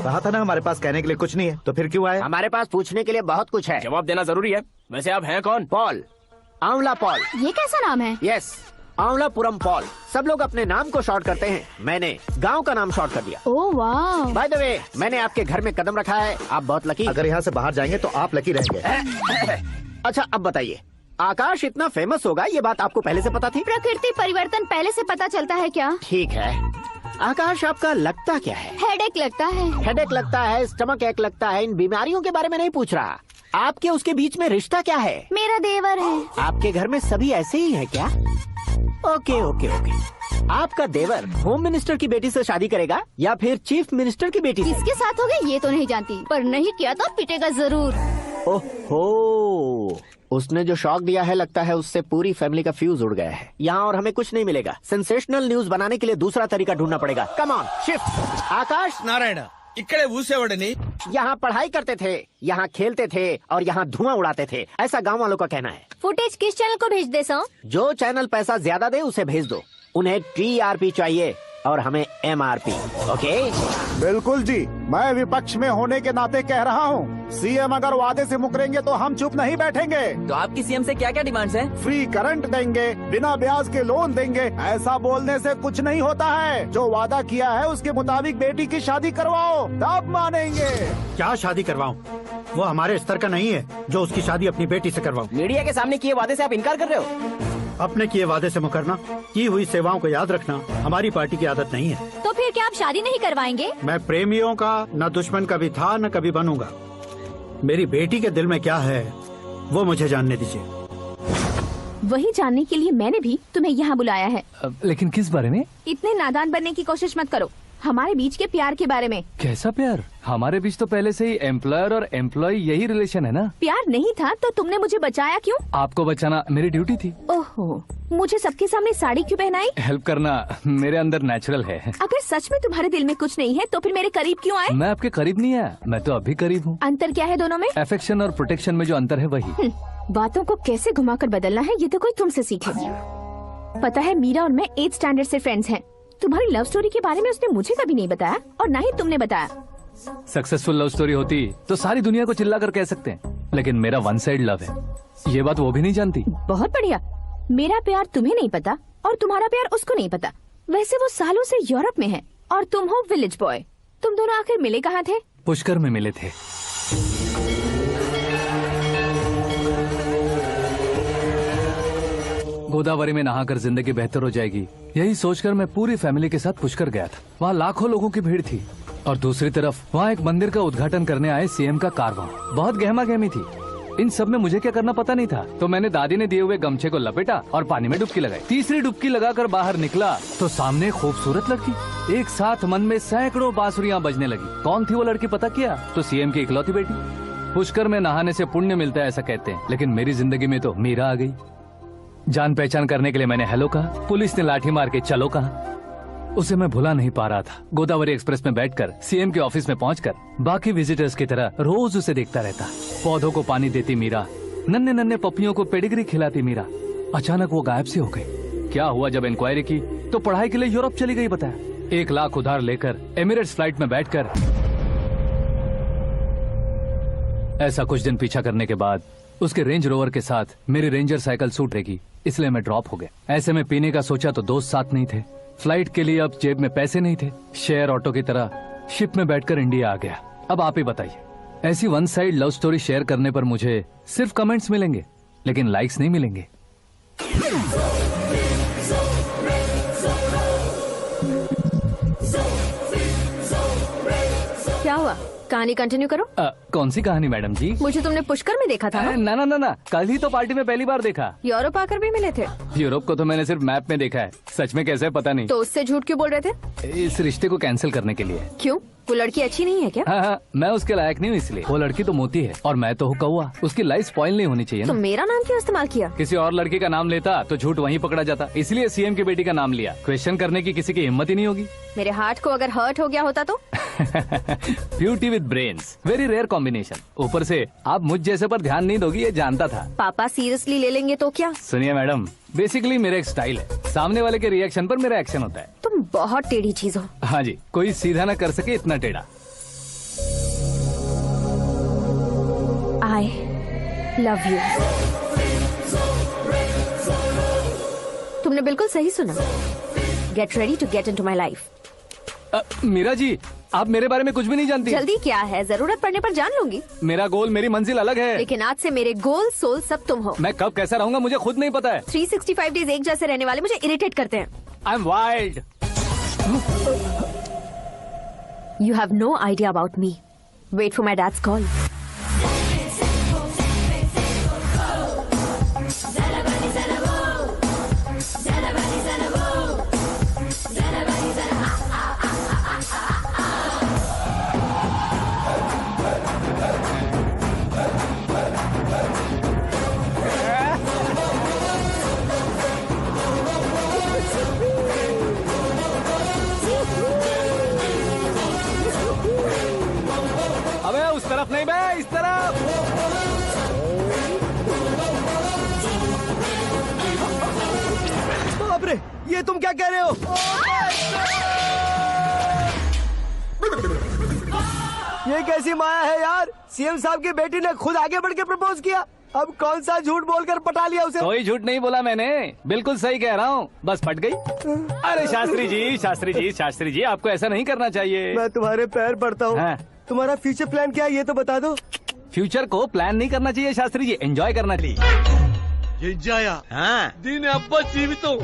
कहा था ना हमारे पास कहने के लिए कुछ नहीं है, तो फिर क्यों आए? हमारे पास पूछने के लिए बहुत कुछ है। जवाब देना जरूरी है। वैसे आप हैं कौन? पॉल, आंवला पॉल। ये कैसा नाम है? Yes, Anwalapuram Paul. सब लोग अपने नाम को शॉर्ट करते हैं, मैंने गांव का नाम शॉर्ट कर दिया। ओह वाह। बाय द वे, मैंने आपके घर में कदम रखा है, आप बहुत लकी। अगर यहाँ से बाहर जाएंगे तो आप लकी रहेंगे। अच्छा अब बताइए, आकाश इतना फेमस होगा ये बात आपको पहले से पता थी? प्रकृति परिवर्तन पहले से पता चलता है क्या? ठीक है, आकाश आपका लगता क्या है? हेडेक लगता है। हेडेक लगता है, स्टमक एक लगता है, इन बीमारियों के बारे में नहीं पूछ रहा। आपके उसके बीच में रिश्ता क्या है? मेरा देवर है। आपके घर में सभी ऐसे ही है क्या? Okay okay okay. आपका देवर होम मिनिस्टर की बेटी से शादी करेगा या फिर चीफ मिनिस्टर की बेटी से? किसके साथ होगा ये तो नहीं जानती, पर नहीं किया तो पिटेगा जरूर। ओहो, उसने जो शॉक दिया है लगता है उससे पूरी फैमिली का फ्यूज उड़ गया है। यहाँ और हमें कुछ नहीं मिलेगा। सेंसेशनल न्यूज बनाने के लिए दूसरा तरीका ढूंढना पड़ेगा। Come on, shift. Akash Narayan इकड़े ऊसेवड़नी यहाँ पढ़ाई करते थे, यहाँ खेलते थे और यहाँ धुआं उड़ाते थे, ऐसा गांव वालों का कहना है। फुटेज किस चैनल को भेज दे सो? जो चैनल पैसा ज्यादा दे उसे भेज दो। उन्हें TRP चाहिए और हमें MRP। ओके? बिल्कुल जी, मैं विपक्ष में होने के नाते कह रहा हूँ, सीएम अगर वादे से मुकरेंगे तो हम चुप नहीं बैठेंगे। तो आपकी सीएम से क्या क्या डिमांड्स हैं? फ्री करंट देंगे, बिना ब्याज के लोन देंगे। ऐसा बोलने से कुछ नहीं होता है। जो वादा किया है उसके मुताबिक बेटी की शादी करवाओ, तब मानेंगे। क्या शादी करवाऊं? वो हमारे स्तर का नहीं है जो उसकी शादी अपनी बेटी से करवाऊं। मीडिया के सामने किए वादे से आप इनकार कर रहे हो? अपने किए वादे से मुकरना, की हुई सेवाओं को याद रखना हमारी पार्टी की आदत नहीं है। तो फिर क्या आप शादी नहीं करवाएंगे? मैं प्रेमियों का न दुश्मन कभी था न कभी बनूंगा। मेरी बेटी के दिल में क्या है वो मुझे जानने दीजिए। वही जानने के लिए मैंने भी तुम्हें यहाँ बुलाया है। लेकिन किस बारे में? इतने नादान बनने की कोशिश मत करो। हमारे बीच के प्यार के बारे में। कैसा प्यार? हमारे बीच तो पहले से ही एम्प्लॉयर और एम्प्लॉय यही रिलेशन है ना। प्यार नहीं था तो तुमने मुझे बचाया क्यों? आपको बचाना मेरी ड्यूटी थी। ओहो, मुझे सबके सामने साड़ी क्यों पहनाई? हेल्प करना मेरे अंदर नेचुरल है। अगर सच में तुम्हारे दिल में कुछ नहीं है तो फिर मेरे करीब क्यों आए? मैं आपके करीब नहीं आया, मैं तो अभी करीब हूँ। अंतर क्या है दोनों में? अफेक्शन और प्रोटेक्शन में जो अंतर है वही। बातों को कैसे घुमाकर बदलना है ये तो कोई तुमसे सीखे। पता है, मीरा और मैं 8th स्टैंडर्ड से फ्रेंड्स हैं। तुम्हारी लव स्टोरी के बारे में उसने मुझे कभी नहीं बताया और ना ही तुमने बताया। सक्सेसफुल लव स्टोरी होती तो सारी दुनिया को चिल्ला कर कह सकते हैं, लेकिन मेरा वन साइड लव है, ये बात वो भी नहीं जानती। बहुत बढ़िया। मेरा प्यार तुम्हें नहीं पता और तुम्हारा प्यार उसको नहीं पता। वैसे वो सालों से यूरोप में है और तुम हो विलेज बॉय। तुम दोनों आखिर मिले कहाँ थे? पुष्कर में मिले थे। गोदावरी में नहाकर जिंदगी बेहतर हो जाएगी, यही सोचकर मैं पूरी फैमिली के साथ पुष्कर गया था। वहाँ लाखों लोगों की भीड़ थी और दूसरी तरफ वहाँ एक मंदिर का उद्घाटन करने आए सीएम का कारवां। बहुत गहमा गहमी थी। इन सब में मुझे क्या करना पता नहीं था, तो मैंने दादी ने दिए हुए गमछे को लपेटा और पानी में डुबकी लगाई। तीसरी डुबकी लगाकर बाहर निकला तो सामने एक खूबसूरत लड़की। एक साथ मन में सैकड़ों बांसुरियां बजने लगी। कौन थी वो लड़की पता किया? तो सीएम की इकलौती बेटी। पुष्कर में नहाने से पुण्य मिलता है ऐसा कहते हैं, लेकिन मेरी जिंदगी में तो मीरा आ गई। जान पहचान करने के लिए मैंने हेलो कहा, पुलिस ने लाठी मार के चलो कहा। उसे मैं भुला नहीं पा रहा था। गोदावरी एक्सप्रेस में बैठकर सीएम के ऑफिस में पहुंचकर बाकी विजिटर्स की तरह रोज उसे देखता रहता। पौधों को पानी देती मीरा, नन्हे नन्हे पपियों को पेडिग्री खिलाती मीरा। अचानक वो गायब सी हो गई। क्या हुआ? जब इंक्वायरी की तो पढ़ाई के लिए यूरोप चली गई बताया। 1 लाख उधार लेकर एमिरेट्स फ्लाइट में बैठकर। ऐसा कुछ दिन पीछा करने के बाद उसके रेंज रोवर के साथ मेरी रेंजर साइकिल छूट रहेगी, इसलिए मैं ड्रॉप हो गया। ऐसे में पीने का सोचा तो दोस्त साथ नहीं थे। फ्लाइट के लिए अब जेब में पैसे नहीं थे। शेयर ऑटो की तरह शिप में बैठकर इंडिया आ गया। अब आप ही बताइए, ऐसी one side love story share करने पर मुझे सिर्फ कमेंट्स मिलेंगे, लेकिन लाइक्स नहीं मिलेंगे। क्या हुआ? कहानी कंटिन्यू करो। कौन सी कहानी मैडम जी? मुझे तुमने पुष्कर में देखा था ना? ना ना ना, कल ही तो पार्टी में पहली बार देखा। यूरोप आकर भी मिले थे? यूरोप को तो मैंने सिर्फ मैप में देखा है, सच में कैसे पता नहीं। तो उससे झूठ क्यों बोल रहे थे? इस रिश्ते को कैंसिल करने के लिए। क्यों? वो लड़की अच्छी नहीं है क्या? हाँ, मैं उसके लायक नहीं हूँ इसलिए। वो लड़की तो मोती है और मैं तो हूँ कौवा। उसकी लाइफ स्पॉइल नहीं होनी चाहिए तो ना। मेरा नाम क्यों इस्तेमाल किया? किसी और लड़की का नाम लेता तो झूठ वहीं पकड़ा जाता, इसलिए सीएम की बेटी का नाम लिया। क्वेश्चन करने की किसी की हिम्मत ही नहीं होगी। मेरे हार्ट को अगर हर्ट हो गया होता तो? Beauty with brains, very rare combination. ऊपर से आप मुझ जैसे पर ध्यान नहीं दोगी ये जानता था। पापा सीरियसली ले लेंगे तो क्या? सुनिए मैडम, बेसिकली मेरा एक स्टाइल है, सामने वाले के रिएक्शन पर मेरा एक्शन होता है। तुम बहुत टेढ़ी चीज हो। हाँ जी, कोई सीधा ना कर सके इतना टेढ़ा। I love you। तुमने बिल्कुल सही सुना। Get ready to get into my life। Meera ji, आप मेरे बारे में कुछ भी नहीं जानती। जल्दी क्या है, जरूरत पड़ने पर जान लूंगी। मेरा गोल, मेरी मंजिल अलग है। लेकिन आज से मेरे गोल सोल सब तुम हो। मैं कब कैसा रहूंगा मुझे खुद नहीं पता है। 365 डेज एक जैसे रहने वाले मुझे इरिटेट करते हैं। I am wild. You have no idea about me। Wait for my dad's call। अबे उस तरफ नहीं बे, इस तरफ। बाप रे, ये तुम क्या कह रहे हो? ये कैसी माया है यार? सीएम साहब की बेटी ने खुद आगे बढ़ के प्रपोज किया। अब कौन सा झूठ बोलकर पटा लिया उसे? कोई झूठ नहीं बोला मैंने, बिल्कुल सही कह रहा हूँ, बस फट गई। अरे शास्त्री जी, शास्त्री जी, शास्त्री जी, आपको ऐसा नहीं करना चाहिए। मैं तुम्हारे पैर पड़ता हूँ। हाँ। तुम्हारा फ्यूचर प्लान क्या है ये तो बता दो। फ्यूचर को प्लान नहीं करना चाहिए शास्त्री जी, एंजॉय करना चाहिए। ఎంజాయా దీని అబ్బా జీవితం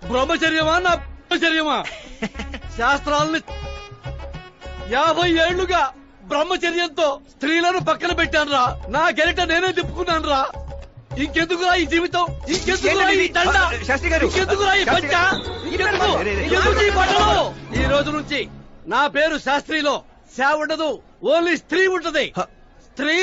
బ్రహ్మచర్యమా నా బ్రహ్మచర్యమా శాస్త్రాలని 50 ఏళ్లుగా బ్రహ్మచర్యంతో స్త్రీలను పక్కన పెట్టానురా. నా గెరిట నేనే తిప్పుకున్నాను రా. ఇంకెందుకురా ఈ జీవితం? ఇంకెందుకురా ఈ దండ? ఇంకెందుకురా ఈ పంచ? ఎందుకు ఈ బట్టలు? ఈ రోజు నుంచి నా పేరు శాస్త్రిలో శా ఉండదు, ఓన్లీ స్త్రీ ఉంటది. స్త్రీ.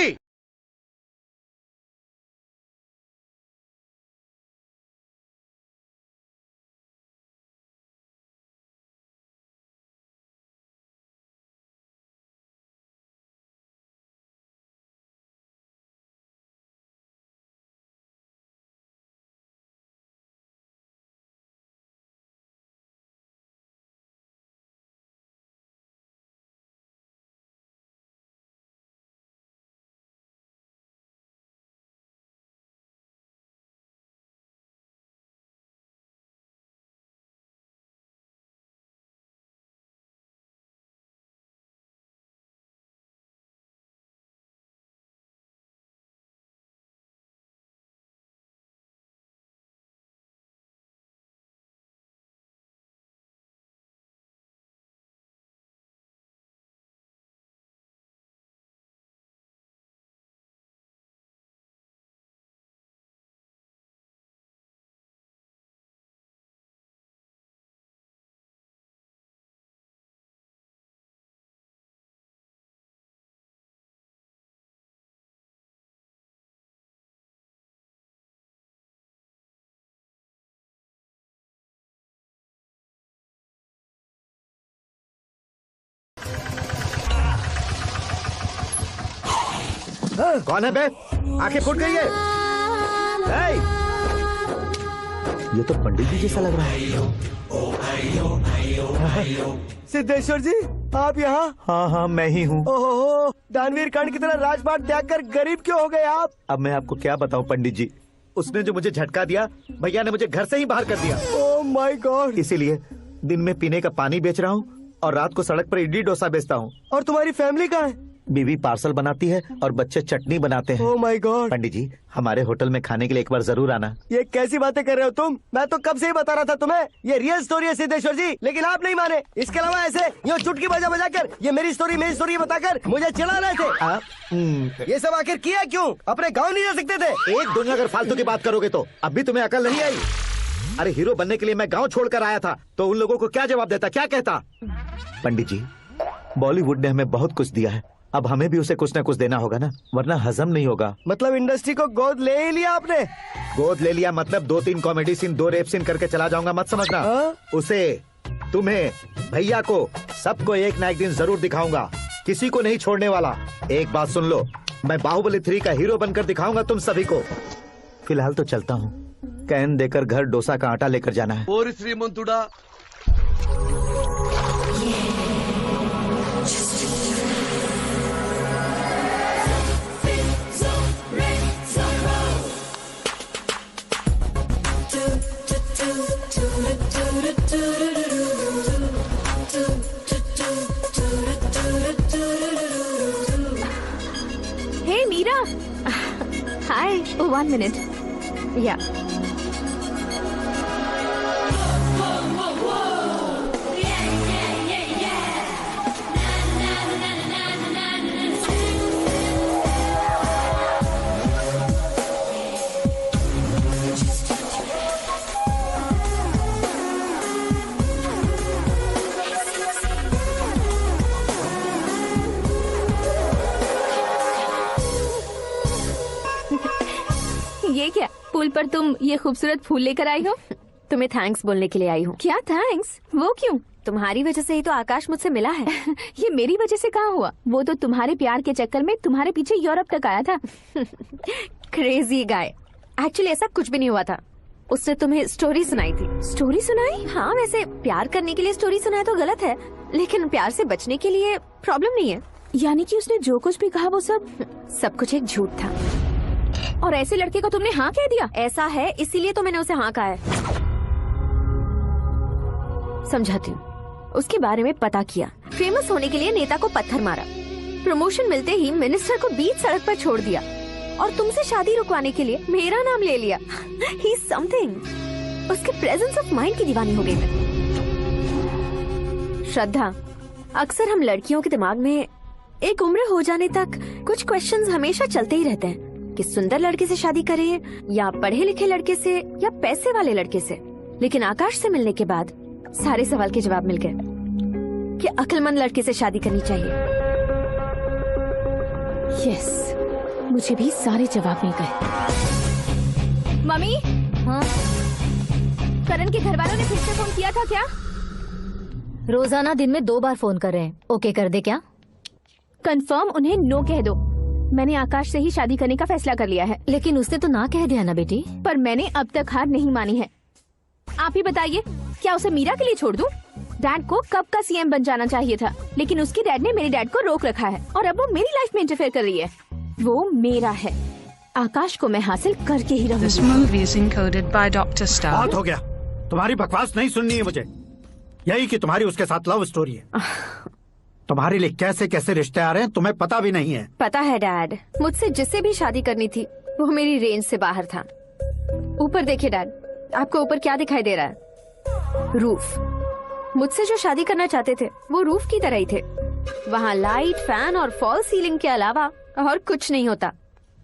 कौन है बे? आंखें फूट गई है। ए! ये तो पंडित जी जैसा लग रहा है। सिद्धेश्वर जी, आप यहाँ? हाँ हाँ, मैं ही हूँ। ओहो, दानवीर कर्ण की तरह राजपाट त्याग कर गरीब क्यों हो गए आप? अब मैं आपको क्या बताऊँ पंडित जी, उसने जो मुझे झटका दिया, भैया ने मुझे घर से ही बाहर कर दिया। Oh my God. इसीलिए दिन में पीने का पानी बेच रहा हूँ और रात को सड़क पर इडली डोसा बेचता हूँ। और तुम्हारी फैमिली कहाँ है? बीवी पार्सल बनाती है और बच्चे चटनी बनाते हैं। Oh my God. पंडित जी, हमारे होटल में खाने के लिए एक बार जरूर आना। ये कैसी बातें कर रहे हो तुम? मैं तो कब से ही बता रहा था तुम्हें, ये रियल स्टोरी है सिद्धेश्वर जी, लेकिन आप नहीं माने। इसके अलावा ऐसे यूँ चुटकी बजा बजा कर ये मेरी स्टोरी बताकर मुझे चिढ़ा रहे थे। ये सब आखिर किया क्यों? अपने गाँव नहीं जा सकते थे? एक दिन अगर फालतू की बात करोगे तो अब भी तुम्हें अकल नहीं आई? अरे हीरो बनने के लिए मैं गांव छोड़कर आया था, तो उन लोगों को क्या जवाब देता, क्या कहता? पंडित जी, बॉलीवुड ने हमें बहुत कुछ दिया है, अब हमें भी उसे कुछ न कुछ देना होगा ना, वरना हजम नहीं होगा। मतलब इंडस्ट्री को गोद ले ही लिया आपने? गोद ले लिया मतलब 2-3 कॉमेडी सीन, 2 रेप सीन करके चला जाऊंगा मत समझना। उसे, तुम्हें, भैया को, सबको एक ना एक दिन जरूर दिखाऊंगा, किसी को नहीं छोड़ने वाला। एक बात सुन लो, मैं बाहुबली 3 का हीरो बनकर दिखाऊंगा तुम सभी को। फिलहाल तो चलता हूँ, कैन देकर घर डोसा का आटा लेकर जाना है। और श्रीमंतुड़ा हे मीरा, हाय। 1 मिनट। या ये क्या, पुल पर तुम ये खूबसूरत फूल लेकर आई हो? तुम्हें थैंक्स बोलने के लिए आई हूँ। क्या थैंक्स? वो क्यों? तुम्हारी वजह से ही तो आकाश मुझसे मिला है। ये मेरी वजह से कहाँ हुआ? वो तो तुम्हारे प्यार के चक्कर में तुम्हारे पीछे यूरोप तक आया था। Crazy guy. एक्चुअली ऐसा कुछ भी नहीं हुआ था, उसने तुम्हें स्टोरी सुनाई थी। स्टोरी सुनाई? हाँ, वैसे प्यार करने के लिए स्टोरी सुनाए तो गलत है, लेकिन प्यार से बचने के लिए प्रॉब्लम नहीं है। यानी कि उसने जो कुछ भी कहा वो सब कुछ एक झूठ था। और ऐसे लड़के को तुमने हाँ कह दिया? ऐसा है, इसीलिए तो मैंने उसे हाँ कहा है। समझाती हूँ। उसके बारे में पता किया, फेमस होने के लिए नेता को पत्थर मारा, प्रमोशन मिलते ही मिनिस्टर को बीच सड़क पर छोड़ दिया, और तुमसे शादी रुकवाने के लिए मेरा नाम ले लिया। ही समथिंग। उसके प्रेजेंस ऑफ माइंड की दीवानी हो गई मैं। श्रद्धा, अक्सर हम लड़कियों के दिमाग में एक उम्र हो जाने तक कुछ क्वेश्चंस हमेशा चलते ही रहते हैं कि सुंदर लड़के से शादी करें या पढ़े लिखे लड़के से या पैसे वाले लड़के से। लेकिन आकाश से मिलने के बाद सारे सवाल के जवाब मिल गए कि अक्लमंद लड़के से शादी करनी चाहिए। यस, मुझे भी सारे जवाब मिल गए। मम्मी, हाँ? करण के घर वालों ने फिर से फोन किया था क्या? रोजाना दिन में 2 बार फोन कर रहे हैं। ओके कर दे क्या? कंफर्म उन्हें नो कह दो। मैंने आकाश से ही शादी करने का फैसला कर लिया है। लेकिन उसने तो ना कह दिया ना बेटी। पर मैंने अब तक हार नहीं मानी है। आप ही बताइए, क्या उसे मीरा के लिए छोड़ दूं? डैड को कब का सीएम बन जाना चाहिए था, लेकिन उसके डैड ने मेरे डैड को रोक रखा है और अब वो मेरी लाइफ में इंटरफेयर कर रही है। वो मेरा है, आकाश को मैं हासिल करके ही रहूंगी। This movie is encoded by Dr. Star. बहुत हो गया, तुम्हारी बकवास नहीं सुननी है मुझे। यही कि तुम्हारी उसके साथ लव स्टोरी है। तुम्हारे लिए कैसे कैसे रिश्ते आ रहे हैं तुम्हें पता भी नहीं है। पता है डैड, मुझसे जिससे भी शादी करनी थी वो मेरी रेंज से बाहर था। ऊपर देखिए डैड, आपको ऊपर क्या दिखाई दे रहा है? रूफ। मुझसे जो शादी करना चाहते थे वो रूफ की तरह ही थे। वहाँ लाइट, फैन और फॉल सीलिंग के अलावा और कुछ नहीं होता।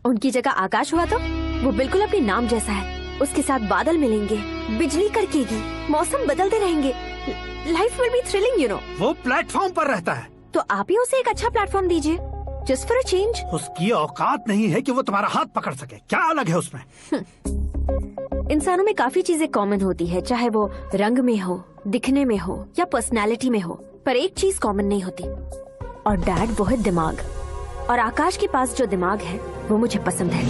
उनकी जगह आकाश हुआ तो वो बिल्कुल अपने नाम जैसा है। उसके साथ बादल मिलेंगे, बिजली कड़केगी, मौसम बदलते रहेंगे, life will be thrilling, you know. वो प्लेटफॉर्म पर रहता है तो आप ही उसे एक अच्छा प्लेटफॉर्म दीजिए, जस्ट फॉर अ चेंज। उसकी औकात नहीं है कि वो तुम्हारा हाथ पकड़ सके। क्या अलग है उसमें? इंसानों में काफी चीजें कॉमन होती है, चाहे वो रंग में हो, दिखने में हो या पर्सनालिटी में हो, पर एक चीज कॉमन नहीं होती, और डैड वो है दिमाग। और आकाश के पास जो दिमाग है वो मुझे पसंद है।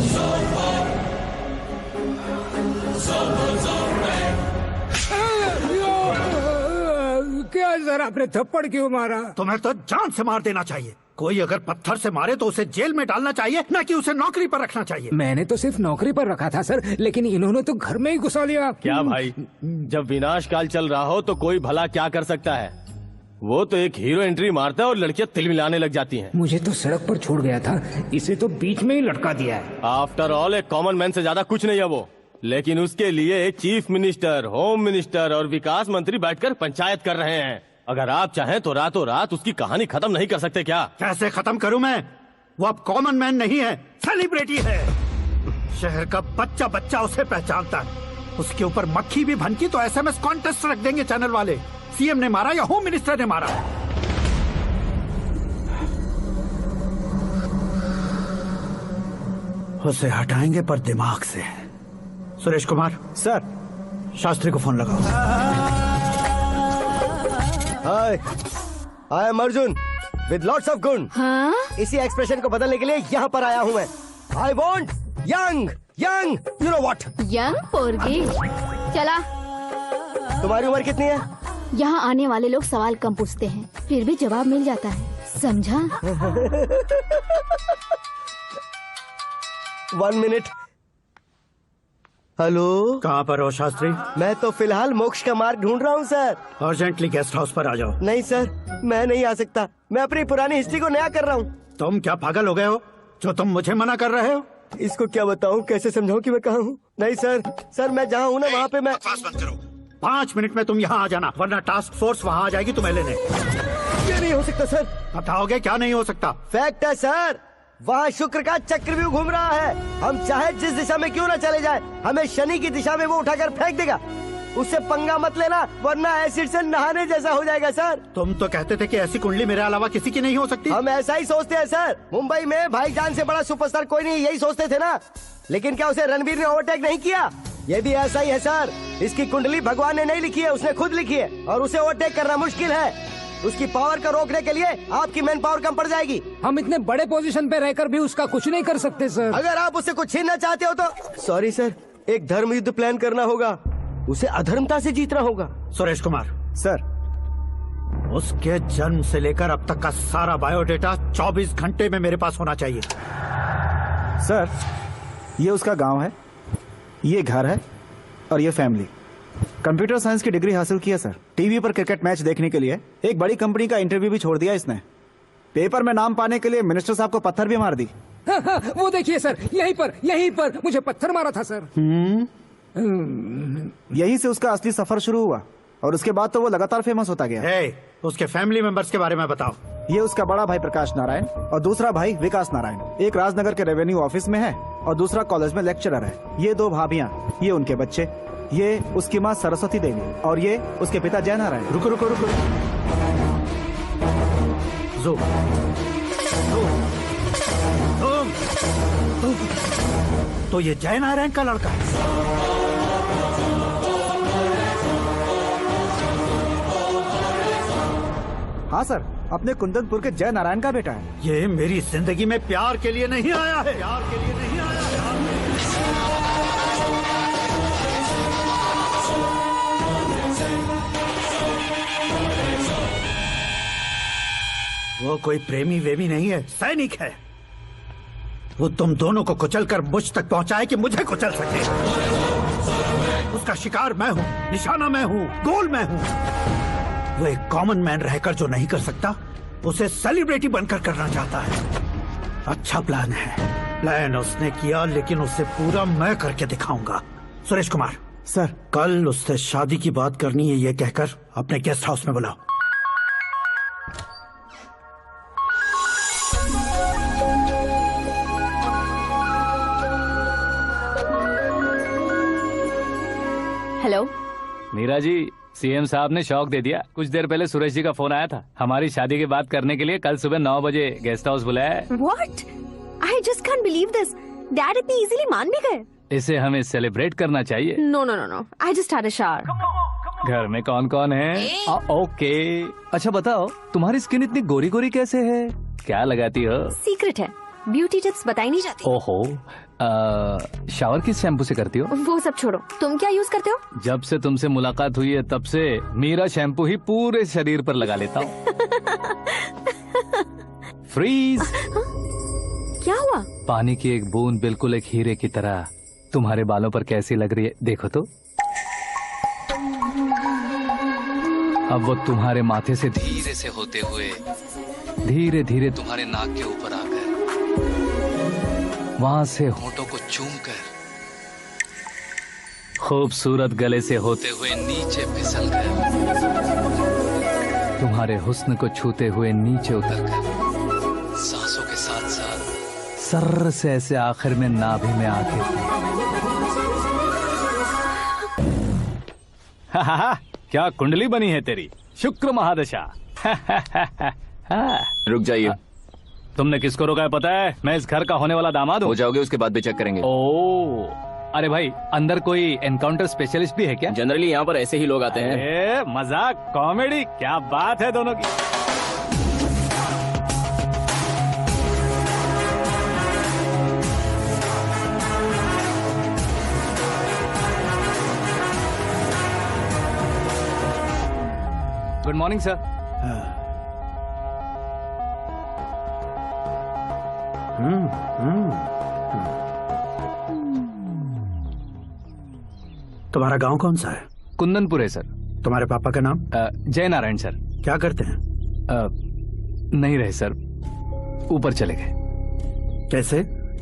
क्या सर, आपने थप्पड़ क्यों मारा? तुम्हें तो जान से मार देना चाहिए। कोई अगर पत्थर से मारे तो उसे जेल में डालना चाहिए, न कि उसे नौकरी पर रखना चाहिए। मैंने तो सिर्फ नौकरी पर रखा था सर, लेकिन इन्होंने तो घर में ही घुसा लिया। क्या भाई, जब विनाश काल चल रहा हो तो कोई भला क्या कर सकता है? वो तो एक हीरो एंट्री मारता है और लड़कियां तिल मिलाने लग जाती हैं। मुझे तो सड़क पर छोड़ गया था, इसे तो बीच में ही लटका दिया है। आफ्टर ऑल एक कॉमन मैन से ज्यादा कुछ नहीं है वो, लेकिन उसके लिए चीफ मिनिस्टर, होम मिनिस्टर और विकास मंत्री बैठकर पंचायत कर रहे हैं। अगर आप चाहें तो रातों रात उसकी कहानी खत्म नहीं कर सकते क्या? कैसे खत्म करूं मैं? वो अब कॉमन मैन नहीं है, सेलिब्रिटी है। शहर का बच्चा बच्चा उसे पहचानता है। उसके ऊपर मक्खी भी भनकी तो एसएमएस कॉन्टेस्ट रख देंगे चैनल वाले। सीएम ने मारा या होम मिनिस्टर ने मारा। उसे हटाएंगे पर दिमाग से। सुरेश कुमार सर, शास्त्री को फोन लगाओ। Hi, I am Arjun with lots of गुण। हाँ? इसी एक्सप्रेशन को बदलने के लिए यहाँ पर आया हूँ मैं। I want young young, you know what? Young पोरगी। चला। तुम्हारी उम्र कितनी है? यहाँ आने वाले लोग सवाल कम पूछते हैं, फिर भी जवाब मिल जाता है, समझा? 1 मिनट। हेलो, कहाँ पर हो शास्त्री? मैं तो फिलहाल मोक्ष का मार्ग ढूंढ रहा हूँ सर। अर्जेंटली गेस्ट हाउस पर आ जाओ। नहीं सर, मैं नहीं आ सकता। मैं अपनी पुरानी हिस्ट्री को नया कर रहा हूँ। तुम क्या पागल हो गए हो जो तुम मुझे मना कर रहे हो? इसको क्या बताऊँ, कैसे समझाऊँ कि मैं कहाँ हूँ? नहीं सर, सर मैं जहाँ हूँ ना वहाँ पे मैं। बकवास बंद करो। 5 मिनट में तुम यहाँ आ जाना, वरना टास्क फोर्स वहाँ आ जाएगी तुम्हें लेने। ये नहीं हो सकता सर। बताओगे क्या नहीं हो सकता? फैक्ट है सर, वहाँ शुक्र का चक्रव्यूह घूम रहा है। हम चाहे जिस दिशा में क्यों न चले जाए, हमें शनि की दिशा में वो उठाकर फेंक देगा। उससे पंगा मत लेना, वरना एसिड से नहाने जैसा हो जाएगा सर। तुम तो कहते थे कि ऐसी कुंडली मेरे अलावा किसी की नहीं हो सकती। हम ऐसा ही सोचते हैं सर। मुंबई में भाईजान से बड़ा सुपरस्टार कोई नहीं, यही सोचते थे ना। लेकिन क्या उसे रणवीर ने ओवरटेक नहीं किया? ये भी ऐसा ही है सर। इसकी कुंडली भगवान ने नहीं लिखी है, उसने खुद लिखी है, और उसे ओवरटेक करना मुश्किल है। उसकी पावर को रोकने के लिए आपकी मैन पावर कम पड़ जाएगी। हम इतने बड़े पोजीशन पे रहकर भी उसका कुछ नहीं कर सकते सर। अगर आप उससे कुछ छीनना चाहते हो तो सॉरी सर, एक धर्म युद्ध प्लान करना होगा। उसे अधर्मता से जीतना होगा। सुरेश कुमार सर, उसके जन्म से लेकर अब तक का सारा बायोडेटा 24 घंटे में मेरे पास होना चाहिए। सर, ये उसका गांव है, ये घर है और ये फैमिली। कंप्यूटर साइंस की डिग्री हासिल की है सर। टीवी पर क्रिकेट मैच देखने के लिए एक बड़ी कंपनी का इंटरव्यू भी छोड़ दिया इसने। पेपर में नाम पाने के लिए मिनिस्टर साहब को पत्थर भी मार दी। हाँ, हाँ, वो देखिए सर, यहीं पर मुझे पत्थर मारा था सर। यहीं से उसका असली सफर शुरू हुआ और उसके बाद तो वो लगातार फेमस होता गया। उसके फैमिली मेंबर्स के बारे में बताओ। ये उसका बड़ा भाई प्रकाश नारायण और दूसरा भाई विकास नारायण। एक राजनगर के रेवेन्यू ऑफिस में है और दूसरा कॉलेज में लेक्चरर है। ये 2 भाभियाँ, ये उनके बच्चे, ये उसकी माँ सरस्वती देवी और ये उसके पिता जय नारायण। रुको रुको रुको, तो ये जय नारायण का लड़का है। हाँ सर, अपने कुंदनपुर के जय नारायण का बेटा है। ये मेरी जिंदगी में प्यार के लिए नहीं आया है, प्यार के लिए नहीं आया है। वो कोई प्रेमी वेमी नहीं है, सैनिक है। वो तुम दोनों को कुचलकर मुझ तक पहुंचाए कि मुझे कुचल सके। उसका शिकार मैं हूँ, निशाना मैं हूँ, गोल मैं हूँ। वो एक कॉमन मैन रहकर जो नहीं कर सकता, उसे सेलिब्रिटी बनकर करना चाहता है। अच्छा प्लान है। प्लान उसने किया, लेकिन उसे पूरा मैं करके दिखाऊंगा। सुरेश कुमार सर, कल उससे शादी की बात करनी है, ये कहकर अपने गेस्ट हाउस में बुलाओ। हेलो मीरा जी, सीएम साहब ने शौक दे दिया। कुछ देर पहले सुरेश जी का फोन आया था, हमारी शादी की बात करने के लिए कल सुबह 9 बजे गेस्ट हाउस बुलाया है। What? I just can't believe this. Dad इतनी इजीली मान भी गए। इसे हमें सेलिब्रेट करना चाहिए। No, no, no, no. I just had a shower. घर में कौन कौन है? ओके। अच्छा बताओ, तुम्हारी स्किन इतनी गोरी गोरी कैसे है? क्या लगाती हो? सीक्रेट है, ब्यूटी टिप्स बताई नहीं जाती। ओहो, शावर किस शैम्पू से करती हो? वो सब छोड़ो, तुम क्या यूज करते हो? जब से तुमसे मुलाकात हुई है तब से मीरा शैम्पू ही पूरे शरीर पर लगा लेता हूँ। फ्रीज। क्या हुआ? पानी की एक बूंद बिल्कुल एक हीरे की तरह तुम्हारे बालों पर कैसी लग रही है, देखो तो। अब वो तुम्हारे माथे से धीरे से होते हुए धीरे धीरे तुम्हारे नाक के ऊपर आकर वहां से होठों को चूमकर खूबसूरत गले से होते हुए नीचे फिसल कर तुम्हारे हुस्न को छूते हुए नीचे उतरकर सांसों के साथ साथ सर्र से ऐसे आखिर में नाभि में आके क्या कुंडली बनी है तेरी, शुक्र महादशा। रुक जाइए। तुमने किसको रोका है पता है? मैं इस घर का होने वाला दामाद हूँ। हो जाओगे उसके बाद भी चेक करेंगे। ओ, अरे भाई अंदर कोई एनकाउंटर स्पेशलिस्ट भी है क्या? जनरली यहाँ पर ऐसे ही लोग आते हैं। मजाक कॉमेडी, क्या बात है दोनों की। Good morning sir. तुम्हारा गांव कौन सा है? कुंदनपुर है सर। तुम्हारे पापा का नाम? जय नारायण सर। क्या करते हैं? नहीं रहे सर, ऊपर चले गए। कैसे?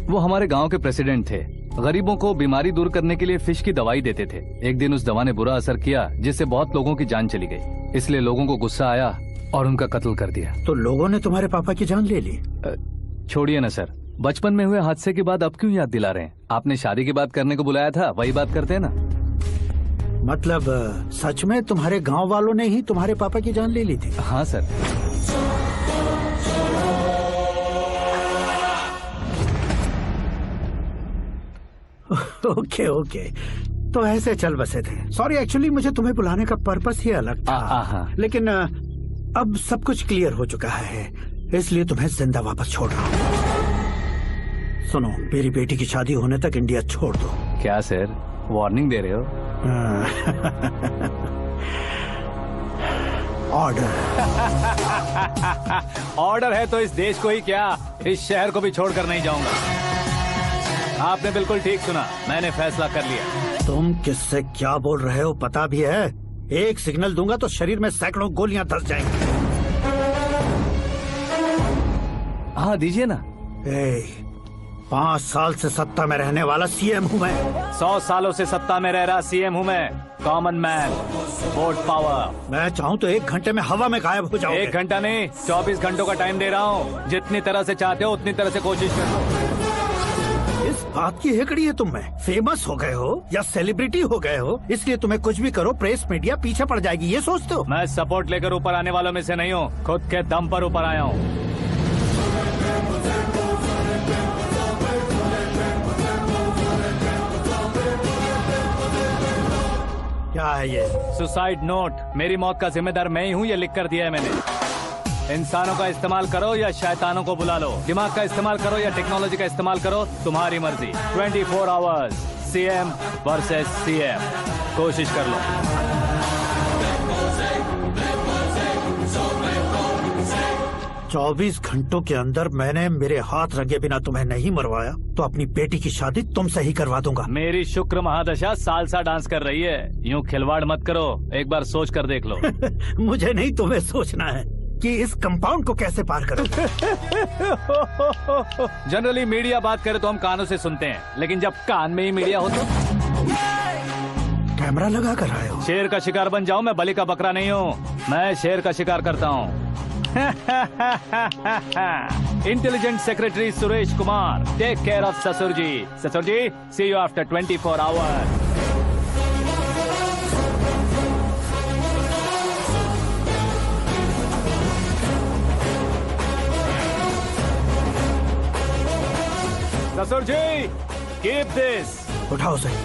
वो हमारे गांव के प्रेसिडेंट थे। गरीबों को बीमारी दूर करने के लिए फिश की दवाई देते थे। एक दिन उस दवा ने बुरा असर किया जिससे बहुत लोगों की जान चली गई। इसलिए लोगों को गुस्सा आया और उनका कत्ल कर दिया। तो लोगों ने तुम्हारे पापा की जान ले ली? छोड़िए ना सर, बचपन में हुए हादसे की बात अब क्यों याद दिला रहे हैं? आपने शादी की बात करने को बुलाया था, वही बात करते हैं ना। मतलब सच में तुम्हारे गांव वालों ने ही तुम्हारे पापा की जान ले ली थी? हाँ सर। ओके ओके, तो ऐसे चल बसे थे। सॉरी, एक्चुअली मुझे तुम्हें बुलाने का पर्पस ही अलग था। लेकिन अब सब कुछ क्लियर हो चुका है, इसलिए तुम्हें जिंदा वापस छोड़ रहा हूँ। सुनो, मेरी बेटी की शादी होने तक इंडिया छोड़ दो। क्या सर, वार्निंग दे रहे हो? ऑर्डर। ऑर्डर है तो इस देश को ही क्या, इस शहर को भी छोड़कर नहीं जाऊंगा। आपने बिल्कुल ठीक सुना, मैंने फैसला कर लिया। तुम किससे क्या बोल रहे हो पता भी है? एक सिग्नल दूंगा तो शरीर में सैकड़ों गोलियां धस जाएंगी। हाँ दीजिए ना। 5 साल से सत्ता में रहने वाला सीएम हूँ मैं। 100 सालों से सत्ता में रह रहा सीएम हूँ मैं। Common man, vote power. मैं चाहूँ तो 1 घंटे में हवा में गायब हो जाऊँ। 1 घंटा नहीं, 24 घंटों का टाइम दे रहा हूँ। जितनी तरह से चाहते हो उतनी तरह से कोशिश करो। इस बात की हेकड़ी है तुम में? फेमस हो गए हो या सेलिब्रिटी हो गए हो, इसलिए तुम्हें कुछ भी करो प्रेस मीडिया पीछे पड़ जाएगी, ये सोचते हो? मैं सपोर्ट लेकर ऊपर आने वालों में से नहीं हूँ, खुद के दम पर ऊपर आया हूँ। क्या है ये? Suicide note. मेरी मौत का जिम्मेदार मैं ही हूँ, ये लिख कर दिया है मैंने। इंसानों का इस्तेमाल करो या शैतानों को बुला लो, दिमाग का इस्तेमाल करो या टेक्नोलॉजी का इस्तेमाल करो, तुम्हारी मर्जी। 24 आवर्स, सीएम वर्सेस सीएम, कोशिश कर लो। चौबीस घंटों के अंदर मैंने मेरे हाथ रंगे बिना तुम्हें नहीं मरवाया तो अपनी बेटी की शादी तुमसे ही करवा दूंगा। मेरी शुक्र महादशा सालसा डांस कर रही है, यूं खिलवाड़ मत करो, एक बार सोच कर देख लो। मुझे नहीं, तुम्हें सोचना है कि इस कंपाउंड को कैसे पार करूं। जनरली मीडिया बात करे तो हम कानों से सुनते हैं, लेकिन जब कान में ही मीडिया हो तो कैमरा लगा कर आए हो। शेर का शिकार बन जाऊं, मैं बलि का बकरा नहीं हूँ, मैं शेर का शिकार करता हूँ। Intelligent secretary Suresh Kumar, take care of ससुर जी। ससुर जी, सी यू आफ्टर 24 आवर्स। ससुर जी, कीप दिस। उठाओ सही।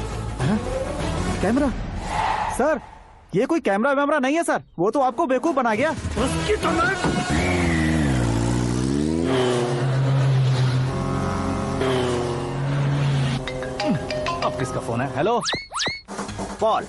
कैमरा? सर, ये कोई कैमरा वैमरा नहीं है सर, वो तो आपको बेवकूफ बना गया। उसकी तो अब किसका फोन है? हेलो पॉल,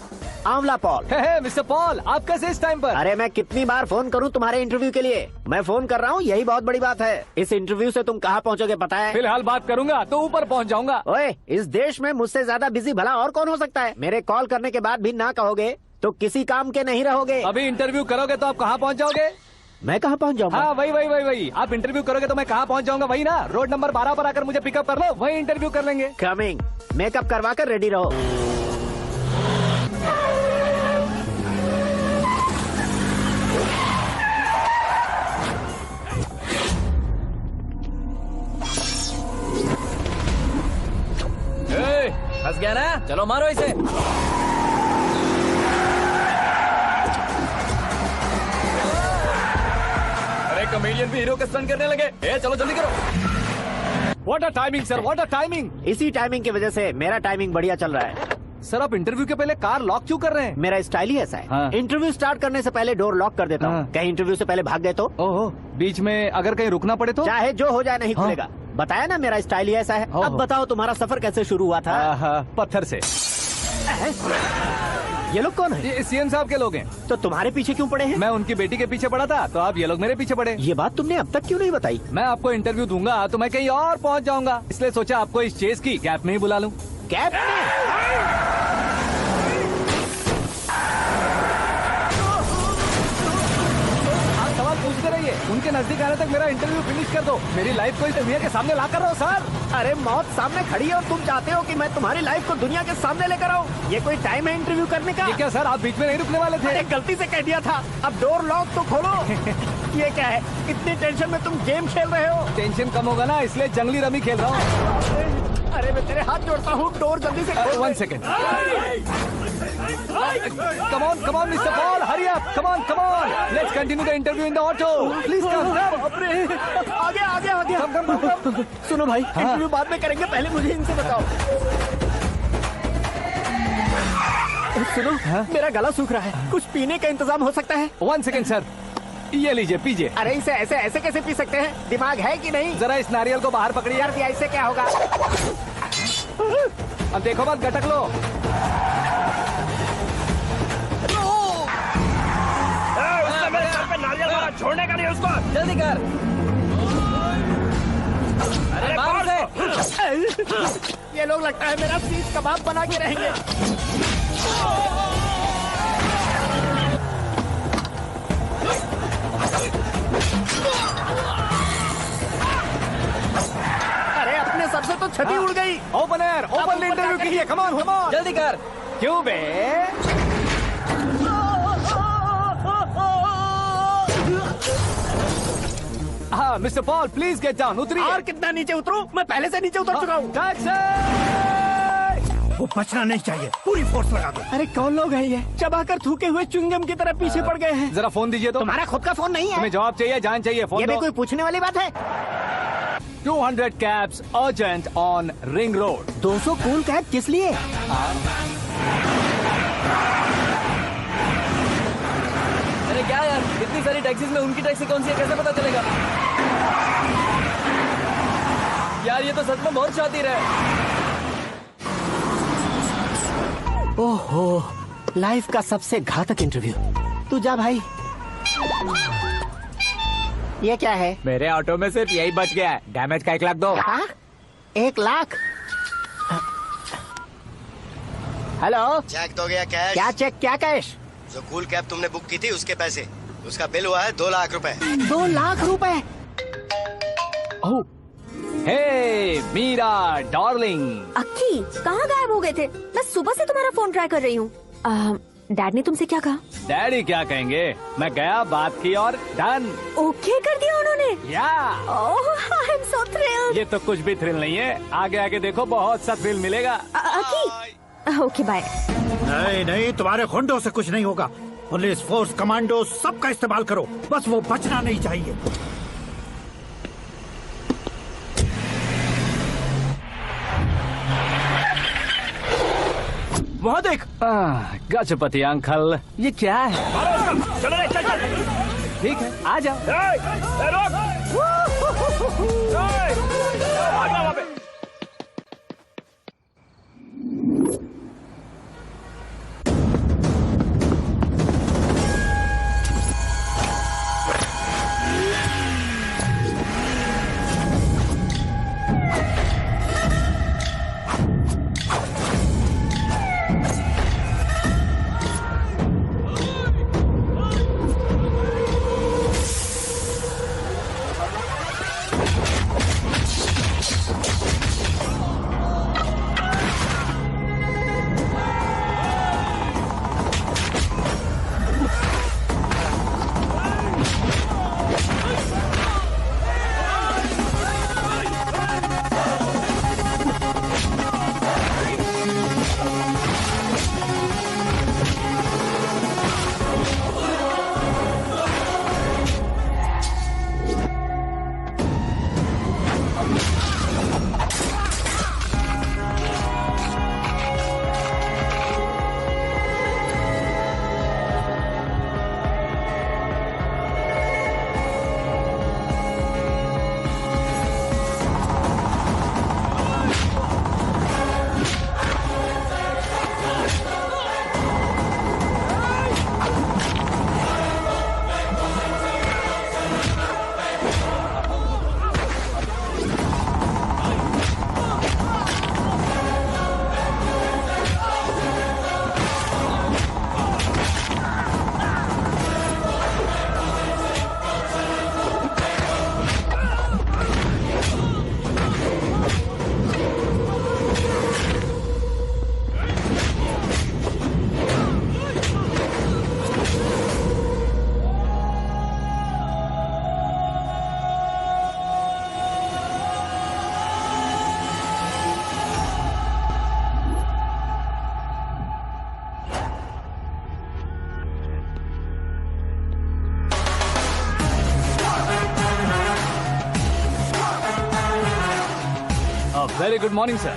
आंवला पॉल। मिस्टर पॉल, आप कैसे इस टाइम पर? अरे मैं कितनी बार फोन करूं तुम्हारे इंटरव्यू के लिए? मैं फोन कर रहा हूं, यही बहुत बड़ी बात है। इस इंटरव्यू से तुम कहां पहुंचोगे पता है? फिलहाल बात करूंगा तो ऊपर पहुंच जाऊंगा। ओए, इस देश में मुझसे ज्यादा बिजी भला और कौन हो सकता है? मेरे कॉल करने के बाद भी ना कहोगे तो किसी काम के नहीं रहोगे। अभी इंटरव्यू करोगे तो आप कहाँ पहुँच जाओगे? मैं कहाँ पहुँच जाऊंगा? हाँ वही। आप इंटरव्यू करोगे तो मैं कहाँ पहुँच जाऊंगा? वही ना, रोड नंबर 12 पर आकर मुझे पिकअप कर लो, वही इंटरव्यू कर लेंगे। कमिंग। मेकअप करवा कर रेडी रहो। फंस गया ना, चलो मारो इसे। अरे कॉमेडियन भी हीरो का स्टंट करने लगे। चलो जल्दी करो। What a timing sir, what a timing. इसी टाइमिंग की वजह से मेरा टाइमिंग बढ़िया चल रहा है। सर आप इंटरव्यू के पहले कार लॉक क्यों कर रहे हैं? मेरा स्टाइल ही ऐसा है। हाँ। इंटरव्यू स्टार्ट करने से पहले डोर लॉक कर देता हूँ। कहीं इंटरव्यू से पहले भाग गए तो? ओहो, बीच में अगर कहीं रुकना पड़े तो? चाहे जो हो जाए नहीं खुलेगा। बताया ना मेरा स्टाइल ही ऐसा है। अब बताओ तुम्हारा सफर कैसे शुरू हुआ था? पत्थर से। ये लोग कौन है? ये सीएम साहब के लोग हैं। तो तुम्हारे पीछे क्यों पड़े हैं? मैं उनकी बेटी के पीछे पड़ा था, तो आप ये लोग मेरे पीछे पड़े। ये बात तुमने अब तक क्यों नहीं बताई? मैं आपको इंटरव्यू दूंगा तो मैं कहीं और पहुंच जाऊंगा, इसलिए सोचा आपको इस चेस की गैप में ही बुला लूं। गैप में? सवाल पूछते रहिए, उनके नजदीक आने तक मेरा इंटरव्यू फिनिश कर दो। मेरी लाइफ को इस दुनिया के सामने ला कर रहो सर। अरे मौत सामने खड़ी है और तुम चाहते हो कि मैं तुम्हारी लाइफ को दुनिया के सामने लेकर आऊं? ये कोई टाइम है इंटरव्यू करने का? ये क्या सर, आप बीच में नहीं रुकने वाले थे? अरे गलती से कह दिया था। अब डोर लॉक तो खोलो। ये क्या है, इतनी टेंशन में तुम गेम खेल रहे हो? टेंशन कम होगा ना, इसलिए जंगली रमी खेल रहा हूँ। अरे मैं तेरे हाथ जोड़ता हूँ, डोर जल्दी से खोल। 1 second. Come on, Mr. Paul, hurry up. Come on. Let's continue the interview in the auto. Please come. आगे। Come. सुनो भाई, इंटरव्यू बाद में करेंगे, पहले मुझे इनसे बताओ। सुनो, मेरा गला सूख रहा है, कुछ पीने का इंतजाम हो सकता है? 1 सेकेंड सर, ये लीजिए पीजिए। अरे इसे ऐसे कैसे पी सकते हैं? दिमाग है कि नहीं? जरा इस नारियल को बाहर पकड़िए। यार दिया, इससे क्या होगा? अब देखो मत, गटक लो। मेरे सर पे नारियल मारा, छोड़ने का नहीं उसको। जल्दी कर। अरे बाहर से। ये लोग लगता है मेरा सीख कबाब बना के रहेंगे। अरे अपने सर से तो छठी उड़ गई। ओपन इंटरव्यू कीजिए। कम ऑन जल्दी कर। क्यों बे? हाँ mister Paul, please get down. उतरिए। और कितना नीचे उतरूं? मैं पहले से नीचे उतर चुका हूँ। वो बचना नहीं चाहिए, पूरी फोर्स लगा दो। अरे कौन लोग हैं ये? चबाकर थूके हुए च्युइंगम की तरह पीछे पड़ गए हैं। जरा फोन दीजिए तो। तुम्हारा खुद का फोन नहीं है? तुम्हें जवाब चाहिए, जान चाहिए, फोन ये भी दो। कोई पूछने वाली बात है? 200 cabs urgent on Ring Road. 200 cool cab किस लिए? अरे क्या यार, इतनी सारी टैक्सीज में उनकी टैक्सी कौन सी है, कैसे पता चलेगा? यार ये तो सच में बहुत शातिर है। ओहो, लाइफ का सबसे घातक इंटरव्यू। तू जा भाई। ये क्या है? मेरे ऑटो में सिर्फ यही बच गया है, डैमेज का 1 लाख दो। 1 लाख? हेलो, चेक तो गया कैश? क्या चेक, क्या कैश? जो कूल कैब तुमने बुक की थी उसके पैसे, उसका बिल हुआ है 2 लाख रुपए। 2 लाख रुपए? हे मीरा डार्लिंग। अक्की, कहाँ गायब हो गए थे? मैं सुबह से तुम्हारा फोन ट्राई कर रही हूँ। डैड ने तुमसे क्या कहा? डैडी क्या कहेंगे, मैं गया, बात की और डन। ओके कर दिया उन्होंने? या। ओह, आई एम सो थ्रिल्ड। ये तो कुछ भी थ्रिल नहीं है, आगे आगे देखो बहुत सा थ्रिल मिलेगा। अक्की, ओके बाय। नहीं, तुम्हारे गुंडों से कुछ नहीं होगा। पुलिस फोर्स, कमांडो, सबका इस्तेमाल करो, बस वो बचना नहीं चाहिए। वहाँ देख। गजपति अंकल, ये क्या है? चलो रे, चल। ठीक है, आ जाओ। वहाँ पे। Very good morning sir.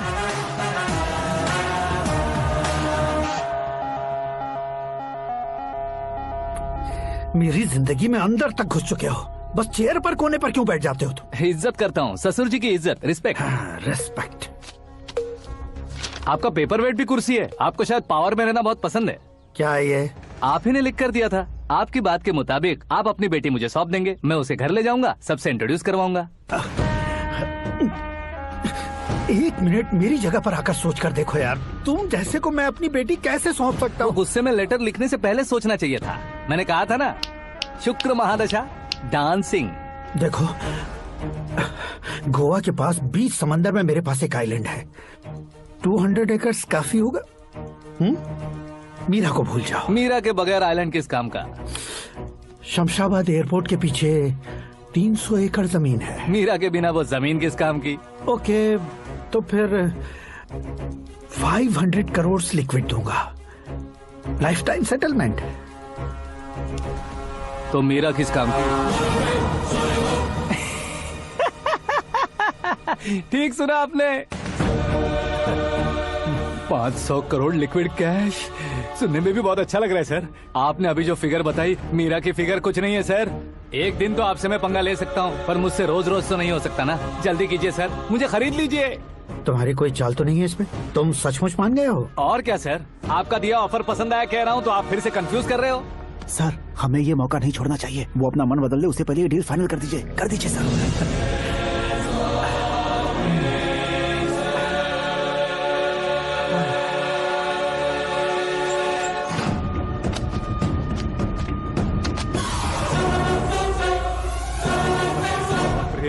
मेरी जिंदगी में अंदर तक घुस चुके हो, बस चेयर पर कोने पर क्यों बैठ जाते हो तुम? इज्जत करता हूँ, ससुर जी की इज्जत, रिस्पेक्ट। रिस्पेक्ट। आपका पेपर वेट भी कुर्सी है। आपको शायद पावर में रहना बहुत पसंद है। क्या है ये? आप ही ने लिख कर दिया था। आपकी बात के मुताबिक आप अपनी बेटी मुझे सौंप देंगे, मैं उसे घर ले जाऊंगा, सबसे इंट्रोड्यूस करवाऊंगा। एक मिनट मेरी जगह पर आकर सोच कर देखो यार, तुम जैसे को मैं अपनी बेटी कैसे सौंप सकता हूँ? गुस्से में लेटर लिखने से पहले सोचना चाहिए था। मैंने कहा था ना, शुक्र महादशा डांसिंग। देखो, गोवा के पास बीच समंदर में मेरे पास एक आइलैंड है, 200 एकर्स काफी होगा। मीरा को भूल जाओ। मीरा के बगैर आइलैंड किस काम का? शमशाबाद एयरपोर्ट के पीछे 300 एकड़ जमीन है। मीरा के बिना वो जमीन किस काम की? ओके, तो फिर 500 करोड़ लिक्विड दूंगा, लाइफ टाइम सेटलमेंट। तो मीरा किस काम की? ठीक सुना आपने, 500 करोड़ लिक्विड कैश। सुनने में भी बहुत अच्छा लग रहा है सर। आपने अभी जो फिगर बताई, मीरा की फिगर कुछ नहीं है सर। एक दिन तो आपसे मैं पंगा ले सकता हूँ, पर मुझसे रोज रोज तो नहीं हो सकता ना। जल्दी कीजिए सर, मुझे खरीद लीजिए। तुम्हारी कोई चाल तो नहीं है इसमें? तुम सचमुच मान गए हो? और क्या सर, आपका दिया ऑफर पसंद आया कह रहा हूँ, तो आप फिर से कंफ्यूज कर रहे हो। सर, हमें ये मौका नहीं छोड़ना चाहिए। वो अपना मन बदल ले, उससे पहले ये डील फाइनल कर दीजिए। कर दीजिए सर।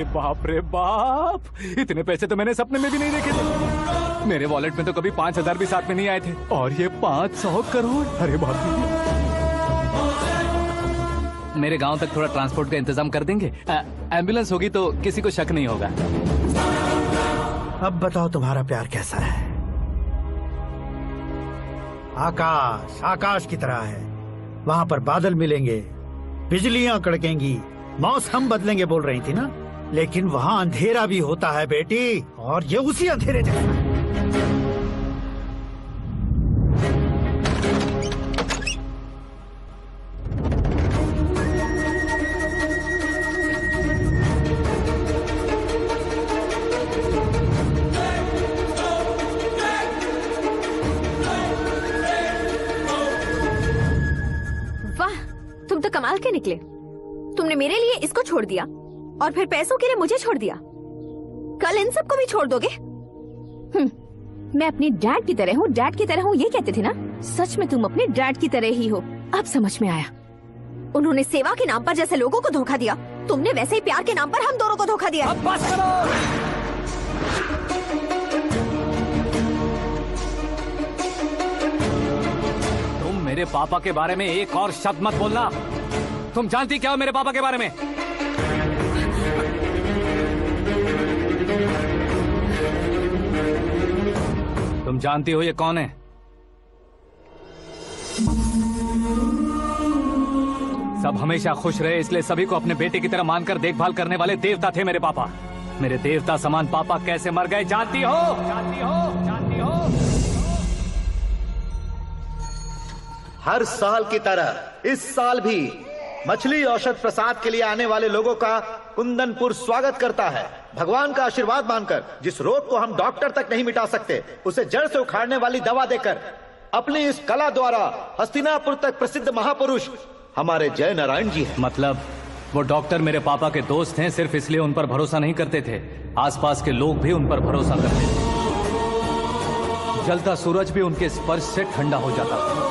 बाप रे बाप, इतने पैसे तो मैंने सपने में भी नहीं देखे थे। मेरे वॉलेट में तो कभी 5000 भी साथ में नहीं आए थे, और ये 500 करोड़। अरे बाप रे। मेरे गांव तक थोड़ा ट्रांसपोर्ट का इंतजाम कर देंगे? एम्बुलेंस होगी तो किसी को शक नहीं होगा। अब बताओ तुम्हारा प्यार कैसा है? आकाश आकाश की तरह है, वहाँ पर बादल मिलेंगे, बिजलियां कड़केंगी, मौसम बदलेंगे बोल रही थी ना, लेकिन वहाँ अंधेरा भी होता है बेटी, और ये उसी अंधेरे जैसा। वाह, तुम तो कमाल के निकले। तुमने मेरे लिए इसको छोड़ दिया और फिर पैसों के लिए मुझे छोड़ दिया। कल इन सबको भी छोड़ दोगे? मैं अपने डैड की तरह हूँ, डैड की तरह हूँ, ये कहते थे ना। सच में तुम अपने डैड की तरह ही हो। अब समझ में आया। उन्होंने सेवा के नाम पर जैसे लोगों को धोखा दिया, तुमने वैसे ही प्यार के नाम पर हम दोनों को धोखा दिया। अब बस करो। तुम मेरे पापा के बारे में एक और शब्द मत बोलना। तुम जानती क्या हो मेरे पापा के बारे में? तुम जानती हो ये कौन है? सब हमेशा खुश रहे, इसलिए सभी को अपने बेटे की तरह मानकर देखभाल करने वाले देवता थे मेरे पापा। मेरे देवता समान पापा कैसे मर गए जानती हो? जानती हो? जानती हो? हर साल की तरह इस साल भी मछली औषध प्रसाद के लिए आने वाले लोगों का कुंदनपुर स्वागत करता है। भगवान का आशीर्वाद मानकर जिस रोग को हम डॉक्टर तक नहीं मिटा सकते, उसे जड़ से उखाड़ने वाली दवा देकर अपनी इस कला द्वारा हस्तिनापुर तक प्रसिद्ध महापुरुष हमारे जय नारायण जी हैं। मतलब वो डॉक्टर मेरे पापा के दोस्त हैं, सिर्फ इसलिए उन पर भरोसा नहीं करते थे, आसपास के लोग भी उन पर भरोसा करते थे। जलता सूरज भी उनके स्पर्श से ठंडा हो जाता था।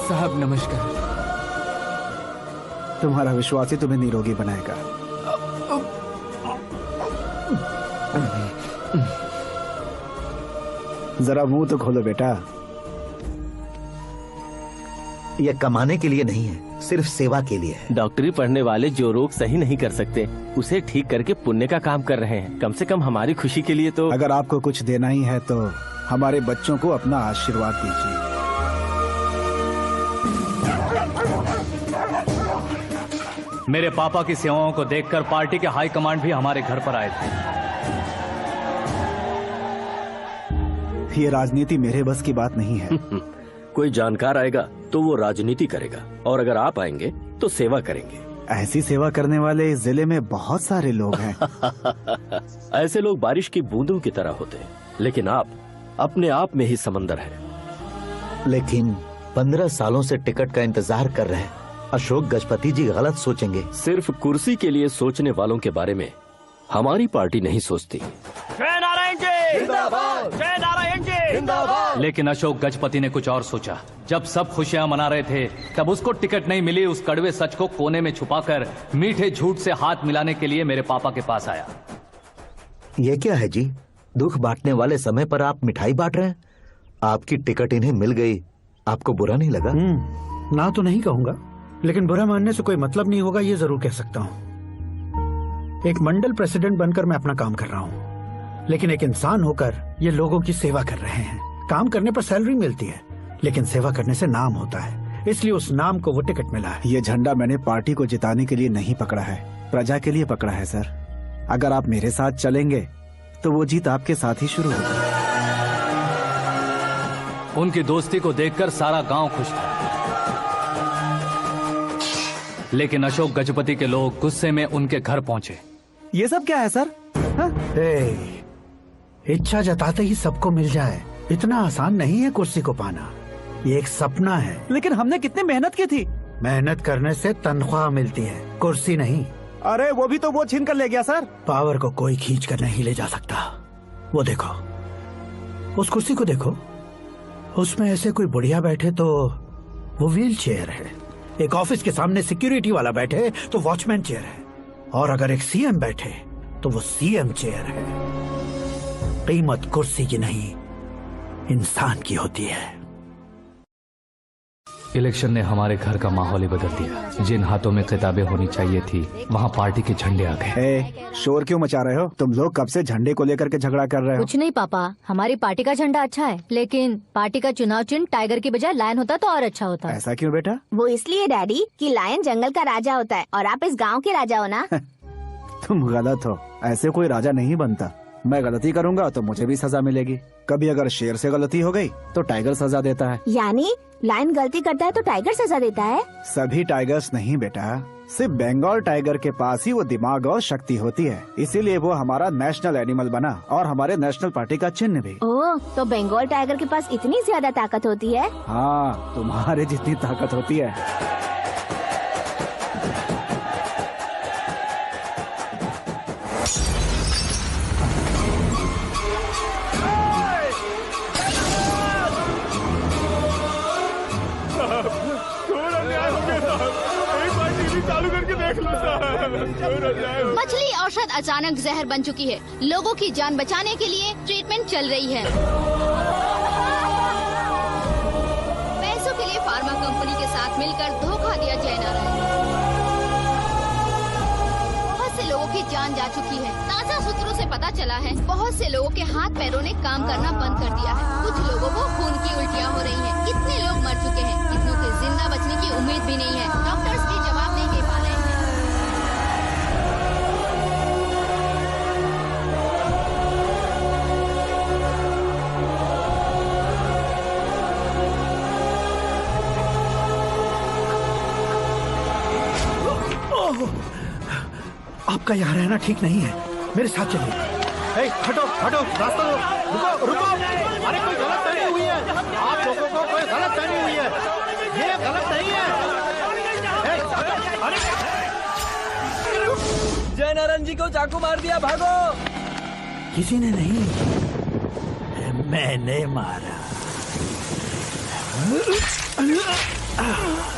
साहब नमस्कार। तुम्हारा विश्वास ही तुम्हें निरोगी बनाएगा। जरा मुंह तो खोलो बेटा। यह कमाने के लिए नहीं है, सिर्फ सेवा के लिए है। डॉक्टरी पढ़ने वाले जो रोग सही नहीं कर सकते, उसे ठीक करके पुण्य का काम कर रहे हैं। कम से कम हमारी खुशी के लिए तो। अगर आपको कुछ देना ही है तो हमारे बच्चों को अपना आशीर्वाद दीजिए। मेरे पापा की सेवाओं को देखकर पार्टी के हाई कमांड भी हमारे घर पर आए थे। ये राजनीति मेरे बस की बात नहीं है। कोई जानकार आएगा तो वो राजनीति करेगा, और अगर आप आएंगे तो सेवा करेंगे। ऐसी सेवा करने वाले इस जिले में बहुत सारे लोग हैं। ऐसे लोग बारिश की बूंदों की तरह होते हैं, लेकिन आप अपने आप में ही समंदर हैं। लेकिन 15 सालों से टिकट का इंतजार कर रहे हैं। अशोक गजपति जी गलत सोचेंगे। सिर्फ कुर्सी के लिए सोचने वालों के बारे में हमारी पार्टी नहीं सोचती। जय नारायण जी जिंदाबाद, जय नारायण जी जिंदाबाद। लेकिन अशोक गजपति ने कुछ और सोचा। जब सब खुशियां मना रहे थे, तब उसको टिकट नहीं मिली। उस कड़वे सच को कोने में छुपाकर मीठे झूठ से हाथ मिलाने के लिए मेरे पापा के पास आया। ये क्या है जी? दुख बांटने वाले समय पर आप मिठाई बांट रहे हैं। आपकी टिकट इन्हें मिल गई, आपको बुरा नहीं लगा? ना तो नहीं कहूंगा, लेकिन बुरा मानने से कोई मतलब नहीं होगा, ये जरूर कह सकता हूँ। एक मंडल प्रेसिडेंट बनकर मैं अपना काम कर रहा हूँ, लेकिन एक इंसान होकर ये लोगों की सेवा कर रहे हैं। काम करने पर सैलरी मिलती है, लेकिन सेवा करने से नाम होता है, इसलिए उस नाम को वो टिकट मिला है। ये झंडा मैंने पार्टी को जिताने के लिए नहीं पकड़ा है, प्रजा के लिए पकड़ा है सर। अगर आप मेरे साथ चलेंगे तो वो जीत आपके साथ ही शुरू होगी। उनकी दोस्ती को देखकर सारा गांव खुश था, लेकिन अशोक गजपति के लोग गुस्से में उनके घर पहुंचे। ये सब क्या है सर? इच्छा जताते ही सबको मिल जाए, इतना आसान नहीं है कुर्सी को पाना। ये एक सपना है। लेकिन हमने कितनी मेहनत की थी। मेहनत करने से तनख्वाह मिलती है, कुर्सी नहीं। अरे वो भी तो वो छीन कर ले गया सर। पावर को कोई खींच कर नहीं ले जा सकता। वो देखो, उस कुर्सी को देखो, उसमें ऐसे कोई बुढ़िया बैठे तो वो व्हील चेयर है। एक ऑफिस के सामने सिक्योरिटी वाला बैठे तो वॉचमैन चेयर है, और अगर एक सीएम बैठे तो वो सीएम चेयर है। कीमत कुर्सी की नहीं, इंसान की होती है। इलेक्शन ने हमारे घर का माहौल ही बदल दिया। जिन हाथों में किताबें होनी चाहिए थी, वहाँ पार्टी के झंडे आ गए। शोर क्यों मचा रहे हो? तुम लोग कब से झंडे को लेकर के झगड़ा कर रहे हो? कुछ नहीं पापा, हमारी पार्टी का झंडा अच्छा है, लेकिन पार्टी का चुनाव चिन्ह टाइगर की बजाय लायन होता तो और अच्छा होता। ऐसा क्यों बेटा? वो इसलिए डैडी कि लायन जंगल का राजा होता है और आप इस गांव के राजा हो ना। तुम गलत हो, ऐसे कोई राजा नहीं बनता। मैं गलती करूंगा तो मुझे भी सजा मिलेगी। कभी अगर शेर से गलती हो गई तो टाइगर सजा देता है। यानी लायन गलती करता है तो टाइगर सजा देता है? सभी टाइगर्स नहीं बेटा, सिर्फ बंगाल टाइगर के पास ही वो दिमाग और शक्ति होती है, इसीलिए वो हमारा नेशनल एनिमल बना और हमारे नेशनल पार्टी का चिन्ह भी। ओह, तो बंगाल टाइगर के पास इतनी ज्यादा ताकत होती है? हाँ, तुम्हारे जितनी ताकत होती है। मछली औषध अचानक जहर बन चुकी है। लोगों की जान बचाने के लिए ट्रीटमेंट चल रही है। पैसों के लिए फार्मा कंपनी के साथ मिलकर धोखा दिया जय नारायण। बहुत से लोगों की जान जा चुकी है। ताजा सूत्रों से पता चला है बहुत से लोगों के हाथ पैरों ने काम करना बंद कर दिया है। कुछ लोगों को खून की उल्टियाँ हो रही हैं। कितने लोग मर चुके हैं, कितनों के जिंदा बचने की उम्मीद भी नहीं है। डॉक्टर्स भी जवाब नहीं दे पा रहे हैं। आपका यहाँ रहना ठीक नहीं है, मेरे साथ चलिए। हटो हटो, रास्ता दो, रुको रुको। अरे कोई गलत फहमी हुई है, आप लोगों को कोई गलत फहमी हुई है, ये गलत नहीं है। जय नारायण जी को चाकू मार दिया, भागो। किसी ने नहीं, मैंने मारा।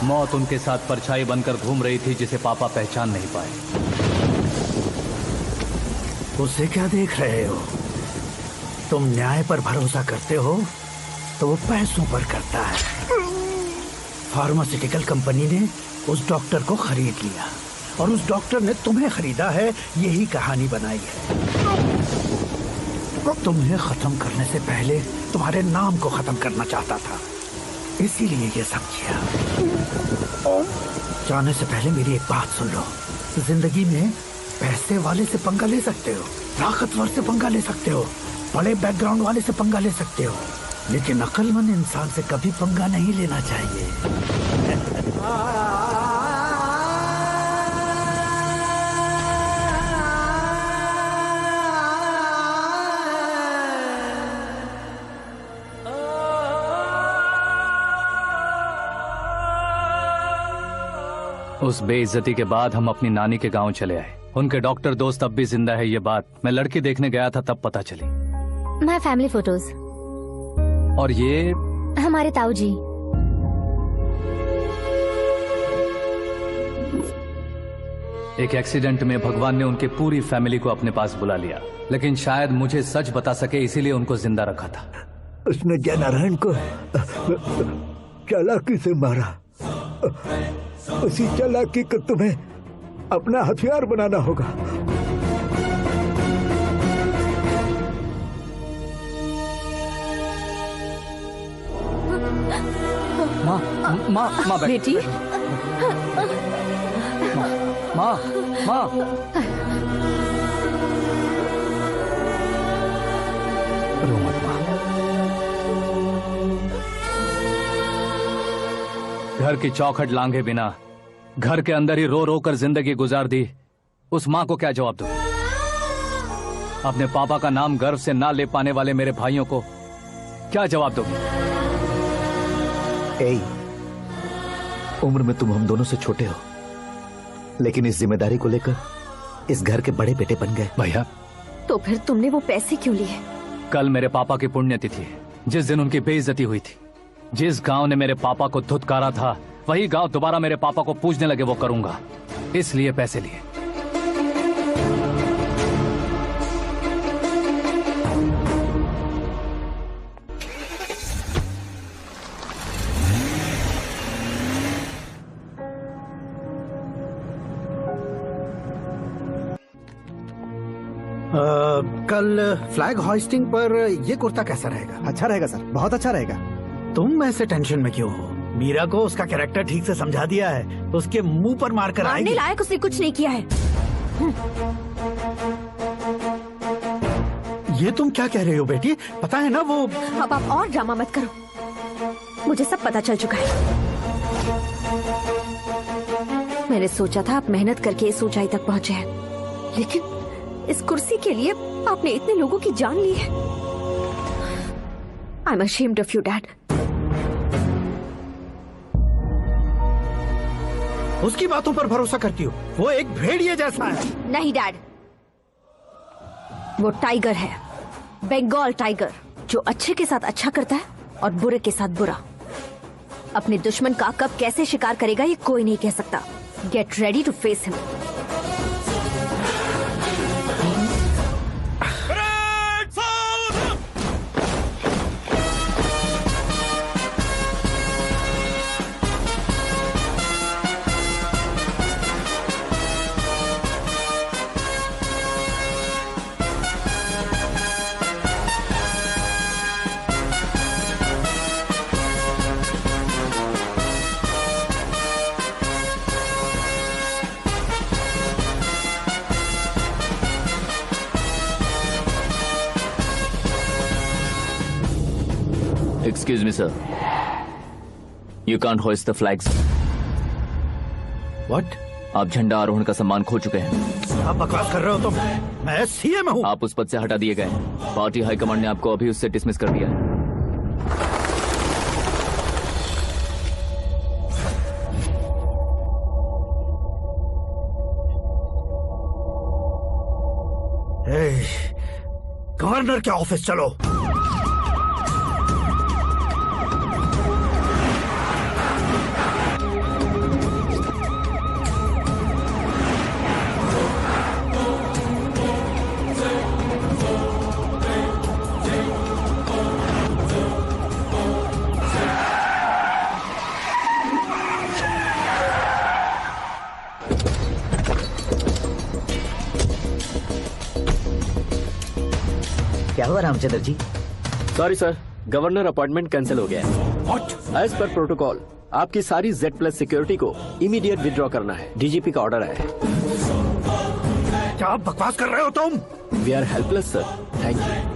मौत उनके साथ परछाई बनकर घूम रही थी, जिसे पापा पहचान नहीं पाए। उसे क्या देख रहे हो? तुम न्याय पर भरोसा करते हो तो वो पैसों पर करता है। फार्मास्यूटिकल कंपनी ने उस डॉक्टर को खरीद लिया और उस डॉक्टर ने तुम्हें खरीदा है, यही कहानी बनाई है। तुम्हें खत्म करने से पहले तुम्हारे नाम को खत्म करना चाहता था, इसीलिए ये सब किया। जाने से पहले मेरी एक बात सुन लो। जिंदगी में पैसे वाले से पंगा ले सकते हो, ताकतवर से पंगा ले सकते हो, बड़े बैकग्राउंड वाले से पंगा ले सकते हो, लेकिन अक्लमंद इंसान से कभी पंगा नहीं लेना चाहिए। उस बेइज्जती के बाद हम अपनी नानी के गांव चले आए। उनके डॉक्टर दोस्त अब भी जिंदा है, ये बात मैं लड़की देखने गया था तब पता चली। My family photos. और ये हमारे ताऊ जी। एक एक्सीडेंट में भगवान ने उनकी पूरी फैमिली को अपने पास बुला लिया, लेकिन शायद मुझे सच बता सके इसीलिए उनको जिंदा रखा था। उसने जयनारायण को चालाकी से मारा। उसी चालाकी को तुम्हें अपना हथियार बनाना होगा। माँ बेटी। माँ रो मत माँ। घर की चौखट लांघे बिना घर के अंदर ही रो रो कर जिंदगी गुजार दी उस माँ को क्या जवाब दूं? अपने पापा का नाम गर्व से ना ले पाने वाले मेरे भाइयों को क्या जवाब दूं? उम्र में तुम हम दोनों से छोटे हो, लेकिन इस जिम्मेदारी को लेकर इस घर के बड़े बेटे बन गए। भैया तो फिर तुमने वो पैसे क्यों लिए? कल मेरे पापा की पुण्यतिथि है, जिस दिन उनकी बेइज्जती हुई थी। जिस गांव ने मेरे पापा को धुतकारा था वही गांव दोबारा मेरे पापा को पूजने लगे, वो करूंगा, इसलिए पैसे लिए। कल फ्लैग होइस्टिंग पर ये कुर्ता कैसा रहेगा? अच्छा रहेगा सर, बहुत अच्छा रहेगा। तुम ऐसे टेंशन में क्यों हो? मीरा को उसका कैरेक्टर ठीक से समझा दिया है, उसके मुंह पर मारकर मारने आएगी। लायक उसने कुछ नहीं किया है। ये तुम क्या कह रहे हो बेटी? पता है ना वो। अब आप और ड्रामा मत करो, मुझे सब पता चल चुका है। मैंने सोचा था आप मेहनत करके इस ऊंचाई तक पहुंचे हैं, लेकिन इस कुर्सी के लिए आपने इतने लोगों की जान ली है। I am ashamed of you dad. उसकी बातों पर भरोसा करती हो? वो एक भेड़िए जैसा है। नहीं डैड, वो टाइगर है, बंगाल टाइगर, जो अच्छे के साथ अच्छा करता है और बुरे के साथ बुरा। अपने दुश्मन का कब कैसे शिकार करेगा ये कोई नहीं कह सकता। Get ready to face him. Excuse me, sir. You can't hoist the flags. What? आप झंडा आरोहण का सम्मान खो चुके हैं। आप बकवास कर रहे हो तुम? मैं सीएम हूँ। आप उस पद से हटा दिए गए। पार्टी हाईकमांड ने आपको अभी उससे डिसमिस कर दिया है। गवर्नर के ऑफिस चलो। क्या हुआ Ramchandra ji? Sorry sir, governor appointment cancel हो गया है। What? एज पर प्रोटोकॉल आपकी सारी Z+ सिक्योरिटी को इमीडिएट विड्रॉ करना है। डीजीपी का ऑर्डर आया है। क्या आप बकवास कर रहे हो तुम? We are helpless sir. Thank you.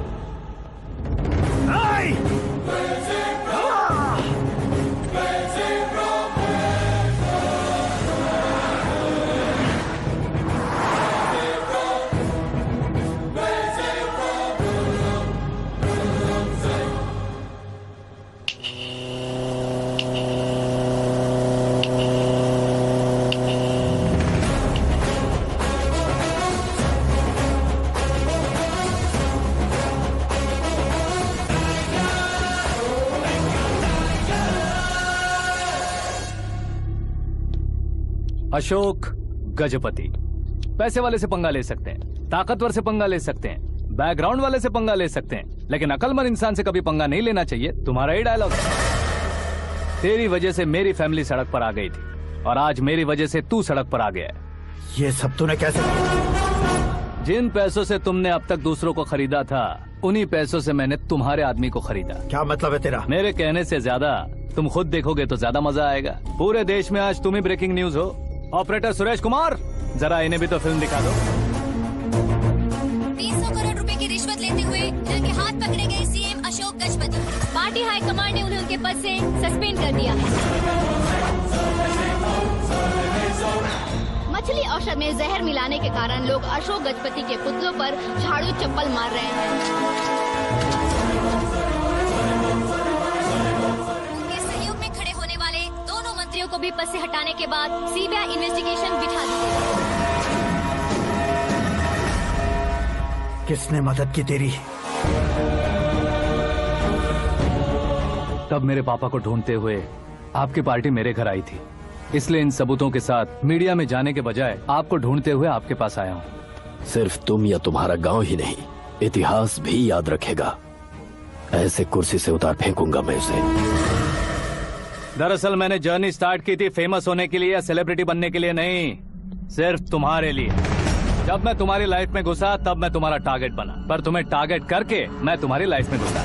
Ashok Gajapati पैसे वाले से पंगा ले सकते हैं, ताकतवर से पंगा ले सकते हैं, बैकग्राउंड वाले से पंगा ले सकते हैं, लेकिन अकलमंद इंसान से कभी पंगा नहीं लेना चाहिए। तुम्हारा ही डायलॉग है। तेरी वजह से मेरी फैमिली सड़क पर आ गई थी और आज मेरी वजह से तू सड़क पर आ गया है। ये सब तूने कैसे किया? जिन पैसों से तुमने अब तक दूसरों को खरीदा था, उन्हीं पैसों से मैंने तुम्हारे आदमी को खरीदा। क्या मतलब है तेरा? मेरे कहने से ज्यादा तुम खुद देखोगे तो ज्यादा मजा आएगा। पूरे देश में आज तुम ही ब्रेकिंग न्यूज हो। ऑपरेटर सुरेश कुमार, जरा इन्हें भी तो फिल्म दिखा दो। 300 करोड़ रुपए की रिश्वत लेते हुए रंगे हाथ पकड़े गए CM Ashok Gajapati. Party high command ने उन्हें उनके पद से सस्पेंड कर दिया है। मछली औषध में जहर मिलाने के कारण लोग अशोक गजपति के पुतलों पर झाड़ू चप्पल मार रहे हैं। उनके सहयोग में खड़े होने वाले दोनों मंत्रियों को भी पद से हटाने के बाद सीबीआई इन्वेस्टिगेशन बिठा दी गई। किसने मदद की तेरी? तब मेरे पापा को ढूंढते हुए आपकी पार्टी मेरे घर आई थी, इसलिए इन सबूतों के साथ मीडिया में जाने के बजाय आपको ढूंढते हुए आपके पास आया हूँ। सिर्फ तुम या तुम्हारा गांव ही नहीं, इतिहास भी याद रखेगा। ऐसे कुर्सी से उतार फेंकूंगा मैं उसे। दरअसल मैंने जर्नी स्टार्ट की थी फेमस होने के लिए या सेलिब्रिटी बनने के लिए नहीं, सिर्फ तुम्हारे लिए। जब मैं तुम्हारी लाइफ में घुसा तब मैं तुम्हारा टारगेट बना, पर तुम्हें टारगेट करके मैं तुम्हारी लाइफ में घुसा।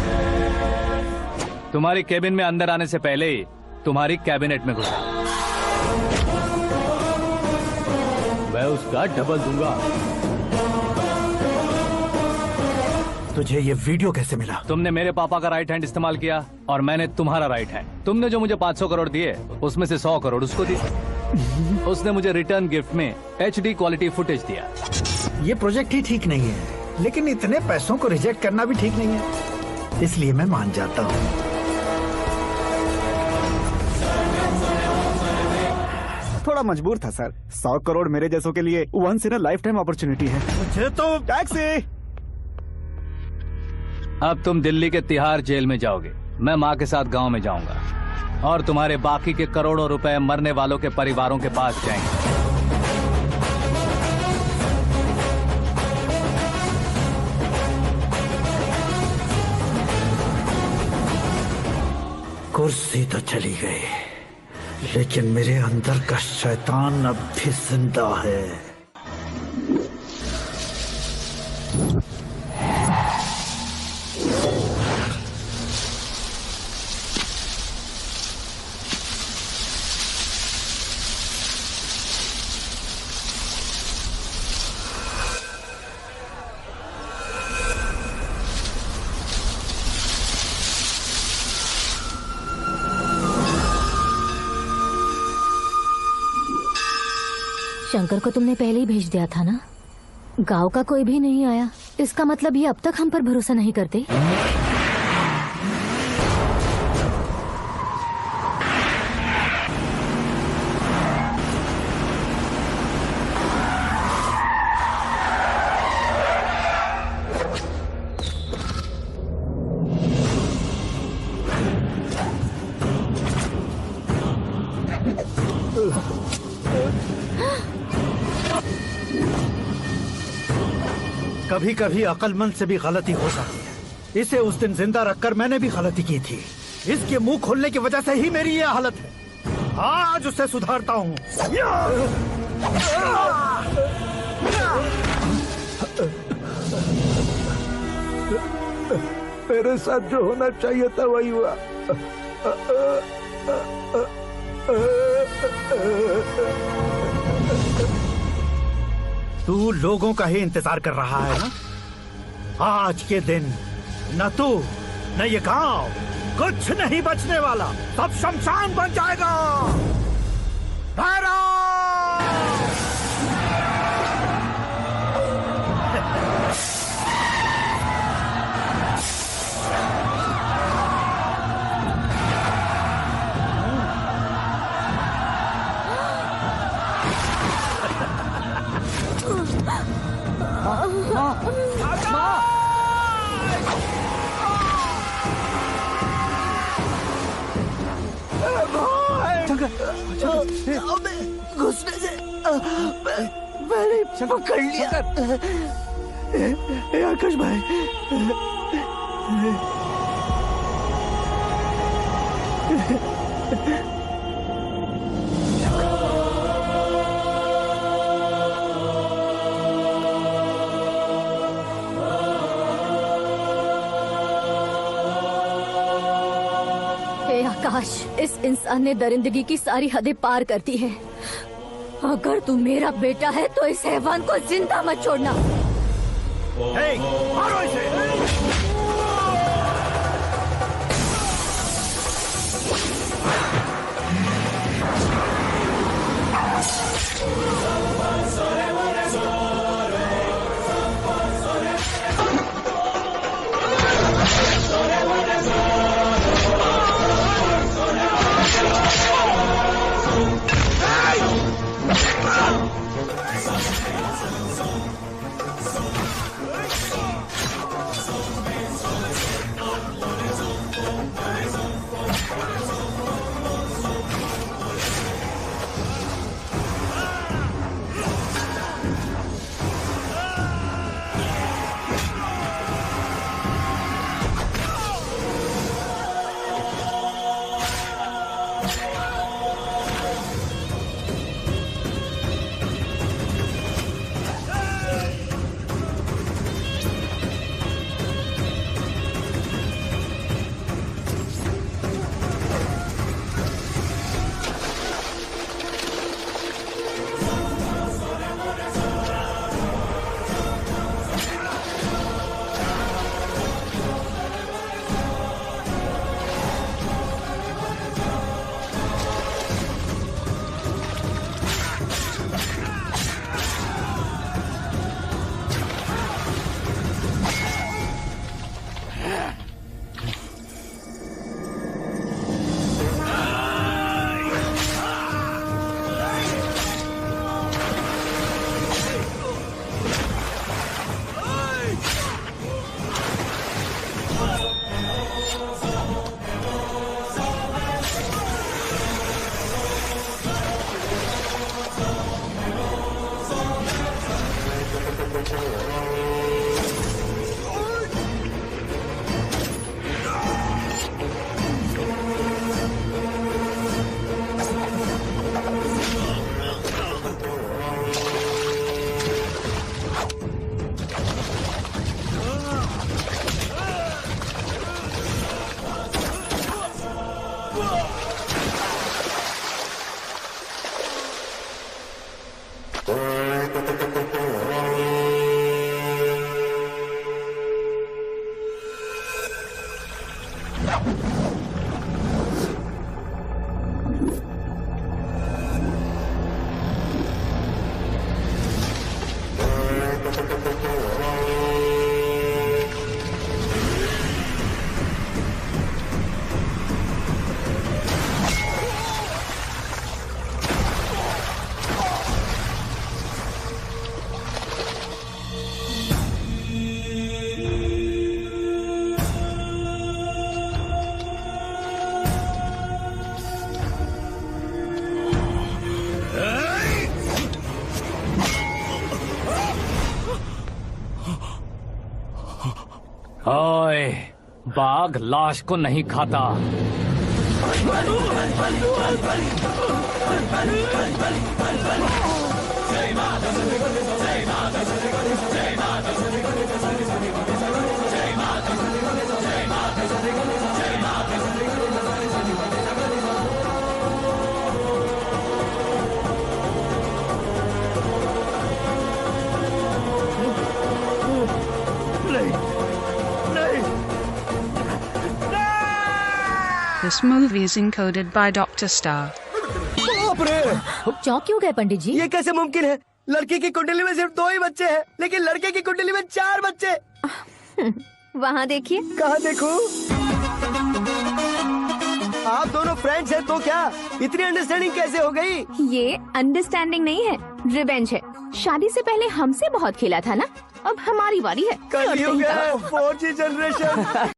तुम्हारी केबिन में अंदर आने से पहले ही तुम्हारी कैबिनेट में घुसा। मैं उसका डबल दूंगा। तुझे ये वीडियो कैसे मिला? तुमने मेरे पापा का राइट हैंड इस्तेमाल किया और मैंने तुम्हारा राइट हैंड। तुमने जो मुझे 500 करोड़ दिए, उसमें से 100 करोड़ उसको दिए। उसने मुझे रिटर्न गिफ्ट में HD क्वालिटी फुटेज दिया। ये प्रोजेक्ट ही ठीक नहीं है, लेकिन इतने पैसों को रिजेक्ट करना भी ठीक नहीं है, इसलिए मैं मान जाता हूँ। थोड़ा मजबूर था सर। 100 करोड़ मेरे जैसों के लिए once in a lifetime opportunity है। मुझे तो टैक्सी। अब तुम दिल्ली के तिहाड़ जेल में जाओगे, मैं माँ के साथ गांव में जाऊंगा और तुम्हारे बाकी के करोड़ों रुपए मरने वालों के परिवारों के पास जाएंगे। कुर्सी तो चली गई, लेकिन मेरे अंदर का शैतान अब भी जिंदा है। शंकर को तुमने पहले ही भेज दिया था ना? गांव का कोई भी नहीं आया, इसका मतलब ये अब तक हम पर भरोसा नहीं करते। कभी कभी अक्लमंद से भी गलती हो जाती है। इसे उस दिन जिंदा रखकर मैंने भी गलती की थी। इसके मुंह खोलने की वजह से ही मेरी ये हालत है। आज उसे सुधारता हूँ। मेरे साथ जो होना चाहिए था वही हुआ। तू लोगों का ही इंतजार कर रहा है ना? आज के दिन न तू न ये गांव कुछ नहीं बचने वाला, सब शमशान बन जाएगा। भैरव! घुसने से मैंने पकड़ लिया। आकाश भाई, हे आकाश, इस इंसान ने दरिंदगी की सारी हदें पार कर दी है। अगर तू मेरा बेटा है तो इस हैवान को जिंदा मत छोड़ना। मारो इसे! ओए, बाघ लाश को नहीं खाता। This movie is encoded by Dr. Star. बाप रे, चौंक क्यों गए पंडित जी? ये कैसे मुमकिन है? लड़की की कुंडली में सिर्फ 2 ही बच्चे हैं, लेकिन लड़के की कुंडली में 4 बच्चे। वहाँ देखिए। कहाँ देखूं? आप दोनों फ्रेंड्स हैं तो क्या इतनी अंडरस्टैंडिंग कैसे हो गई? ये अंडरस्टैंडिंग नहीं है, रिवेंज है। शादी से पहले हमसे बहुत खेला था ना, अब हमारी बारी है। कलयुग है, 4G जनरेशन।